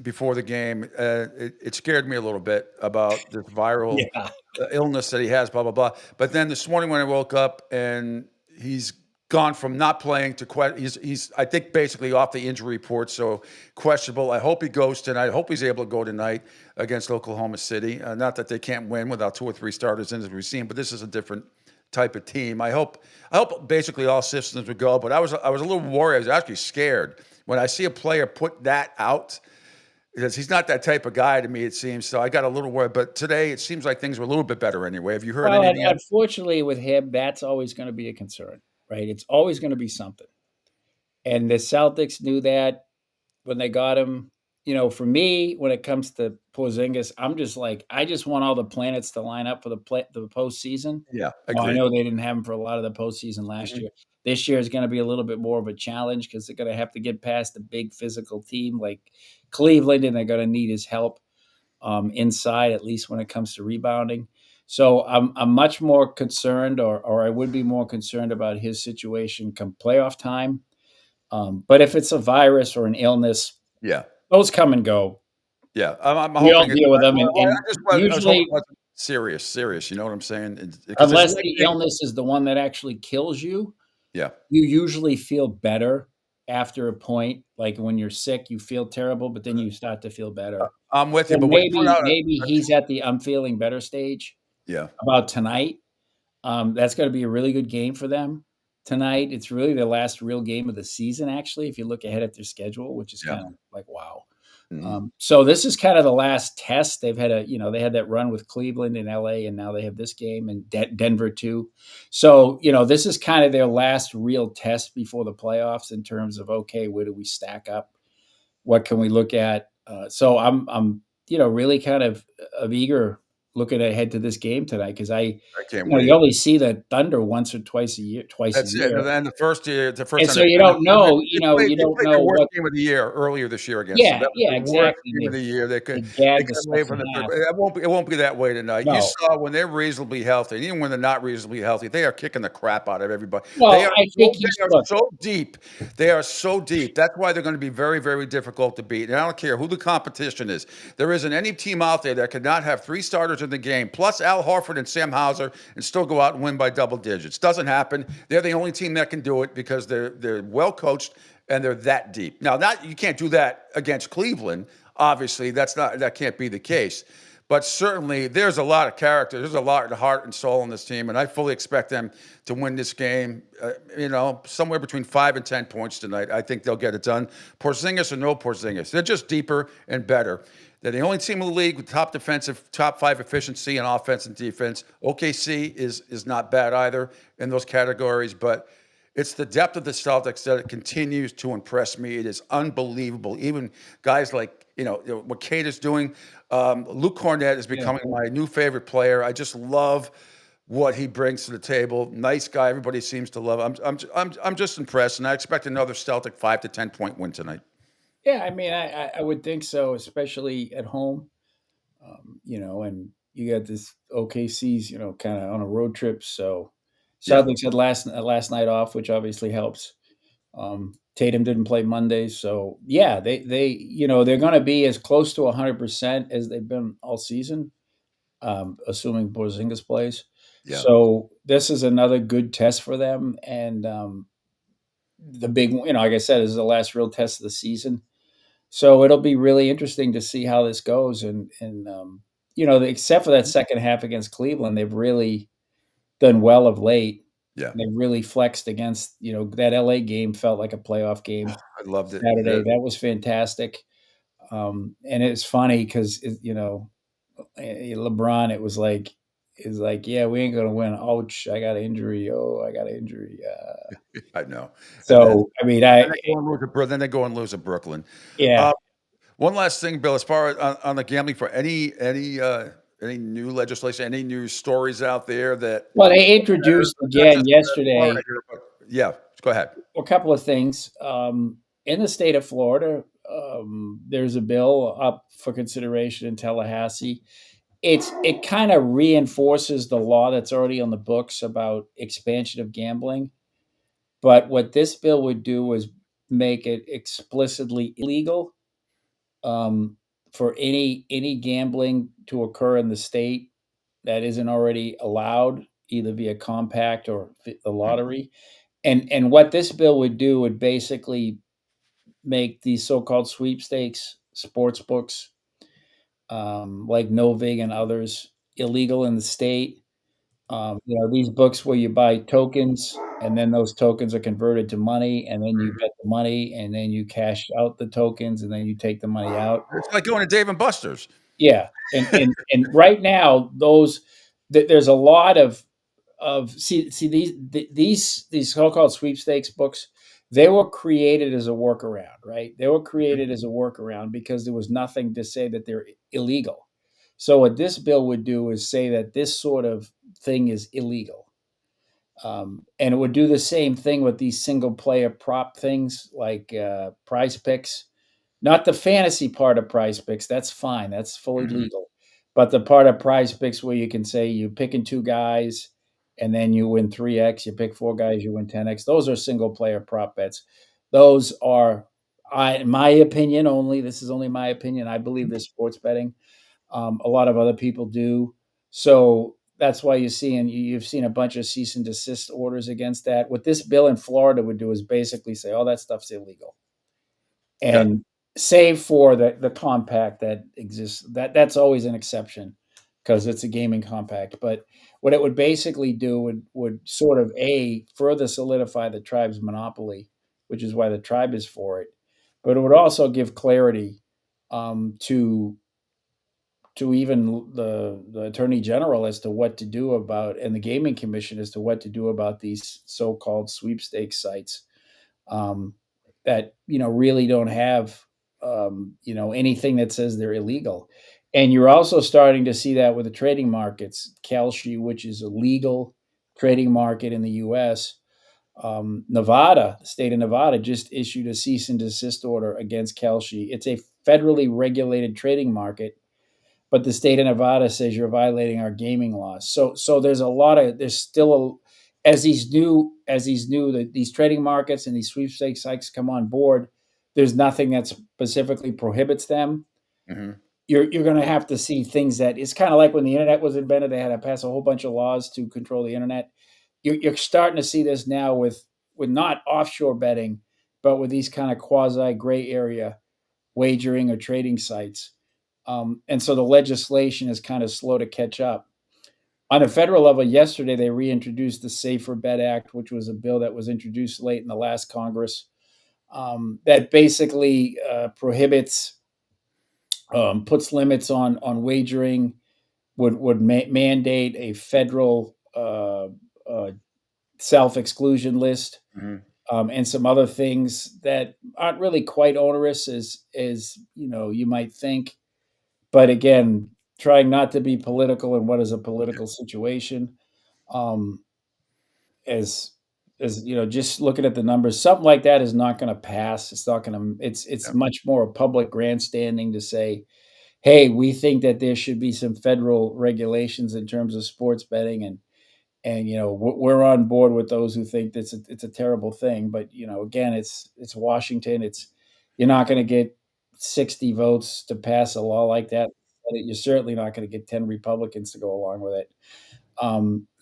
before the game, it scared me a little bit about this viral illness that he has, blah, blah, blah. But then this morning when I woke up and he's gone from not playing to he's I think basically off the injury report, so questionable. I hope he goes tonight. I hope he's able to go tonight against Oklahoma City. Not that they can't win without 2 or 3 starters in, as we've seen, but this is a different type of team. I hope basically all systems would go, but I was a little worried. I was actually scared when I see a player put that out, because he's not that type of guy to me, it seems. So I got a little worried. But today it seems like things were a little bit better anyway. Have you heard anything? Unfortunately, with him, that's always going to be a concern. Right, it's always going to be something, and the Celtics knew that when they got him. You know, for me, when it comes to Porzingis, I'm just like, I just want all the planets to line up for the postseason. Yeah, I know they didn't have him for a lot of the postseason last year. This year is going to be a little bit more of a challenge, because they're going to have to get past a big physical team like Cleveland, and they're going to need his help inside, at least when it comes to rebounding. So I'm much more concerned, or I would be more concerned about his situation come playoff time. But if it's a virus or an illness, those come and go. Yeah, I'm we all hoping deal with them, and usually serious. You know what I'm saying? Unless the illness is the one that actually kills you, you usually feel better after a point. Like when you're sick, you feel terrible, but then you start to feel better. I'm with you, so but maybe he's at the I'm feeling better stage. About tonight. That's going to be a really good game for them tonight. It's really their last real game of the season, actually, if you look ahead at their schedule, which is kind of like, wow. So this is kind of the last test. They've had they had that run with Cleveland and LA, and now they have this game, and Denver too. So, this is kind of their last real test before the playoffs in terms of, okay, where do we stack up? What can we look at? So I'm really kind of eager looking ahead to this game tonight, because I can't wait. You only see the Thunder once or twice a year. That's it. And then the first and so you don't know. You don't know what what game of the year earlier this year against. Yeah, them. Exactly. Game of the year. They could away from it won't be that way tonight. No. You saw when they're reasonably healthy, and even when they're not reasonably healthy, they are kicking the crap out of everybody. Well, they are so deep. They are so deep. That's why they're going to be very, very difficult to beat. And I don't care who the competition is. There isn't any team out there that could not have 3 starters in the game, plus Al Horford and Sam Hauser, and still go out and win by double digits. Doesn't happen. They're the only team that can do it, because they're well coached and they're that deep. Now, you can't do that against Cleveland. Obviously, that can't be the case. But certainly, there's a lot of character. There's a lot of heart and soul in this team, and I fully expect them to win this game. Somewhere between 5 and 10 points tonight. I think they'll get it done. Porzingis or no Porzingis, they're just deeper and better. They're the only team in the league with top 5 efficiency and offense and defense. OKC is not bad either in those categories, but It's the depth of the Celtics that it continues to impress me. It is unbelievable. Even guys like, what Kate is doing. Luke Cornett is becoming my new favorite player. I just love what he brings to the table. Nice guy. Everybody seems to love him. I'm just impressed, and I expect another Celtic 5 to 10 point win tonight. Yeah, I mean, I would think so, especially at home. And you got this OKC's, kind of on a road trip. So Celtics had last night off, which obviously helps. Tatum didn't play Monday, so yeah, they're going to be as close to 100% as they've been all season, assuming Porzingis plays. Yeah. So this is another good test for them, and the big, like I said, this is the last real test of the season. So it'll be really interesting to see how this goes, and except for that second half against Cleveland, they've really done well of late. Yeah. They really flexed against, that LA game felt like a playoff game. I loved it. Saturday. Yeah. That was fantastic. And it's funny because, LeBron, it was like, yeah, we ain't going to win. Ouch. I got an injury. Oh, I got an injury. I know. So, I mean, then they go and lose at Brooklyn. Yeah. One last thing, Bill, as far as on the gambling for any new legislation, any new stories out there that. Well, they introduced again yesterday. Yeah, go ahead. A couple of things. In the state of Florida, there's a bill up for consideration in Tallahassee. It kind of reinforces the law that's already on the books about expansion of gambling. But what this bill would do is make it explicitly illegal for any gambling to occur in the state that isn't already allowed, either via compact or the lottery. And what this bill would do would basically make these so-called sweepstakes sports books, like Novig and others, illegal in the state. These books where you buy tokens, and then those tokens are converted to money, and then you bet the money, and then you cash out the tokens, and then you take the money out. It's like going to Dave and Buster's. Yeah, and right now there's a lot of these so-called sweepstakes books. They were created as a workaround, right? They were created as a workaround because there was nothing to say that they're illegal. So what this bill would do is say that this sort of thing is illegal. And it would do the same thing with these single player prop things like Prize Picks. Not the fantasy part of Prize Picks. That's fine. That's fully legal. But the part of Prize Picks where you can say you're picking 2 guys and then you win 3x, you pick 4 guys, you win 10x. Those are single player prop bets. Those are, in my opinion only, this is only my opinion, I believe this sports betting. A lot of other people do. So that's why you've seen a bunch of cease and desist orders against that. What this bill in Florida would do is basically say, oh, that stuff's illegal. And save for the compact that exists, that's always an exception because it's a gaming compact. But what it would basically do would sort of further solidify the tribe's monopoly, which is why the tribe is for it. But it would also give clarity to even the Attorney General as to what to do about, and the Gaming Commission as to what to do about these so-called sweepstakes sites that really don't have anything that says they're illegal. And you're also starting to see that with the trading markets. Kalshi, which is a legal trading market in the U.S., Nevada, the state of Nevada, just issued a cease and desist order against Kalshi. It's a federally regulated trading market, but the state of Nevada says you're violating our gaming laws. So these trading markets and these sweepstakes sites come on board, there's nothing that specifically prohibits them. Mm-hmm. You're going to have to see things that it's kind of like when the internet was invented, they had to pass a whole bunch of laws to control the internet. You're starting to see this now with not offshore betting, but with these kind of quasi gray area wagering or trading sites. And so the legislation is kind of slow to catch up. On a federal level, yesterday they reintroduced the Safer Bet Act, which was a bill that was introduced late in the last Congress that basically prohibits, puts limits on wagering, would mandate a federal self-exclusion list, Mm-hmm. and some other things that aren't really quite onerous as you might think. But again, trying not to be political in what is a political situation. As just looking at the numbers, something like that is not going to pass. It's not going to. It's much more a public grandstanding to say, "Hey, we think that there should be some federal regulations in terms of sports betting," and we're on board with those who think it's a terrible thing. But again, it's Washington. You're not going to get 60 votes to pass a law like that. You're certainly not going to get 10 Republicans to go along with it.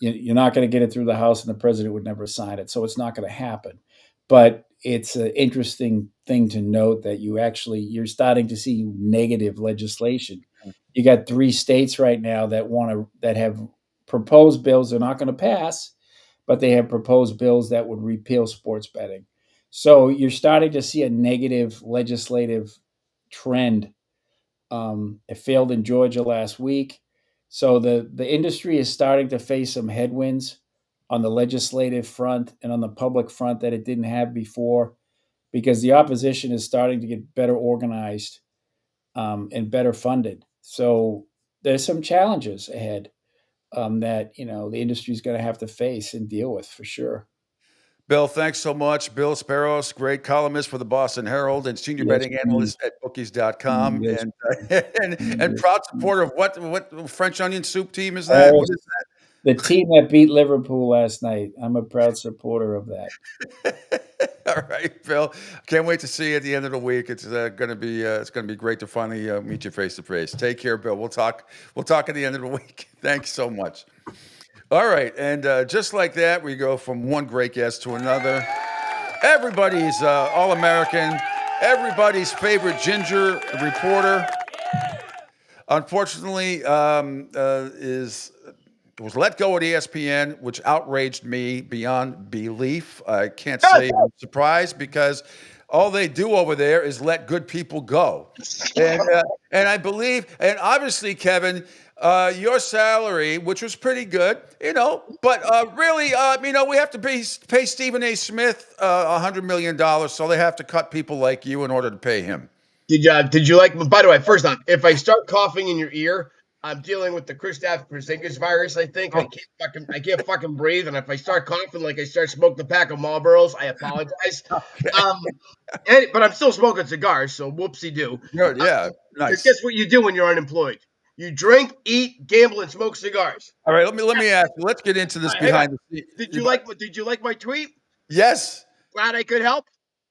You're not going to get it through the House, and the president would never sign it, so it's not going to happen. But it's an interesting thing to note that you're starting to see negative legislation. You got 3 states right now that have proposed bills. They're not going to pass, but they have proposed bills that would repeal sports betting. So you're starting to see a negative legislative trend. It failed in Georgia last week. So the industry is starting to face some headwinds on the legislative front and on the public front that it didn't have before, because the opposition is starting to get better organized and better funded. So there's some challenges ahead that the industry is going to have to face and deal with for sure. Bill, thanks so much. Bill Sparrows, great columnist for the Boston Herald and senior betting analyst at bookies.com, Yes. and proud supporter of what French onion soup team is that? What is that? The team that beat Liverpool last night. I'm a proud supporter of that. All right, Bill. Can't wait to see you at the end of the week. It's going to be great to finally meet you face to face. Take care, Bill. We'll talk at the end of the week. Thanks so much. All right, and just like that, we go from one great guest to another. Everybody's All-American, everybody's favorite ginger reporter. Unfortunately, was let go at ESPN, which outraged me beyond belief. I can't say I'm surprised, because all they do over there is let good people go. And I believe, and obviously, Kevin, your salary, which was pretty good, but really, we have to pay Stephen A. Smith $100 million, so they have to cut people like you in order to pay him. Did you like? By the way, first off, if I start coughing in your ear, I'm dealing with the Kristaps Porzingis virus. I think I can't fucking breathe, and if I start coughing like I start smoking a pack of Marlboros, I apologize. But I'm still smoking cigars, so whoopsie do. Yeah, nice. Guess what you do when you're unemployed? You drink, eat, gamble, and smoke cigars. All right, let me ask you. Let's get into this behind the scenes. Did you like my tweet? Yes. Glad I could help.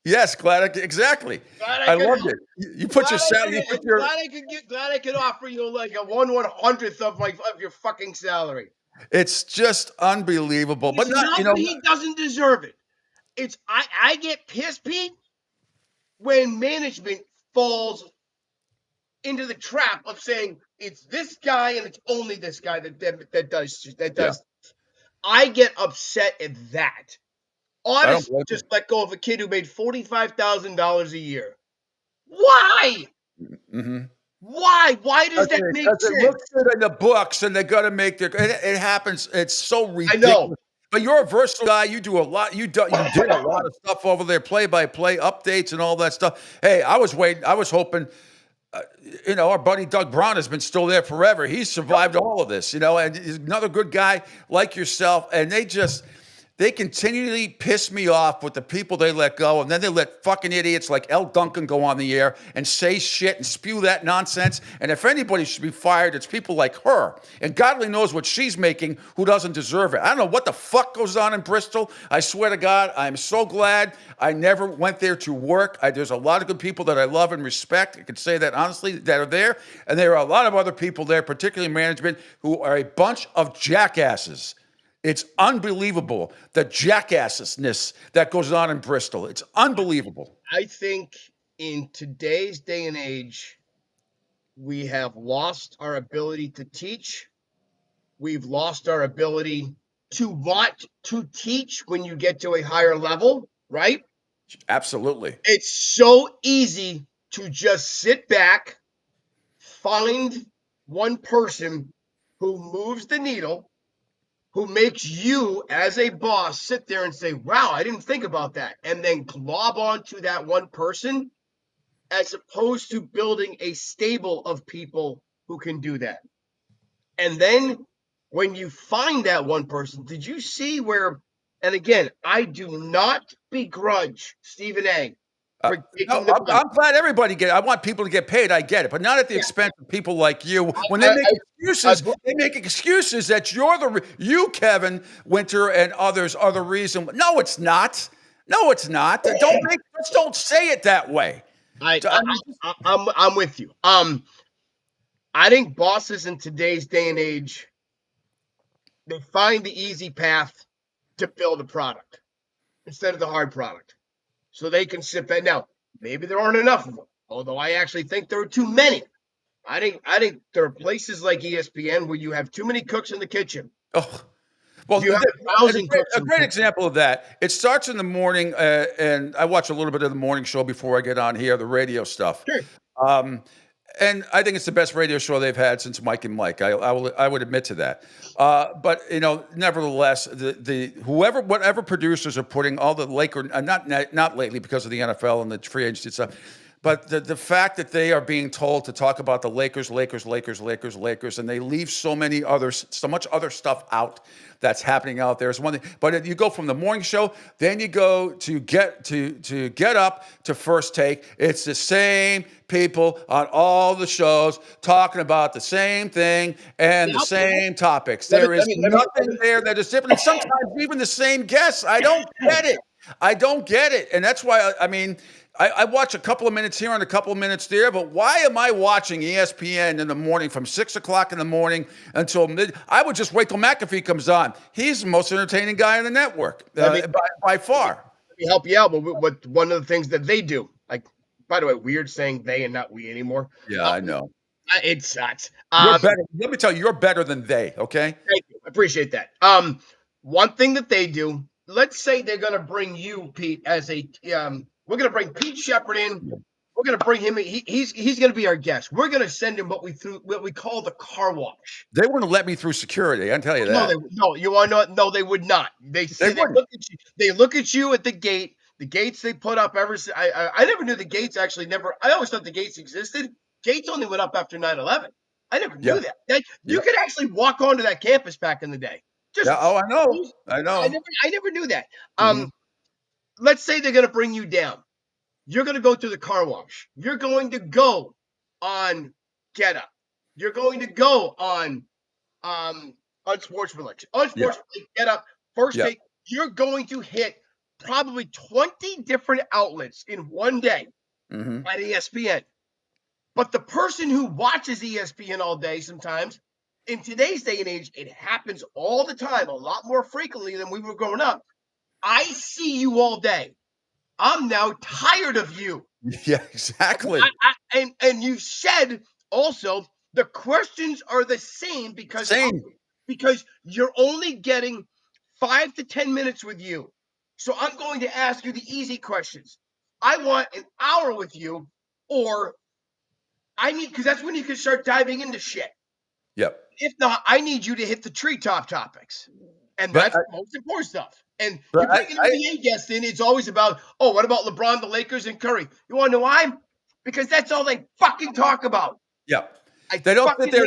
Yes, exactly. I loved it. You put your salary. Glad I could offer you like a 1/100th of your fucking salary. It's just unbelievable, but he doesn't deserve it. I get pissed, Pete, when management falls into the trap of saying it's this guy and it's only this guy that does. Yeah. I get upset at that. Honestly, just let go of a kid who made $45,000 a year. Why? Mm-hmm. Why? Why does that make sense? It looks good in the books, and they got to make their. It happens. It's so ridiculous. I know. But you're a versatile guy. You do a lot. You did a lot of stuff over there, play-by-play updates and all that stuff. Hey, I was waiting. I was hoping. Our buddy Doug Brown has been still there forever. He's survived all of this. And he's another good guy like yourself. And they continually piss me off with the people they let go, and then they let fucking idiots like L. Duncan go on the air and say shit and spew that nonsense. And if anybody should be fired, it's people like her. And God only knows what she's making, who doesn't deserve it. I don't know what the fuck goes on in Bristol. I swear to God, I'm so glad I never went there to work. There's a lot of good people that I love and respect. I can say that honestly, that are there. And there are a lot of other people there, particularly management, who are a bunch of jackasses. It's unbelievable, the jackassness that goes on in Bristol. It's unbelievable. I think in today's day and age, we have lost our ability to teach. We've lost our ability to want to teach when you get to a higher level, right? Absolutely. It's so easy to just sit back, find one person who moves the needle, who makes you, as a boss, sit there and say, wow, I didn't think about that, and then glob onto that one person, as opposed to building a stable of people who can do that. And then when you find that one person, did you see where, and again, I do not begrudge Stephen A. for taking the blame. I'm glad everybody I want people to get paid. I get it, but not at the expense of people like you. When they make excuses that you, Kevin Winter, and others are the reason. No, it's not. No, it's not. Don't say it that way. I'm with you. I think bosses in today's day and age, they find the easy path to build a product instead of the hard product. So they can sit back. Now, maybe there aren't enough of them, although I actually think there are too many. I think there are places like ESPN where you have too many cooks in the kitchen. Oh, well, a great example of that. It starts in the morning, and I watch a little bit of the morning show before I get on here, the radio stuff. Sure. And I think it's the best radio show they've had since Mike and Mike. I would admit to that. But nevertheless, whatever producers are putting all the Laker, not lately because of the NFL and the free agency stuff, but the fact that they are being told to talk about the Lakers, and they leave so much other stuff out that's happening out there is one thing. But you go from the morning show, then you go to get up to First Take. It's the same people on all the shows talking about the same thing and the same topics. There is nothing there that is different. And sometimes even the same guests. I don't get it. And that's why, I watch a couple of minutes here and a couple of minutes there, but why am I watching ESPN in the morning from 6 o'clock in the morning until I would just wait till McAfee comes on. He's the most entertaining guy on the network by far. Let me help you out with one of the things that they do. Like, by the way, weird saying they and not we anymore. Yeah, I know. It sucks. You're better. Let me tell you, you're better than they, okay? Thank you. I appreciate that. One thing that they do, let's say they're going to bring you, Pete, as a we're going to bring Pete Sheppard in. We're going to bring him in. He's going to be our guest. We're going to send him what we call the car wash. They wouldn't let me through security. I can tell you that. No, they would not. They look at you at the gate. The gates they put up I never knew the gates actually I always thought the gates existed. Gates only went up after 9/11. I never knew that. You could actually walk onto that campus back in the day. I know. I never knew that. Let's say they're going to bring you down. You're going to go through the car wash. You're going to go on Get Up. You're going to go on Unsportsmanlike. Get Up, First Take. You're going to hit probably 20 different outlets in one day at ESPN. But the person who watches ESPN all day sometimes, in today's day and age, it happens all the time, a lot more frequently than we were growing up. I see you all day. I'm now tired of you. Yeah, exactly. And you said also the questions are the same because you're only getting 5 to 10 minutes with you. So I'm going to ask you the easy questions. I want an hour with you, or because that's when you can start diving into shit. Yep. If not, I need you to hit the treetop topics. And that's the most important stuff. And you bring an NBA guest in, it's always about, what about LeBron, the Lakers, and Curry? You want to know why? Because that's all they fucking talk about. Yeah. They don't sit there.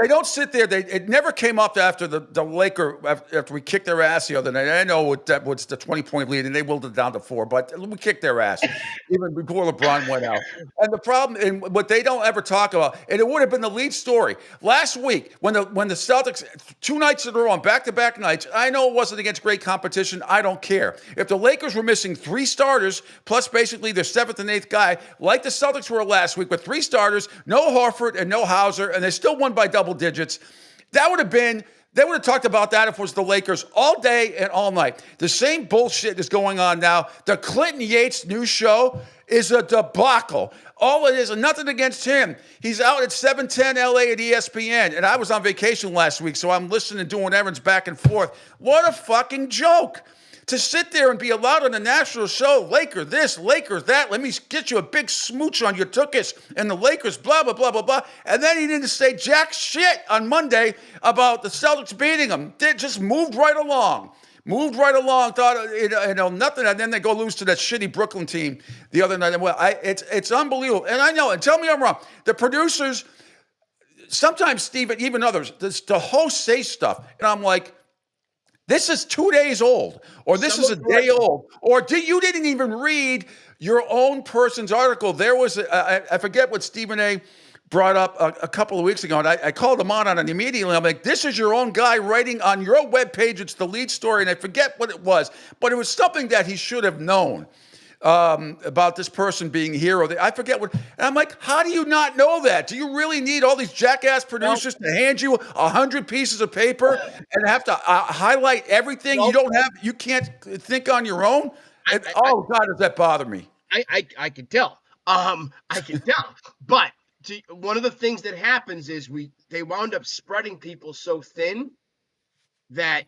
They don't sit there. It never came up after the Laker after we kicked their ass the other night. I know that was the 20-point lead, and they willed it down to 4, but we kicked their ass even before LeBron went out. And the problem, and what they don't ever talk about, and it would have been the lead story last week when the Celtics 2 nights in a row on back-to-back nights. I know it wasn't against great competition. I don't care. If the Lakers were missing 3 starters plus basically their 7th and 8th guy, like the Celtics were last week with 3 starters, no Horford and no Hauser, and they still won by double digits. They would have talked about that if it was the Lakers all day and all night. The same bullshit is going on now. The Clinton Yates news show is a debacle. All it is, and nothing against him. He's out at 710 LA at ESPN, and I was on vacation last week, so I'm listening and doing errands back and forth. What a fucking joke. to sit there and be allowed on a national show, Laker this, Lakers that, let me get you a big smooch on your tuchus and the Lakers, blah, blah, blah, blah, blah. And then he didn't say jack shit on Monday about the Celtics beating them. They just moved right along. Thought nothing, and then they go lose to that shitty Brooklyn team the other night. Well, it's unbelievable, and I know. And tell me I'm wrong. The producers, sometimes Steve, and even others, the hosts say stuff, and I'm like, this is 2 days old, or this is a day old, or you didn't even read your own person's article. There was I forget what Stephen A. brought up a couple of weeks ago, and I called him on it immediately. I'm like, this is your own guy writing on your webpage. It's the lead story, and I forget what it was, but it was something that he should have known about this person being here. I forget what, and I'm like, how do you not know that? Do you really need all these jackass producers to hand you 100 pieces of paper and have to highlight everything? You can't think on your own? God, does that bother me? I can tell. I can tell, but one of the things that happens is they wound up spreading people so thin that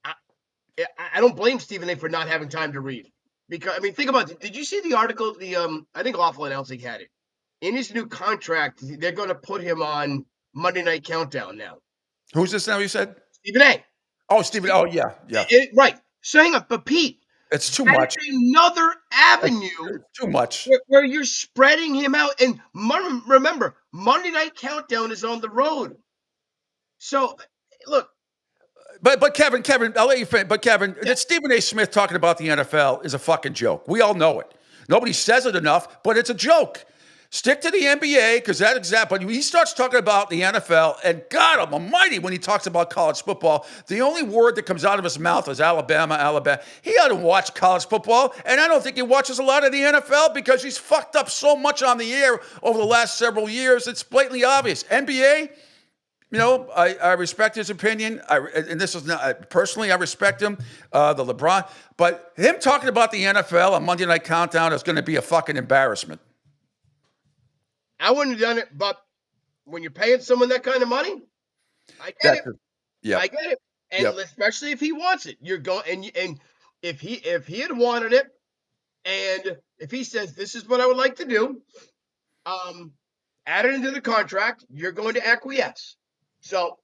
I don't blame Stephen A. for not having time to read. Because, I mean, think about it. Did you see the article? I think Awful Announcing had it. In his new contract, they're going to put him on Monday Night Countdown now. Who's this now, you said? Stephen A. Oh, Stephen. Oh, yeah. Right. So hang on. But Pete. It's too much. Another avenue. Too much. Where you're spreading him out. And remember, Monday Night Countdown is on the road. So, look. But Kevin, I'll let you finish. But Kevin, that Stephen A. Smith talking about the NFL is a fucking joke. We all know it. Nobody says it enough, but it's a joke. Stick to the NBA, because that exact. But when he starts talking about the NFL, and God almighty, when he talks about college football, the only word that comes out of his mouth is Alabama. He doesn't watch college football, and I don't think he watches a lot of the NFL because he's fucked up so much on the air over the last several years. It's blatantly obvious. NBA, I respect his opinion. And this is not personally, I respect him, the LeBron. But him talking about the NFL on Monday Night Countdown is going to be a fucking embarrassment. I wouldn't have done it, but when you're paying someone that kind of money, I get it. Yeah, I get it, and especially if he wants it, you're going. And if he had wanted it, and if he says this is what I would like to do, add it into the contract, you're going to acquiesce. So,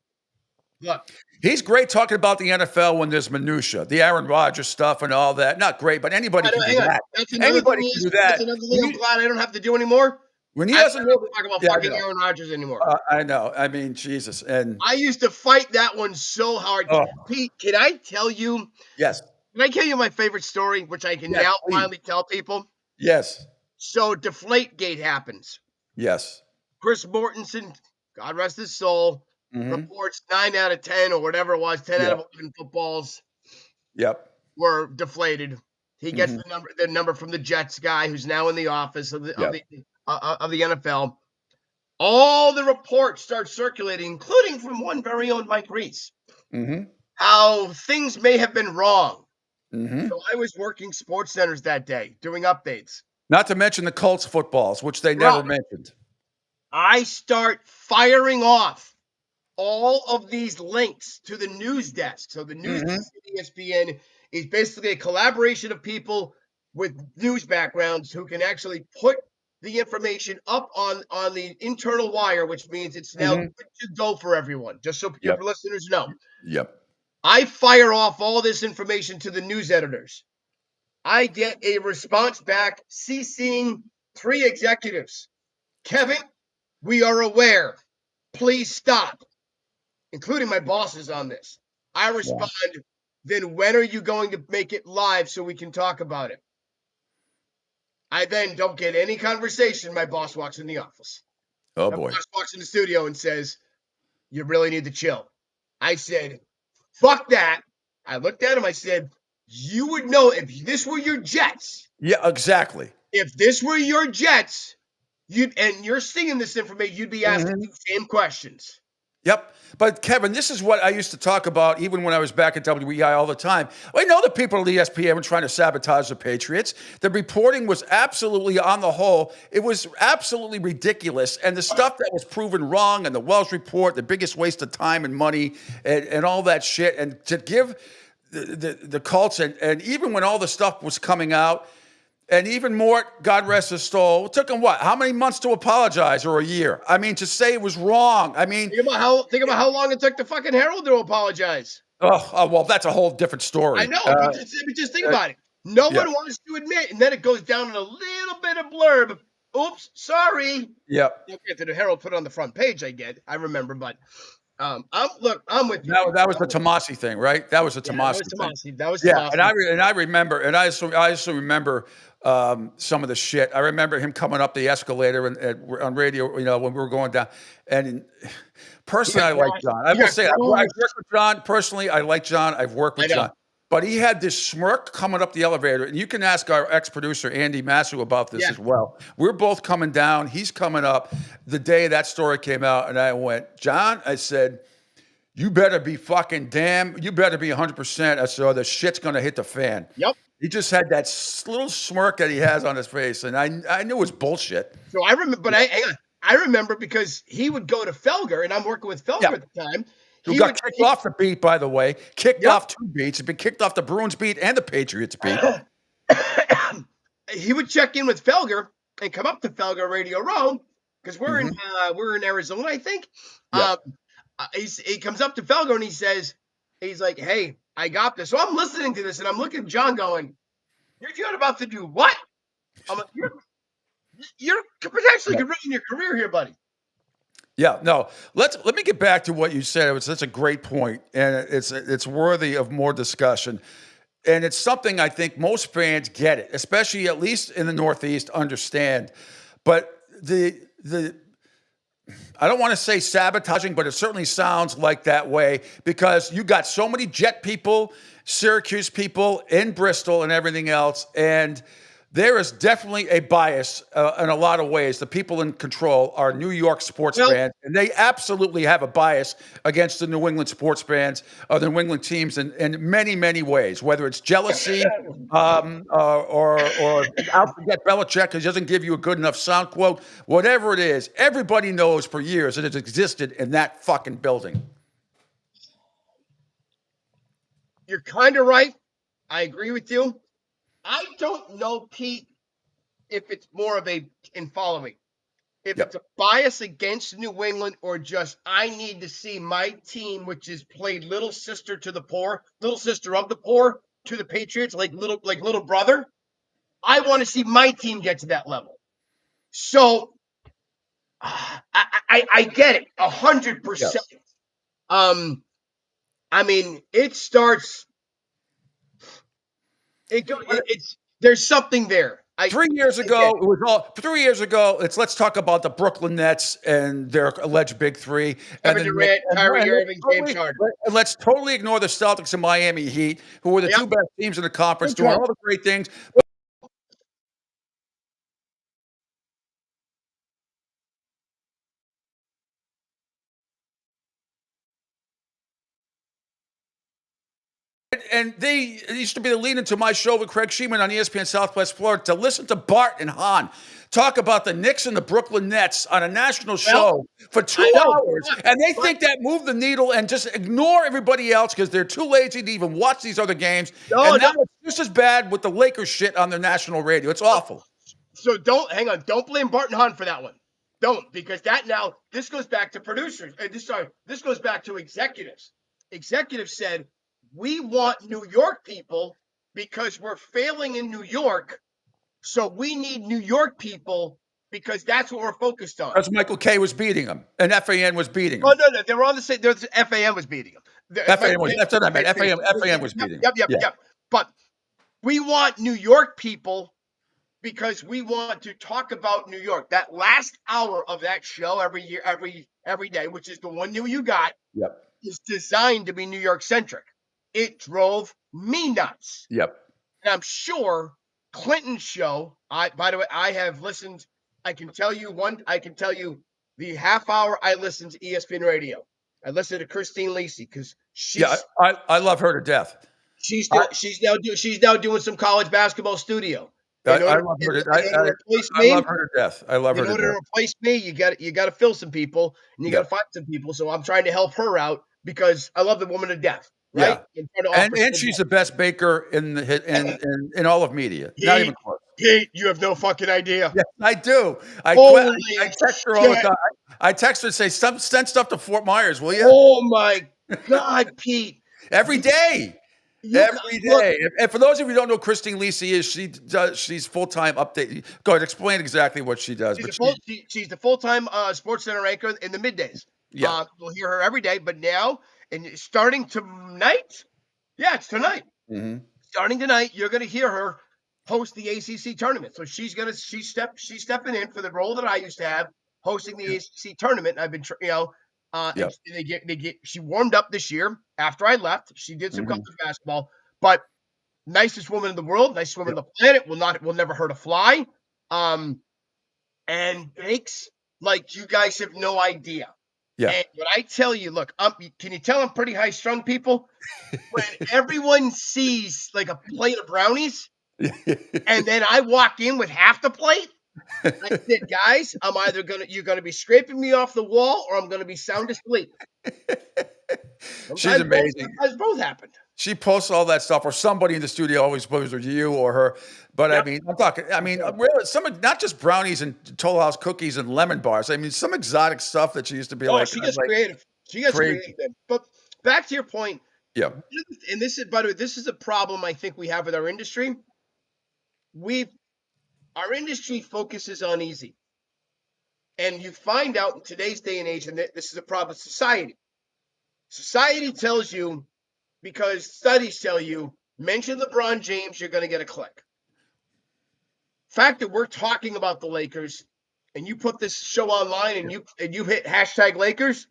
look. He's great talking about the NFL when there's minutia, the Aaron Rodgers stuff and all that. Not great, but anybody can do that. Anybody can do that. That's another thing I'm glad I don't have to do anymore. When he doesn't talk about fucking Aaron Rodgers anymore. I know. I mean, Jesus. And I used to fight that one so hard. Pete, can I tell you? Yes. Can I tell you my favorite story, which I can now finally tell people? Yes. So Deflategate happens. Yes. Chris Mortensen, God rest his soul, reports 9 out of 10 or whatever it was, 10 out of 11 footballs were deflated. He gets the number from the Jets guy who's now in the office of the NFL. All the reports start circulating, including from one very own Mike Reese, how things may have been wrong. So I was working Sports Centers that day, doing updates. Not to mention the Colts footballs, which they never mentioned. I start firing off all of these links to the news desk. So the news desk at ESPN is basically a collaboration of people with news backgrounds who can actually put the information up on the internal wire, which means it's now good to go for everyone, just so your listeners know. I fire off all this information to the news editors. I get a response back CCing 3 executives. Kevin, we are aware. Please stop. Including my bosses on this. I respond, then when are you going to make it live so we can talk about it? I then don't get any conversation. My boss walks in the office. Oh, my boy. boss walks in the studio and says, you really need to chill. I said, fuck that. I looked at him. I said, you would know if this were your Jets. Yeah, exactly. If this were your Jets, and you're seeing this information, you'd be asking the same questions. Yep. But, Kevin, this is what I used to talk about even when I was back at WEI all the time. I know the people at ESPN were trying to sabotage the Patriots. The reporting was absolutely, on the whole, it was absolutely ridiculous. And the stuff that was proven wrong, and the Wells report, the biggest waste of time and money and all that shit. And to give the Colts, and even when all the stuff was coming out, and even Mort, God rest his soul, it took him what? How many months to apologize, or a year? I mean, to say it was wrong. I mean, think about how long it took the fucking Herald to apologize. Oh, well, that's a whole different story. I know, but just think about it. No yeah. one wants to admit, and then it goes down in a little bit of blurb. Oops, sorry. Yep. Okay, the Herald put it on the front page. I remember, but I'm with you. That was the Tomasi thing, right? That was the Tomasi thing. That was yeah. Tomasi. And I remember, and I also remember some of the shit. I remember him coming up the escalator on radio, when we were going down. And personally, I like John. I will say, I've worked with John personally. I like John. I've worked with John. But he had this smirk coming up the elevator, and you can ask our ex-producer, Andy Massu, about this as well. We're both coming down. He's coming up the day that story came out, and I went, John, I said, you better be fucking you better be 100%. I said, the shit's going to hit the fan. Yep. He just had that little smirk that he has on his face, and I knew it was bullshit. So I remember, but I remember because he would go to Felger, and I'm working with Felger at the time. Who got kicked off the beat, by the way. Kicked off 2 beats. He's been kicked off the Bruins beat and the Patriots beat. He would check in with Felger and come up to Felger Radio Row because we're in Arizona, I think. Yeah. He comes up to Felger and he's like, hey, I got this. So I'm listening to this and I'm looking at John going, you're about to do what? I'm like, you're potentially ruining your career here, buddy. Yeah, no. Let me get back to what you said. That's a great point, and it's worthy of more discussion. And it's something I think most fans get it, especially at least in the Northeast, understand. But the I don't want to say sabotaging, but it certainly sounds like that way because you got so many Jet people, Syracuse people in Bristol and everything else, and there is definitely a bias in a lot of ways. The people in control are New York sports fans, and they absolutely have a bias against the New England sports fans, or the New England teams in many, many ways, whether it's jealousy or out to get Belichick because he doesn't give you a good enough sound quote, whatever it is. Everybody knows for years that it's existed in that fucking building. You're kind of right. I agree with you. I don't know, Pete, if it's more of if it's a bias against New England or just I need to see my team, which is played little sister of the poor to the Patriots, like little brother. I want to see my team get to that level. So I get it 100%. I mean, it starts. There's something there. 3 years ago, it was all 3 years ago. Let's talk about the Brooklyn Nets and their alleged big three. Kevin Durant, Kyrie Irving, James Harden. And let's totally ignore the Celtics and Miami Heat, who were the two best teams in the conference, doing all the great things. And they used to be the lead into my show with Craig Sheeman on ESPN Southwest Florida to listen to Bart and Hahn talk about the Knicks and the Brooklyn Nets on a national show for 2 hours. And they think that moved the needle and just ignore everybody else because they're too lazy to even watch these other games. Now it's just as bad with the Lakers shit on their national radio. It's awful. So don't blame Bart and Hahn for that one. Don't, because this goes back to producers. This goes back to executives. Executives said, we want New York people because we're failing in New York. So we need New York people because that's what we're focused on. Because Michael K was beating them and FAN was beating them. Oh, no. They were on the same. FAN was beating them. That's what I meant. FAN was beating them. Yep. But we want New York people because we want to talk about New York. That last hour of that show every year, every day, which is the one you got, is designed to be New York centric. It drove me nuts. Yep. And I'm sure Clinton's show, by the way, I have listened. I can tell you the half hour I listened to ESPN radio. I listened to Christine Lacey because I love her to death. She's now doing some college basketball studio. I love her to death. I love her to death. In order to replace me, you got to fill some people and you got to find some people. So I'm trying to help her out because I love the woman to death. right? Yeah. In front of Officer And she's the best baker in all of media. Not even close. Pete, you have no fucking idea. Yes, I do. I text her all the time. I text her and say, send stuff to Fort Myers, will you? Oh my God, Pete. Every day. Every day. And for those of you who don't know who Christine Lisi is, she's full-time update. Go ahead, explain exactly what she does. She's the full-time Sports Center anchor in the middays. Yeah. We'll hear her every day, but now, and starting tonight, it's tonight. Mm-hmm. Starting tonight, you're going to hear her host the ACC tournament. So she's stepping in for the role that I used to have, hosting the ACC tournament. I've been, she warmed up this year after I left. She did some college basketball, but nicest woman in the world, nicest woman on the planet, will never hurt a fly. And bakes like you guys have no idea. Yeah. And when I tell you, look, can you tell I'm pretty high strung, people? When everyone sees like a plate of brownies, and then I walk in with half the plate, I said, guys, you're gonna be scraping me off the wall, or I'm gonna be sound asleep. She's amazing. Both happened. She posts all that stuff, or somebody in the studio always posts it, you or her. But really, some not just brownies and Toll House cookies and lemon bars. I mean, some exotic stuff that she used to be like. She gets creative. She gets creative. But back to your point. Yeah. And this is, by the way, this is a problem I think we have with our industry. Our industry focuses on easy. And you find out in today's day and age, and this is a problem with society. Society tells you, because studies tell you, mention LeBron James, you're going to get a click. Fact that we're talking about the Lakers, and you put this show online, and you hit hashtag Lakers,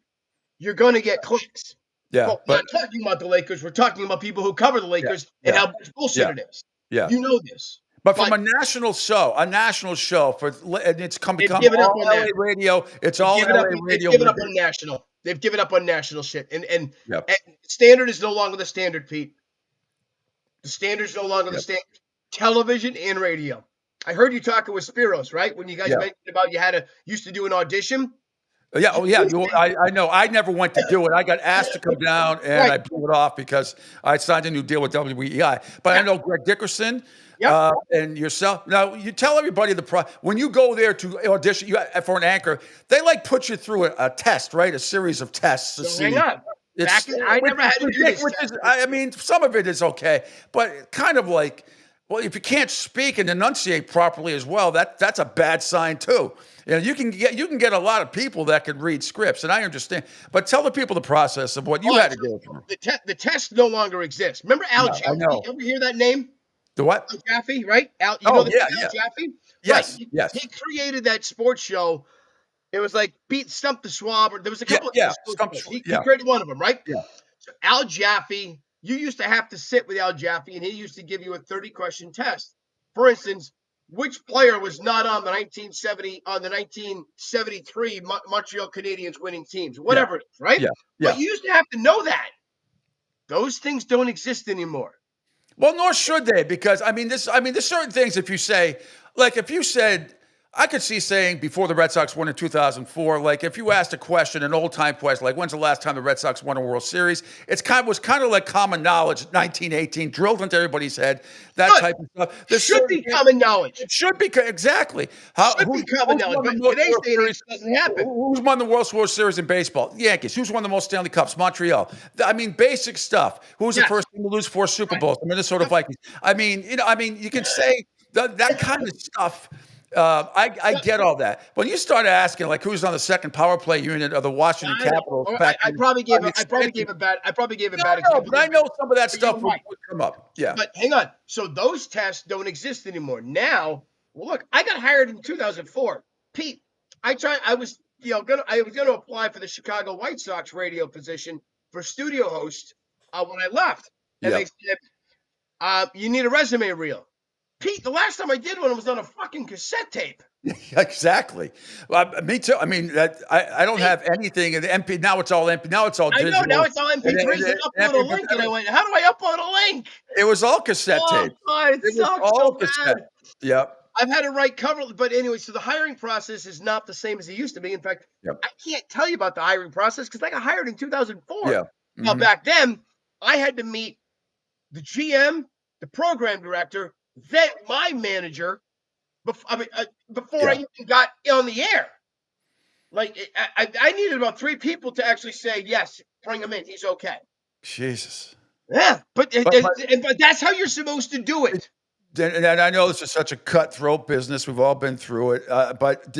you're going to get clicks. Yeah, but we're not talking about the Lakers. We're talking about people who cover the Lakers and how bullshit it is. Yeah, you know this. But from a national show, and it's become all LA radio. It's all LA radio. They've given up on national. They've given up on national shit. And standard is no longer the standard, Pete. The standard is no longer the standard. Television and radio. I heard you talking with Spiros, right? When you guys mentioned about you used to do an audition. Yeah, I know. I never went to do it. I got asked to come down, and I blew it off because I signed a new deal with WEI. But I know Greg Dickerson. And yourself. Now, you tell everybody when you go there to audition for an anchor, they put you through a test, right? A series of tests to see. Hang on. I never had to do this. I mean, some of it is okay, but kind of like, well, if you can't speak and enunciate properly as well, that's a bad sign too. You can get a lot of people that can read scripts, and I understand. But tell the people the process of what you had to go through. The test no longer exists. Remember Al Jaffe? You ever hear that name? The what? Al Jaffe, right? Al Jaffe? Yes, right. yes. He created that sports show. It was like Stump the Swab. There was a couple of he created one of them, right? Yeah. So Al Jaffe, you used to have to sit with Al Jaffe, and he used to give you a 30-question test. For instance, which player was not on the 1973 Montreal Canadiens winning teams? Whatever it is, right? Yeah. But you used to have to know that. Those things don't exist anymore. Well, nor should they, because there's certain things. If you say, I could see saying before the Red Sox won in 2004, like if you asked a question, an old time question, like when's the last time the Red Sox won a World Series? Was kind of like common knowledge, 1918, drilled into everybody's head, type of stuff. There should be common knowledge. It should be exactly. Should be common knowledge, but today's day and age doesn't happen. Who's won the World Series in baseball? Yankees. Who's won the most Stanley Cups? Montreal. Basic stuff. Who's the first team to lose 4 Super Bowls? The Minnesota Vikings. You can say that kind of stuff. I get all that. When you start asking who's on the second power play unit of the Washington Capitals, I probably gave a bad example. But I know some of that stuff would come up. Yeah. But hang on. So those tests don't exist anymore. Now, look, I got hired in 2004. Pete, I was going to apply for the Chicago White Sox radio position for studio host when I left. And they said, you need a resume reel. Pete, the last time I did one, it was on a fucking cassette tape. Exactly. Me too. I don't have anything in the MP. Now it's all MP. Now it's all digital. I know. Now it's all MP3s. And upload a link. And I went, how do I upload a link? It was all cassette tape. God, it sucks all so cassette. Bad. Yep. I've had to write cover. But anyway, so the hiring process is not the same as it used to be. In fact, I can't tell you about the hiring process because I got hired in 2004. Yeah. Now, back then, I had to meet the GM, the program director, then my manager, before I even got on the air. Like, I needed about 3 people to actually say, yes, bring him in. He's okay. Jesus. Yeah, but that's how you're supposed to do it. And I know this is such a cutthroat business. We've all been through it. But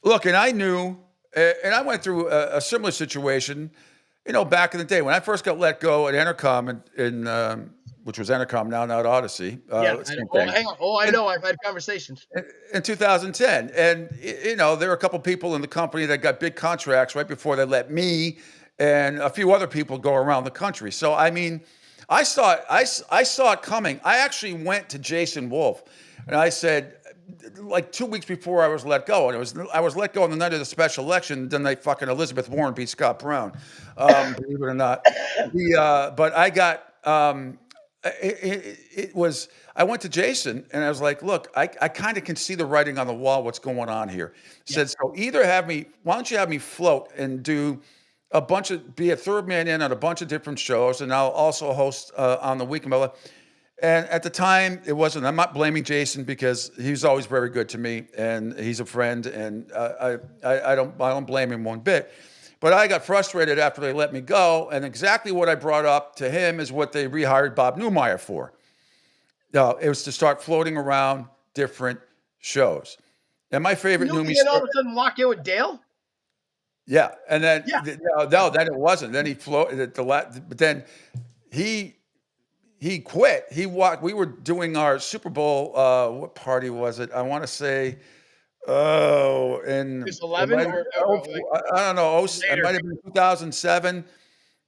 look, and I knew, and I went through a similar situation, back in the day when I first got let go at Entercom, which was Entercom, now not Odyssey. Hang on. Oh, I know. I've had conversations. In 2010. And, there were a couple people in the company that got big contracts right before they let me and a few other people go around the country. So, I mean, I saw it coming. I actually went to Jason Wolf and I said, like 2 weeks before I was let go, and I was let go on the night of the special election. Then they fucking Elizabeth Warren beat Scott Brown, believe it or not. But I got it was. I went to Jason and I was like, look, I kind of can see the writing on the wall. What's going on here? Said, so either why don't you have me float and do be a third man in on a bunch of different shows, and I'll also host on the weekend. And at the time, it wasn't. I'm not blaming Jason because he's always very good to me, and he's a friend, and I don't blame him one bit. But I got frustrated after they let me go, and exactly what I brought up to him is what they rehired Bob Newmeyer for. It was to start floating around different shows. And my favorite Newmeyer. And all of a sudden lock in with Dale. Yeah, and then no, then it wasn't. Then he floated but then he quit. He walked. We were doing our Super Bowl. What party was it? I want to say, in 11. I don't know. It might have been 2007.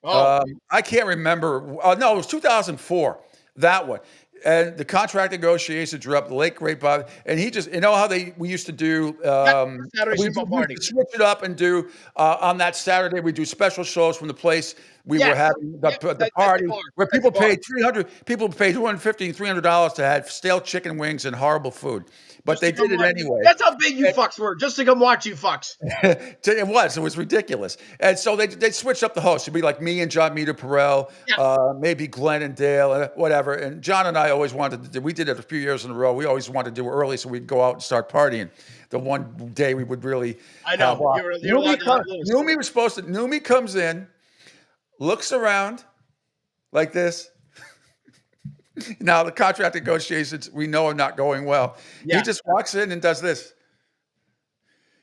I can't remember. No, it was 2004. That one. And the contract negotiations drew up the late great Bob, and he just, how we used to do, we switch it up and do, on that Saturday, we do special shows from the place we were having the party where people paid $250 and $300 to have stale chicken wings and horrible food. But they did it anyway. That's how big you fucks were, just to come watch you fucks. It was ridiculous. And so they switched up the hosts. It'd be like me and John Meter-Perel, maybe Glenn and Dale, and whatever. And John and I always wanted to do, we did it a few years in a row. We always wanted to do it early so we'd go out and start partying. The one day we would really. I know. Numi comes in, looks around like this. Now, the contract negotiations, we know are not going well. Yeah. He just walks in and does this.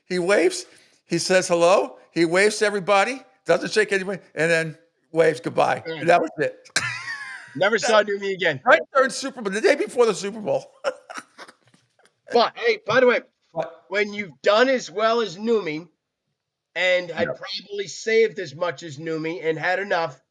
He waves. He says hello. He waves to everybody. Doesn't shake anybody. And then waves goodbye. And that was it. Never saw Numi again. Right during Super Bowl, the day before the Super Bowl. But, hey, by the way, when you've done as well as Numi, and had probably saved as much as Numi and had enough,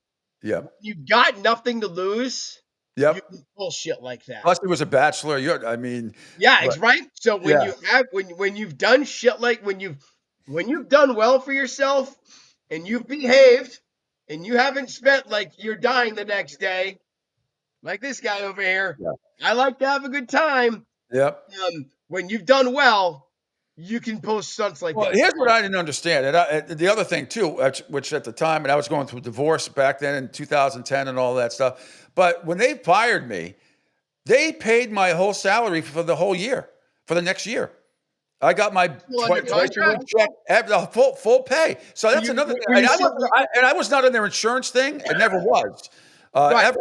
you've got nothing to lose. Yep. You can bullshit like that. Plus, he was a bachelor. It's right. So when you've done shit like when you've done well for yourself and you've behaved and you haven't spent like you're dying the next day, like this guy over here. Yeah. I like to have a good time. Yep. When you've done well, you can post stunts like that. Here's what I didn't understand. And the other thing, too, which at the time, and I was going through divorce back then in 2010 and all that stuff. But when they fired me, they paid my whole salary for the whole year, for the next year. I got my check, the full pay. So that's another thing. And I was not in their insurance thing. It never was. Ever.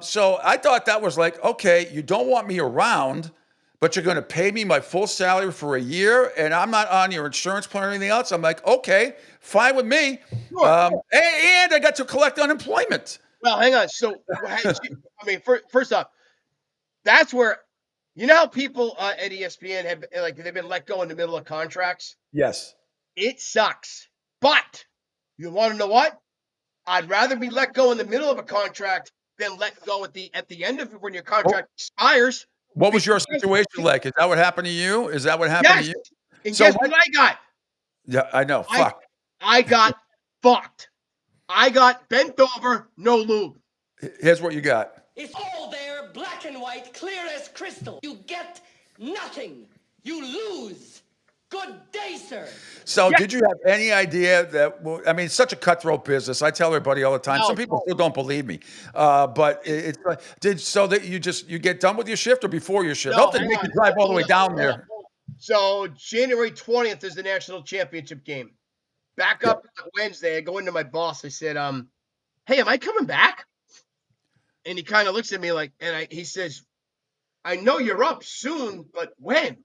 So I thought that was like, okay, you don't want me around, but you're going to pay me my full salary for a year, and I'm not on your insurance plan or anything else. I'm like, okay, fine with me. Sure. And I got to collect unemployment. Well, hang on. So, first off, that's where, how people at ESPN they've been let go in the middle of contracts? Yes. It sucks. But you want to know what? I'd rather be let go in the middle of a contract than let go at the end of it when your contract expires. What was your situation like? Is that what happened to you? Is that what happened to you? And guess what I got? Yeah, I know. Fuck. I got fucked. I got bent over, no lube. Here's what you got. It's all there, black and white, clear as crystal. You get nothing. You lose. Good day, sir. So Yeah. did you have any idea that, well, I mean, it's such a cutthroat business. I tell everybody all the time. Some people still don't believe me. But it's like, so that you get done with your shift or before your shift? No, Hope they hang make on. you drive all the way Hold on, down hold there. on. So January 20th is the national championship game. Back up Wednesday, I go into my boss. I said, hey, am I coming back? And he kind of looks at me like, he says, I know you're up soon, but when?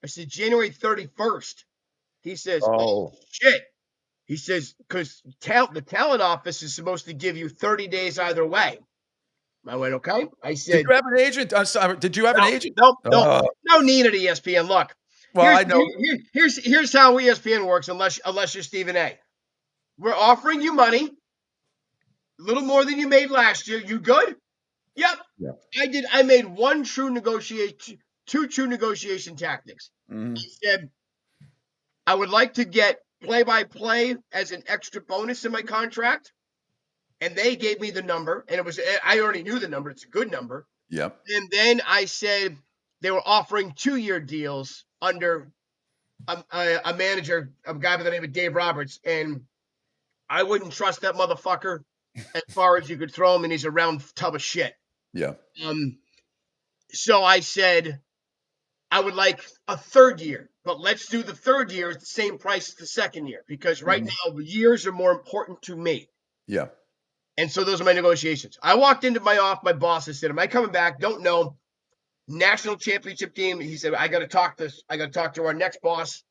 I said, January 31st. He says, oh shit. He says, because the talent office is supposed to give you 30 days either way. I went, okay. I said, did you have an agent? I'm sorry, did you have an agent? No need at ESPN. Look, well, I know. Here's how ESPN works, unless you're Stephen A. We're offering you money, a little more than you made last year. You good? Yep. I did. I made two true negotiation tactics. I said, I would like to get play-by-play as an extra bonus in my contract. And they gave me the number, and I already knew the number. It's a good number. Yep. And then I said they were offering 2-year deals under a manager, a guy by the name of Dave Roberts. And I wouldn't trust that motherfucker as far as you could throw him, and he's a round tub of shit. Yeah. So I said, I would like a 3rd year, but let's do the 3rd year at the same price as the 2nd year, because right now years are more important to me. Yeah. And so those are my negotiations. I walked into my boss and said, am I coming back? Don't know. National championship game. He said, I got to talk to our next boss.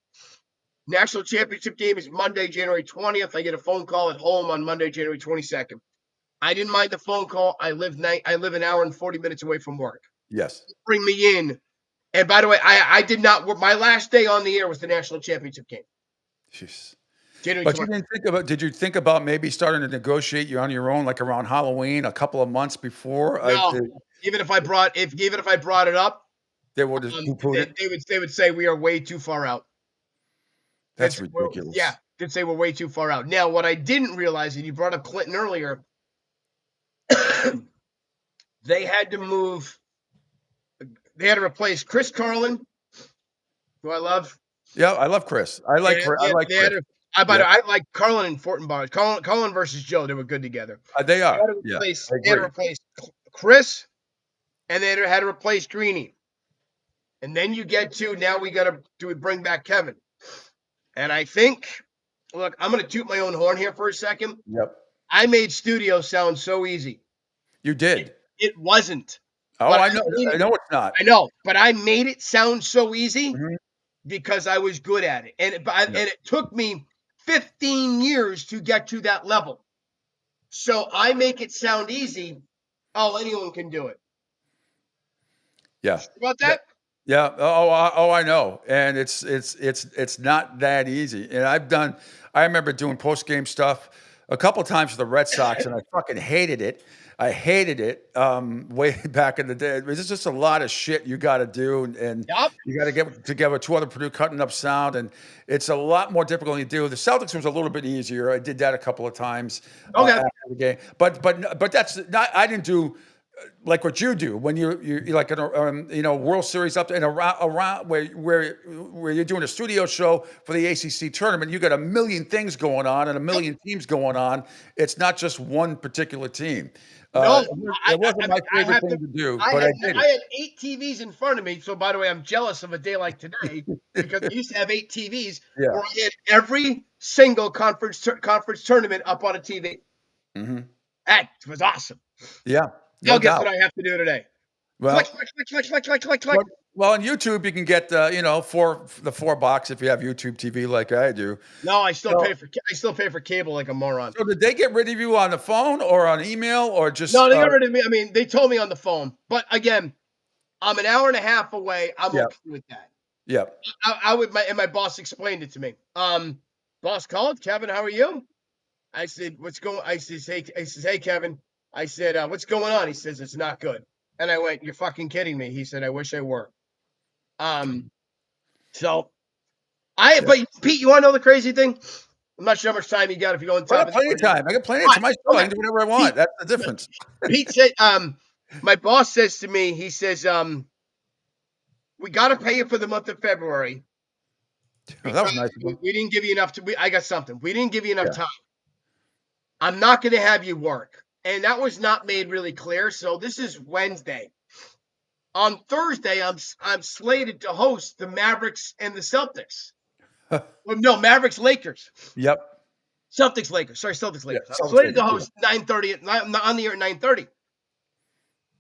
National championship game is Monday, January 20th. I get a phone call at home on Monday, January 22nd. I didn't mind the phone call. I live an hour and 40 minutes away from work. Yes. Bring me in. And by the way, I did not work. My last day on the air was the national championship game. Jeez. January But 20th. did you think about maybe starting to negotiate you on your own, like around Halloween, a couple of months before? No, even if I brought it up, they would they would say we are way too far out. That's ridiculous. Yeah, they'd say we're way too far out. Now, what I didn't realize, and you brought up Clinton earlier, they had to move. They had to replace Chris Carlin, who I love. Yeah, I love Chris. I like Chris. I like Carlin and Fortenbaugh. Carlin versus Joe, they were good together. They are. They had to replace Chris, and they had to replace Greeny. And then you get to, now we got to bring back Kevin. And I think, look, I'm going to toot my own horn here for a second. Yep. I made studio sound so easy. You did. It wasn't. Oh, I know. I know it's not. I know, but I made it sound so easy because I was good at it. And it took me 15 years to get to that level. So I make it sound easy. Oh, anyone can do it. Yeah. About that? Yeah. I know. And it's not that easy. And I remember doing post-game stuff a couple of times for the Red Sox, and I fucking hated it. I hated it way back in the day. There's just a lot of shit you got to do, and you got to get together 2 other producers cutting up sound, and it's a lot more difficult than you do. The Celtics was a little bit easier. I did that a couple of times after the game, but that's not. I didn't do like what you do when you're like in a World Series up and around where you're doing a studio show for the ACC tournament. You got a million things going on and a million teams going on. It's not just one particular team. No, it wasn't my favorite thing to do, but I did it. I had 8 TVs in front of me. So, by the way, I'm jealous of a day like today because I used to have 8 TVs where I had every single conference tournament up on a TV. Mm-hmm. That was awesome. Yeah. Now guess what I have to do today? Well, click. Well, on YouTube, you can get the 4 box if you have YouTube TV like I do. No, I still pay for cable like a moron. So did they get rid of you on the phone or on email or just? No, they got rid of me. I mean, they told me on the phone, but again, I'm an hour and a half away. I'm okay with that. Yeah. My boss explained it to me. Boss called, Kevin, how are you? I said, what's going? I says, hey, Kevin. I said, what's going on? He says, it's not good. And I went, you're fucking kidding me. He said, I wish I were. But Pete, you want to know the crazy thing? I'm not sure how much time you got if you go on top. Plenty of time. I got plenty of time. My show. I can do whatever I want. That's the difference. Pete said, my boss says to me, he says, we got to pay you for the month of February. That was nice. We didn't give you enough I got something. We didn't give you enough time. I'm not going to have you work. And that was not made really clear. So this is Wednesday. On Thursday, I'm slated to host the Mavericks and the Celtics. Well, no, Mavericks Lakers. Yep. Celtics Lakers. Sorry, Celtics Lakers. Yeah, I'm slated to host 9:30. I'm on the air at 9:30.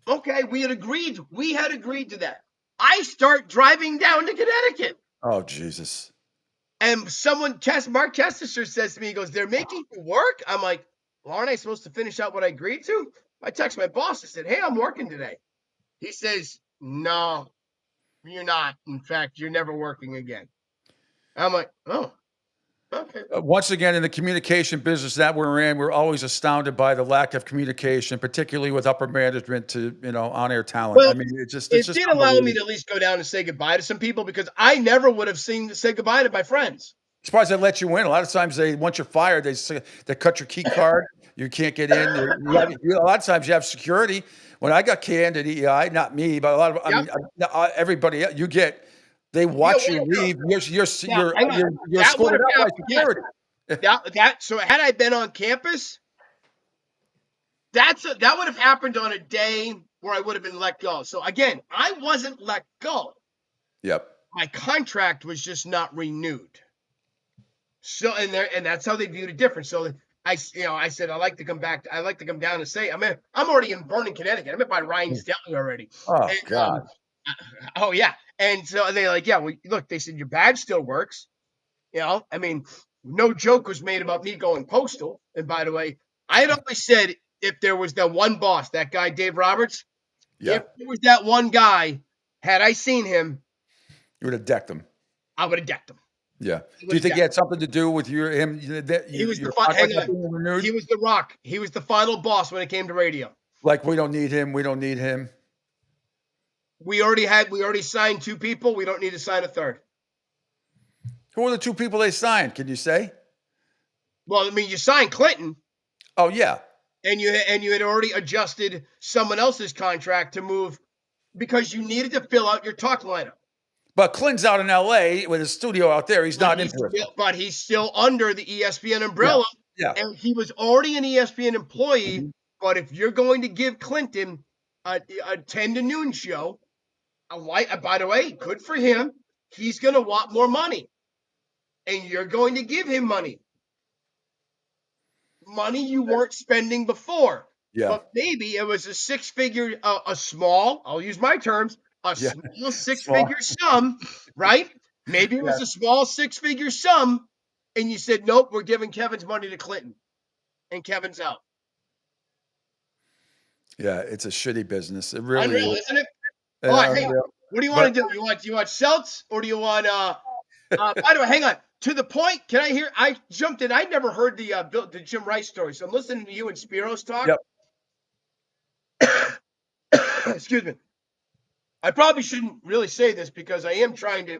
Okay, we had agreed. We had agreed to that. I start driving down to Connecticut. Oh, Jesus. And Mark Chester says to me, he goes, they're making you work? I'm like, well, aren't I supposed to finish out what I agreed to? I text my boss. I said, hey, I'm working today. He says, no, you're not. In fact, you're never working again. I'm like, oh, okay. Once again, in the communication business that we're in, we're always astounded by the lack of communication, particularly with upper management to, on-air talent. Well, I mean, it just did allow me to at least go down and say goodbye to some people because I never would have said goodbye to my friends. Surprised they let you in. A lot of times once you're fired, they cut your key card. You can't get in. A lot of times you have security. When I got canned at EI, not me, but a lot of everybody they watch you leave. You're escorted out by security. So had I been on campus, that would have happened on a day where I would have been let go. So again, I wasn't let go. Yep. My contract was just not renewed. So and that's how they viewed it different. So I said I'd like to come back. I'd like to come down and say I'm already in Vernon, Connecticut. I'm at by Ryan's Deli already. Oh God. Oh yeah. And so they're like, yeah, well, look, they said your badge still works. I mean, no joke was made about me going postal. And by the way, I had always said if there was that one boss, that guy, Dave Roberts, if there was that one guy, had I seen him, you would have decked him. I would have decked him. Yeah. Do you think he had something to do with him? He was He was the Rock. He was the final boss when it came to radio. Like, we don't need him. We don't need him. We already signed 2 people. We don't need to sign a third. Who are the 2 people they signed? Can you say? Well, I mean, you signed Clinton. Oh yeah. And you had already adjusted someone else's contract to move because you needed to fill out your talk lineup. But Clinton's out in LA with his studio out there. He's not interested. But he's still under the ESPN umbrella. Yeah. And he was already an ESPN employee. Mm-hmm. But if you're going to give Clinton a 10 to noon show, by the way, good for him. He's going to want more money. And you're going to give him money. Money you weren't spending before. Yeah. But maybe it was a 6-figure, I'll use my terms, small 6-figure sum, right? Maybe it was a small 6-figure sum, and you said, nope, we're giving Kevin's money to Clinton. And Kevin's out. Yeah, it's a shitty business. It really Unreal, is. Isn't it? All right, hey, what do you want to do? You want Celts or do you want by the way, hang on. To the point, can I hear? I jumped in. I never heard the Jim Rice story, so I'm listening to you and Spiro's talk. Yep. Excuse me. I probably shouldn't really say this because I am talking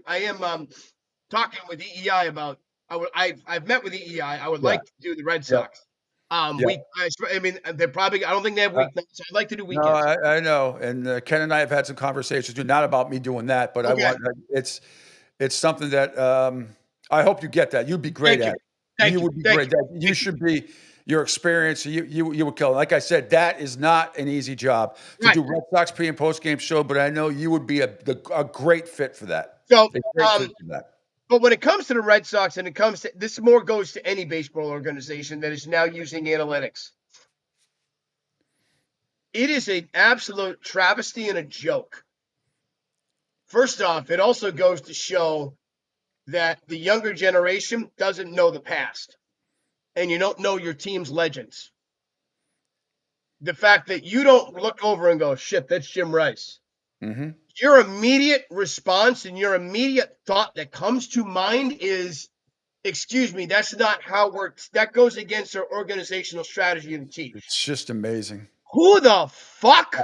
with EEI about. I've met with EEI. I would like to do the Red Sox. I mean, they're probably. I don't think they have weeknights. So I'd like to do weekends. No, I know, and Ken and I have had some conversations too. Not about me doing that, but Okay. It's something that I hope you get that. You'd be great at it. You would be great. You should be. Your experience, you would kill it. Like I said, that is not an easy job to do Red Sox pre and post game show. But I know you would be a great fit for that. So, but when it comes to the Red Sox, and it comes to this, more goes to any baseball organization that is now using analytics. It is an absolute travesty and a joke. First off, it also goes to show that the younger generation doesn't know the past. And you don't know your team's legends. The fact that you don't look over and go, shit, that's Jim Rice. Mm-hmm. Your immediate response and your immediate thought that comes to mind is, excuse me, that's not how that goes against our organizational strategy of the team. It's just amazing. Who the fuck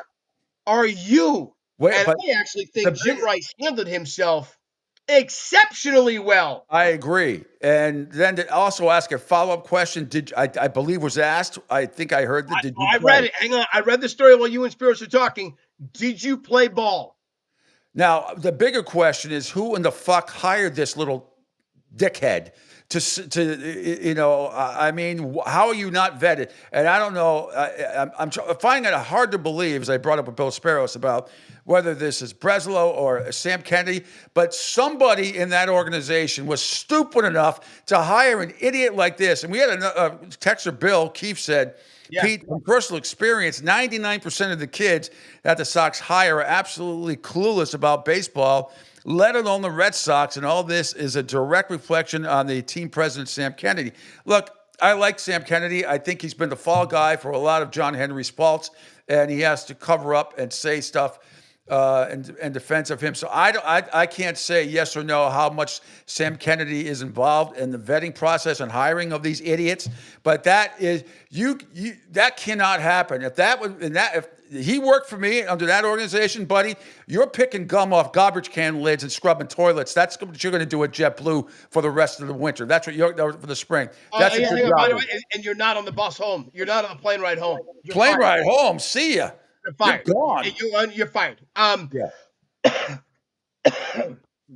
are you? I actually think Jim Rice handled himself exceptionally well. I agree. And then to also ask a follow-up question, I believe was asked. I think I heard that. I read it. Hang on. I read the story while you and Spiros were talking. Did you play ball? Now, the bigger question is who in the fuck hired this little dickhead to you know, I mean, how are you not vetted? And I don't know, I'm finding it hard to believe, as I brought up with Bill Sparrows, about whether this is Breslow or Sam Kennedy, but somebody in that organization was stupid enough to hire an idiot like this. And we had a texter, Bill Keefe, said, Pete, from personal experience, 99% of the kids that the Sox hire are absolutely clueless about baseball, let alone the Red Sox, and all this is a direct reflection on the team president, Sam Kennedy. Look, I like Sam Kennedy. I think he's been the fall guy for a lot of John Henry's faults, and he has to cover up and say stuff in defense of him. So I can't say yes or no how much Sam Kennedy is involved in the vetting process and hiring of these idiots. But that is that cannot happen. If he worked for me under that organization, buddy, you're picking gum off garbage can lids and scrubbing toilets. That's what you're going to do at JetBlue for the rest of the winter. That's what you're for the spring. That's what your job by the is. way, and you're not on the bus home. You're not on the plane ride home. You're Plane fired. ride home. See ya. You're fired. You're gone. You're fired.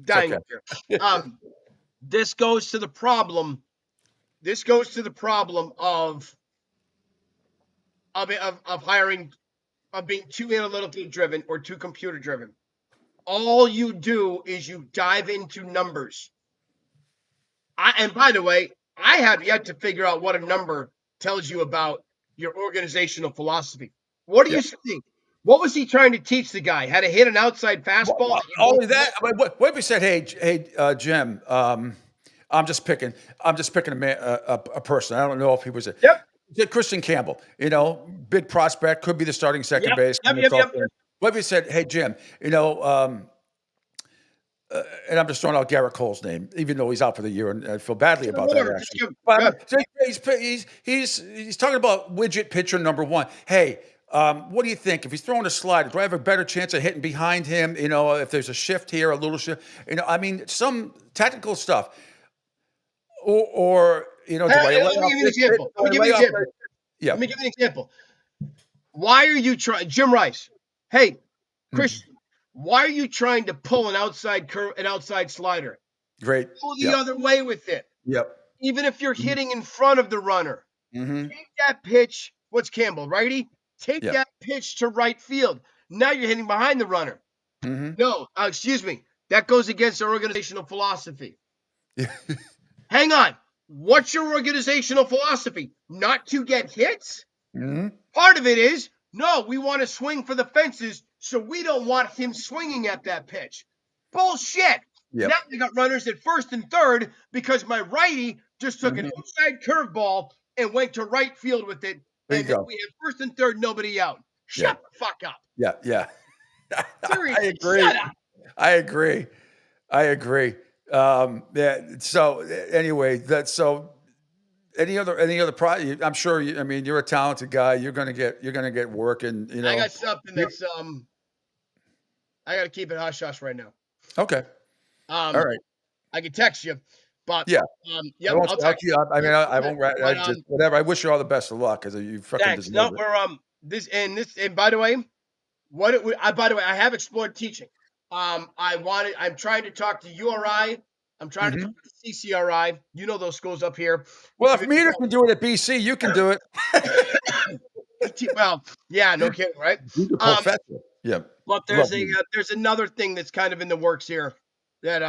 Dying up here. This goes to the problem. This goes to the problem of hiring, of being too analytically driven or too computer driven. All you do is you dive into numbers. And by the way, I have yet to figure out what a number tells you about your organizational philosophy. What do you think? What was he trying to teach the guy? How to hit an outside fastball? Only that. What if he said, "Hey, Jim, I'm just picking a person. I don't know if he was Christian Campbell. You know, big prospect, could be the starting second baseman. What if he said, "Hey, Jim, you know." And I'm just throwing out Garrett Cole's name, even though he's out for the year, and I feel badly about that. Actually, but he's talking about widget pitcher number one. Hey, what do you think if he's throwing a slider? Do I have a better chance of hitting behind him? You know, if there's a shift here, a little shift. You know, I mean, some technical stuff. Or you know, let me give you an example. Let me give you an example. Why are you trying, Jim Rice? Hey, Christian. Why are you trying to pull an outside curve, an outside slider? Great. Pull the other way with it. Yep. Even if you're hitting in front of the runner, take that pitch. What's Campbell, righty? Take that pitch to right field. Now you're hitting behind the runner. No, excuse me. That goes against our organizational philosophy. Hang on. What's your organizational philosophy? Not to get hits? Part of it is, no, we want to swing for the fences, so we don't want him swinging at that pitch. Bullshit. Now we got runners at first and third because my righty just took an outside curveball and went to right field with it. And then we have first and third, nobody out. Shut the fuck up. Yeah. Seriously, I agree. shut up. I agree. So anyway, any other project? I'm sure. I mean, you're a talented guy. You're gonna get work, and you know. I got something that's I got to keep it hush hush right now. Okay. All right. I can text you, but yeah. I'll text you. I mean, I won't. Just whatever. I wish you all the best of luck because you fucking deserve it. We're and by the way, by the way, I have explored teaching. I'm trying to talk to URI. I'm trying to talk to CCRI. You know those schools up here. Well, if Meter can do it at BC, you can do it. Well, yeah, no kidding, right? Professor. Yeah. But there's another thing that's kind of in the works here that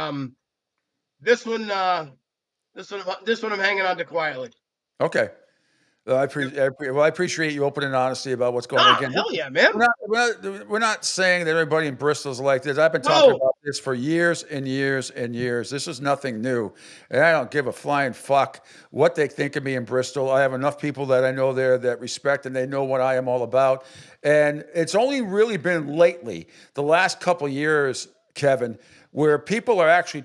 this one I'm hanging on to quietly. Okay. I appreciate you open and honesty about what's going on. Again, hell yeah, man. We're not saying that everybody in Bristol is like this. I've been talking about this for years and years and years. This is nothing new. And I don't give a flying fuck what they think of me in Bristol. I have enough people that I know there that respect and they know what I am all about. And it's only really been lately, the last couple of years, Kevin, where people are actually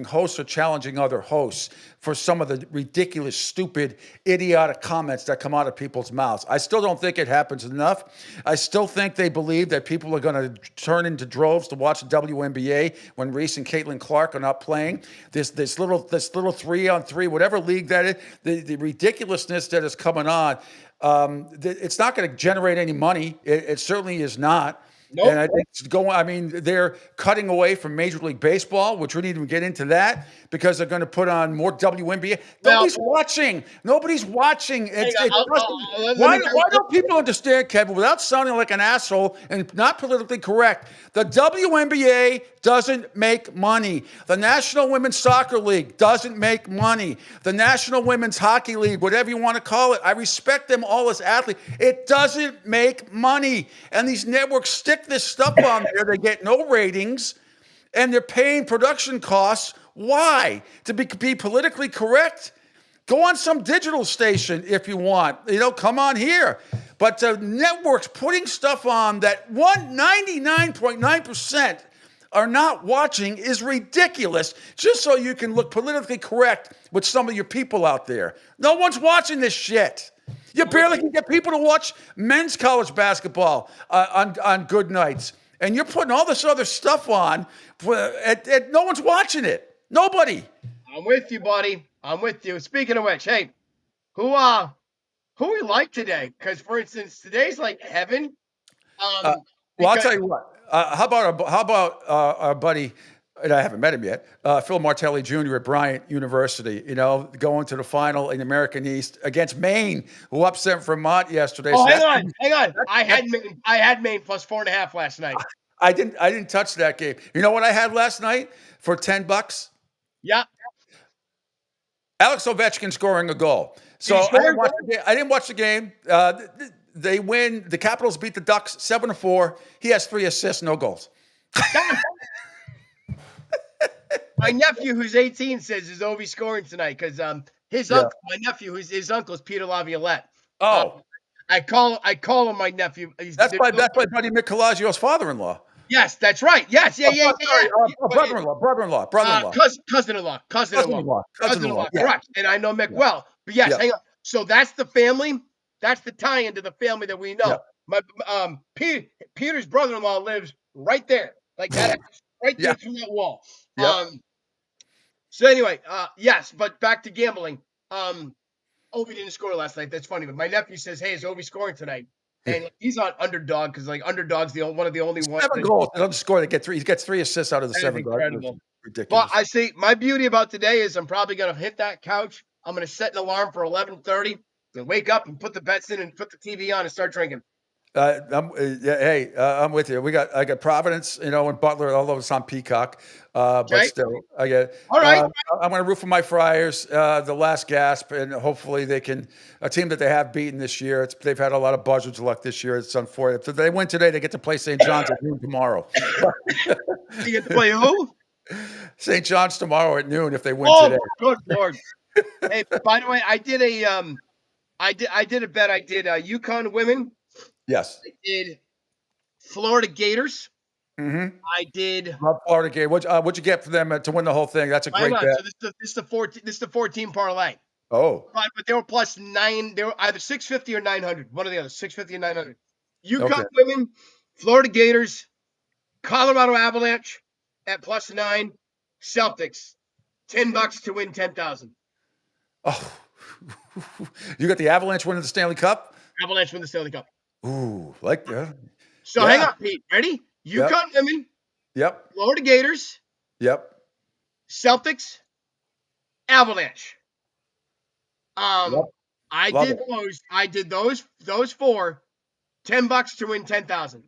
hosts are challenging other hosts for some of the ridiculous, stupid, idiotic comments that come out of people's mouths. I still don't think it happens enough. I still think they believe that people are going to turn into droves to watch the WNBA when Reese and Caitlin Clark are not playing. This little 3-on-3, whatever league that is, the ridiculousness that is coming on, it's not going to generate any money. It certainly is not. Nope. And I think it's going. I mean, they're cutting away from Major League Baseball, which we didn't even get into that because they're going to put on more WNBA. Nobody's watching. Nobody's watching. Why don't people understand, Kevin, without sounding like an asshole and not politically correct? The WNBA doesn't make money. The National Women's Soccer League doesn't make money. The National Women's Hockey League, whatever you want to call it, I respect them all as athletes. It doesn't make money. And these networks stick this stuff on there. They get no ratings, and they're paying production costs. Why? To be politically correct? Go on some digital station if you want. Come on here. But the networks putting stuff on that 99.9% are not watching is ridiculous, just so you can look politically correct with some of your people out there. No one's watching this shit. You barely can get people to watch men's college basketball on good nights. And you're putting all this other stuff on, and no one's watching it. Nobody. I'm with you, buddy. I'm with you. Speaking of which, hey, who we like today? Because, for instance, today's like heaven. Well, I'll tell you what. How about our buddy, and I haven't met him yet, Phil Martelli Jr. at Bryant University, going to the final in the American East against Maine, who upset Vermont yesterday. Oh, hang on. I had Maine plus 4.5 last night. I didn't touch that game. You know what I had last night for $10? Yeah. Alex Ovechkin scoring a goal. So I didn't watch the game. They win. The Capitals beat the Ducks 7-4. He has 3 assists, no goals. My nephew, who's 18, says is Ovi scoring tonight because my nephew, his uncle is Peter Laviolette. Oh, I call him my nephew. That's my buddy Mick Colaggio's father-in-law. Yes, that's right. Yes, yeah. Brother-in-law. Cousin-in-law. Yeah. Correct. And I know Mick well. But yes, hang on. So that's the family. That's the tie-in to the family that we know. Yeah. My Peter's brother-in-law lives right there, like that, right there through that wall. Yeah. So anyway, yes, but back to gambling. Ovi didn't score last night. That's funny. But my nephew says, "Hey, is Ovi scoring tonight?" And he's on underdog because underdog's one of the only ones. 7 goals. He doesn't score. He gets 3 assists out of the 7 goals. Ridiculous. Well, I see. My beauty about today is I'm probably going to hit that couch. I'm going to set an alarm for 11:30 and wake up and put the bets in and put the TV on and start drinking. I'm with you. I got Providence, and Butler, all of us on Peacock. But still, I get. All right. I'm going to root for my Friars, the last gasp, and hopefully they can. A team that they have beaten this year. They've had a lot of buzzards luck this year. It's unfortunate. If they win today, they get to play St. John's at noon tomorrow. You get to play who? St. John's tomorrow at noon if they win today. Good Lord. Hey, by the way, I did a bet. I did UConn women. Yes. I did Florida Gators. Mm-hmm. I did. Love Florida Gators. What'd you get for them to win the whole thing? That's a great bet. So this is the 14 parlay. Oh. But they were plus 9. They were either 650 or 900. One or the other. 650 or 900. UConn women, Florida Gators, Colorado Avalanche at plus 9, Celtics, $10 to win 10,000. Oh. You got the Avalanche winning the Stanley Cup? Avalanche win the Stanley Cup. Ooh, like that. So hang on, Pete. Ready? UConn women. Yep. Florida Gators. Yep. Celtics. Avalanche. Yep. I did those 4. $10 to win 10,000.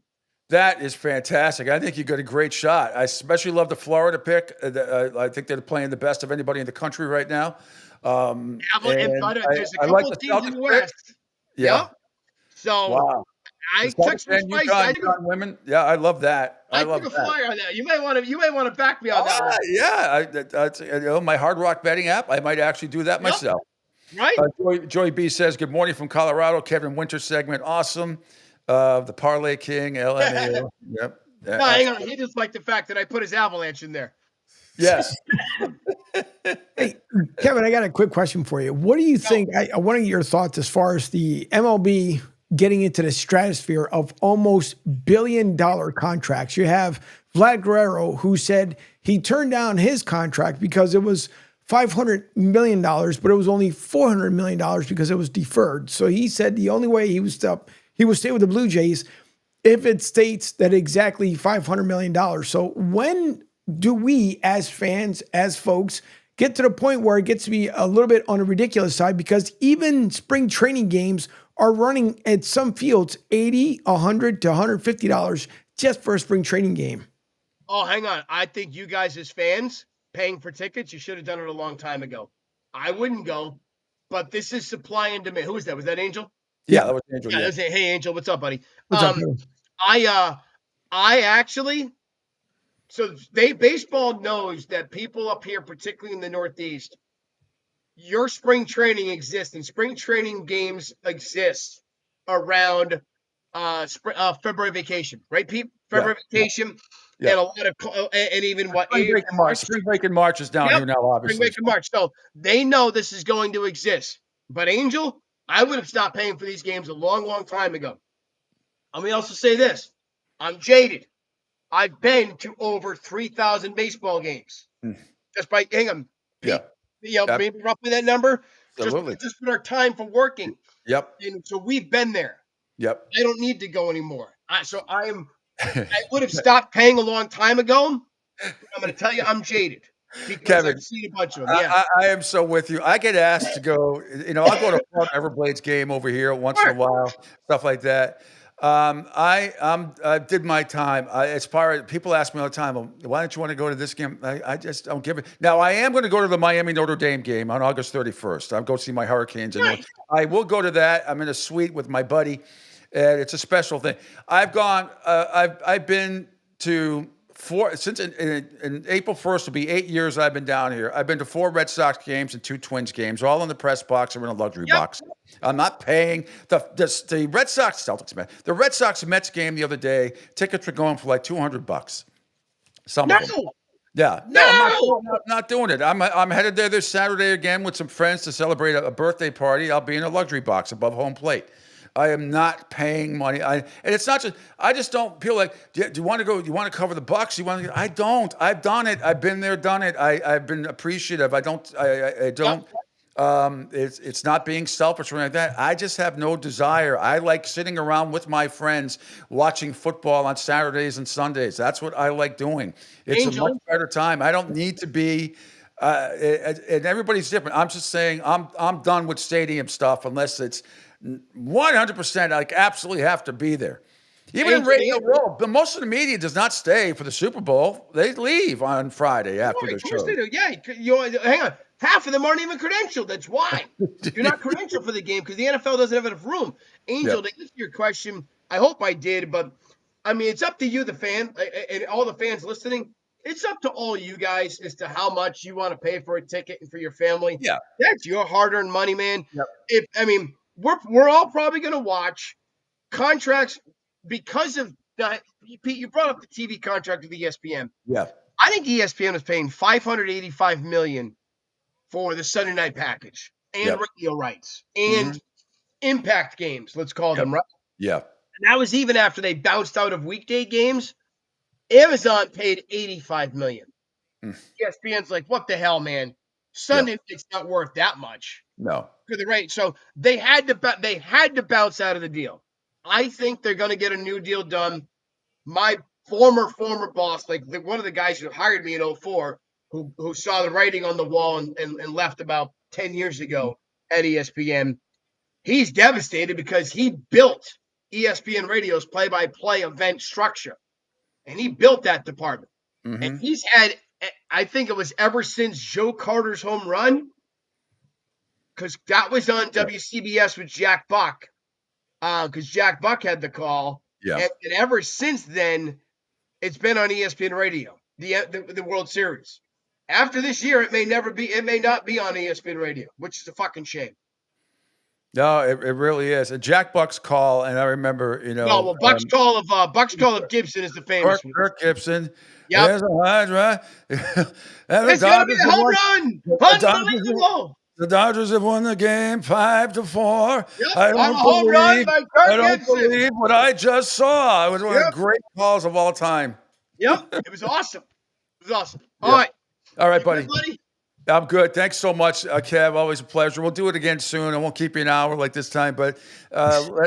That is fantastic. I think you got a great shot. I especially love the Florida pick. I think they're playing the best of anybody in the country right now. And there's a couple of teams in the West. Yeah. Yep. So wow. I took some spice. UConn women. Yeah, I love that. I took a flyer on that. You may want to back me on that. Yeah. My Hard Rock betting app. I might actually do that myself. Right. Joy B says, "Good morning from Colorado." Kevin Winter segment, awesome. The Parlay King, LMAO. Yep. No, hang on. He just liked the fact that I put his Avalanche in there. Yes. Hey, Kevin, I got a quick question for you. What do you think? I want to get your thoughts as far as the MLB getting into the stratosphere of almost billion-dollar contracts. You have Vlad Guerrero, who said he turned down his contract because it was $500 million, but it was only $400 million because it was deferred. So he said the only way he would stay with the Blue Jays if it states that exactly $500 million. So when do we as fans, as folks, get to the point where it gets to be a little bit on the ridiculous side? Because even spring training games are running at some fields $80, $100 to $150 just for a spring training game. Oh, hang on. I think you guys as fans paying for tickets, you should have done it a long time ago. I wouldn't go, but this is supply and demand. Who was that? Was that Angel? Yeah, that was Angel. Yeah, Yeah. that was, hey, Angel, what's up, buddy? What's up? I actually, so baseball knows that people up here, particularly in the Northeast, your spring training exists, and spring training games exist around February vacation, right, Pete? February vacation, and a lot of and even what Spring break in March. Spring break in March is down here now, obviously. Spring break in March, so they know this is going to exist. But Angel, I would have stopped paying for these games a long, long time ago. Let me also say this: I'm jaded. I've been to over 3,000 baseball games. Just by hang on, Pete, maybe roughly that number. Absolutely. Just for our time for working. Yep. And so we've been there. Yep. I don't need to go anymore. I would have stopped paying a long time ago. I'm going to tell you, I'm jaded because Kevin, I've seen a bunch of them. I am so with you. I get asked to go. I'll go to a Florida Everblades game over here once in a while, stuff like that. I did my time. As far as people ask me all the time, well, why don't you want to go to this game? I just don't give it. Now I am going to go to the Miami Notre Dame game on August 31st. I'll go see my Hurricanes. And I will go to that. I'm in a suite with my buddy, and it's a special thing. I've gone. I've been to since in April 1st will be 8 years I've been down here. I've been to 4 Red Sox games and 2 Twins games, all in the press box or in a luxury box. I'm not paying the Red Sox Celtics Mets. The Red Sox Mets game the other day, tickets were going for like $200. Some of them. Yeah. No, I'm not doing it. I'm headed there this Saturday again with some friends to celebrate a birthday party. I'll be in a luxury box above home plate. I am not paying money. And it's not just, I just don't feel like, do you want to go, you want to cover the Bucks? I don't. I've done it. I've been there, done it. I've been appreciative. I don't. It's not being selfish or anything like that. I just have no desire. I like sitting around with my friends watching football on Saturdays and Sundays. That's what I like doing. It's a much better time. I don't need to be, and everybody's different. I'm just saying I'm done with stadium stuff unless it's 100%, like absolutely have to be there. Even in Radio Row, most of the media does not stay for the Super Bowl. They leave on Friday after the show. They do. Yeah, hang on. Half of them aren't even credentialed. That's why you're not credentialed for the game because the NFL doesn't have enough room. Angel, to answer your question, I hope I did, but I mean, it's up to you, the fan, and all the fans listening. It's up to all you guys as to how much you want to pay for a ticket and for your family. Yeah, that's your hard-earned money, man. Yep. We're all probably going to watch contracts because of that. Pete, you brought up the TV contract with ESPN. Yeah, I think ESPN was paying $585 million for the Sunday night package and radio rights and impact games. Let's call them, right? Yeah, and that was even after they bounced out of weekday games. Amazon paid $85 million. ESPN's like, what the hell, man? Sunday night's not worth that much. No. For the rate. So they had to bounce out of the deal. I think they're going to get a new deal done. My former boss, like one of the guys who hired me in 2004, who saw the writing on the wall and left about 10 years ago at ESPN, he's devastated because he built ESPN Radio's play-by-play event structure. And he built that department. And he's had, I think it was ever since Joe Carter's home run, because that was on WCBS with Jack Buck, because Jack Buck had the call. Yeah. And ever since then, it's been on ESPN Radio, the World Series. After this year, it may not be on ESPN Radio, which is a fucking shame. No, it really is. And Jack Buck's call, and I remember, Buck's call of Gibson is the famous one. Kirk Gibson. Yep. There's a hydra. It's gonna be a home run. Unbelievable. The Dodgers have won the game 5-4. Yep, I don't believe what I just saw. It was one of the great calls of all time. Yep, it was awesome. All right. All right, buddy. I'm good. Thanks so much, Kev. Always a pleasure. We'll do it again soon. I won't keep you an hour like this time, but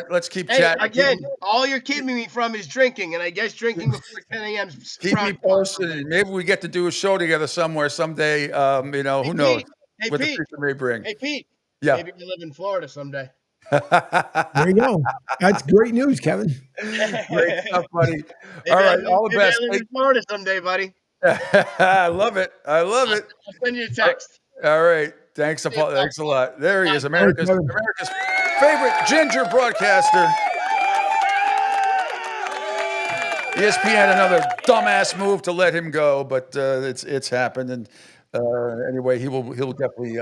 let's keep chatting. Again, all you're keeping me from is drinking, and I guess drinking before 10 a.m. Keep me posted, and maybe we get to do a show together somewhere someday. Who knows what the future may bring. Hey, Pete. Yeah. Maybe you live in Florida someday. There you go. That's great news, Kevin. Great stuff, buddy. Maybe All right, all the best. I live in Florida someday, buddy. I love it. I'll send you a text. All right. Thanks a lot. There he is, America's favorite ginger broadcaster. ESPN, another dumbass move to let him go, but it's happened. And anyway, he'll definitely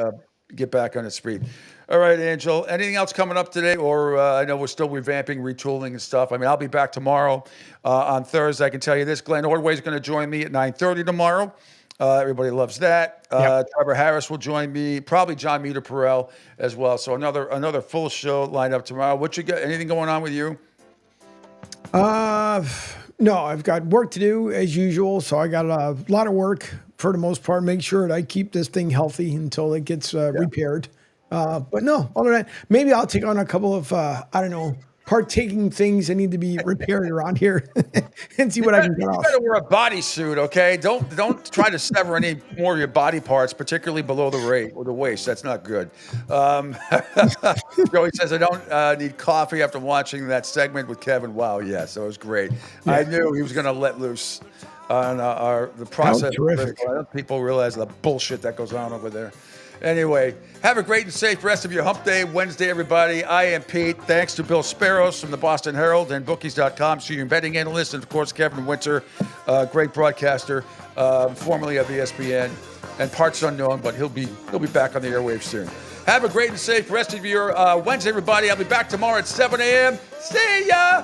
get back on his feet. All right, Angel. Anything else coming up today? Or I know we're still revamping, retooling and stuff. I mean, I'll be back tomorrow on Thursday. I can tell you this. Glenn Ordway is going to join me at 9:30 tomorrow. Everybody loves that. Trevor Harris will join me. Probably John Meter-Perel as well. So another full show lined up tomorrow. What you got? Anything going on with you? No, I've got work to do as usual. So I got a lot of work for the most part. Make sure that I keep this thing healthy until it gets repaired. But no, other than that, maybe I'll take on a couple of, partaking things that need to be repaired around here and see what I can get off. You better wear a bodysuit, okay? Don't try to sever any more of your body parts, particularly below the waist. That's not good. Joey says, I don't need coffee after watching that segment with Kevin. Wow, yes, that was great. Yeah. I knew he was going to let loose on the process. Terrific. I don't think people realize the bullshit that goes on over there. Anyway, have a great and safe rest of your hump day Wednesday, everybody. I am Pete. Thanks to Bill Sparrows from the Boston Herald and bookies.com, senior betting analyst, and of course, Kevin Winter, great broadcaster, formerly of ESPN, and parts unknown, but he'll be back on the airwaves soon. Have a great and safe rest of your Wednesday, everybody. I'll be back tomorrow at 7 a.m. See ya!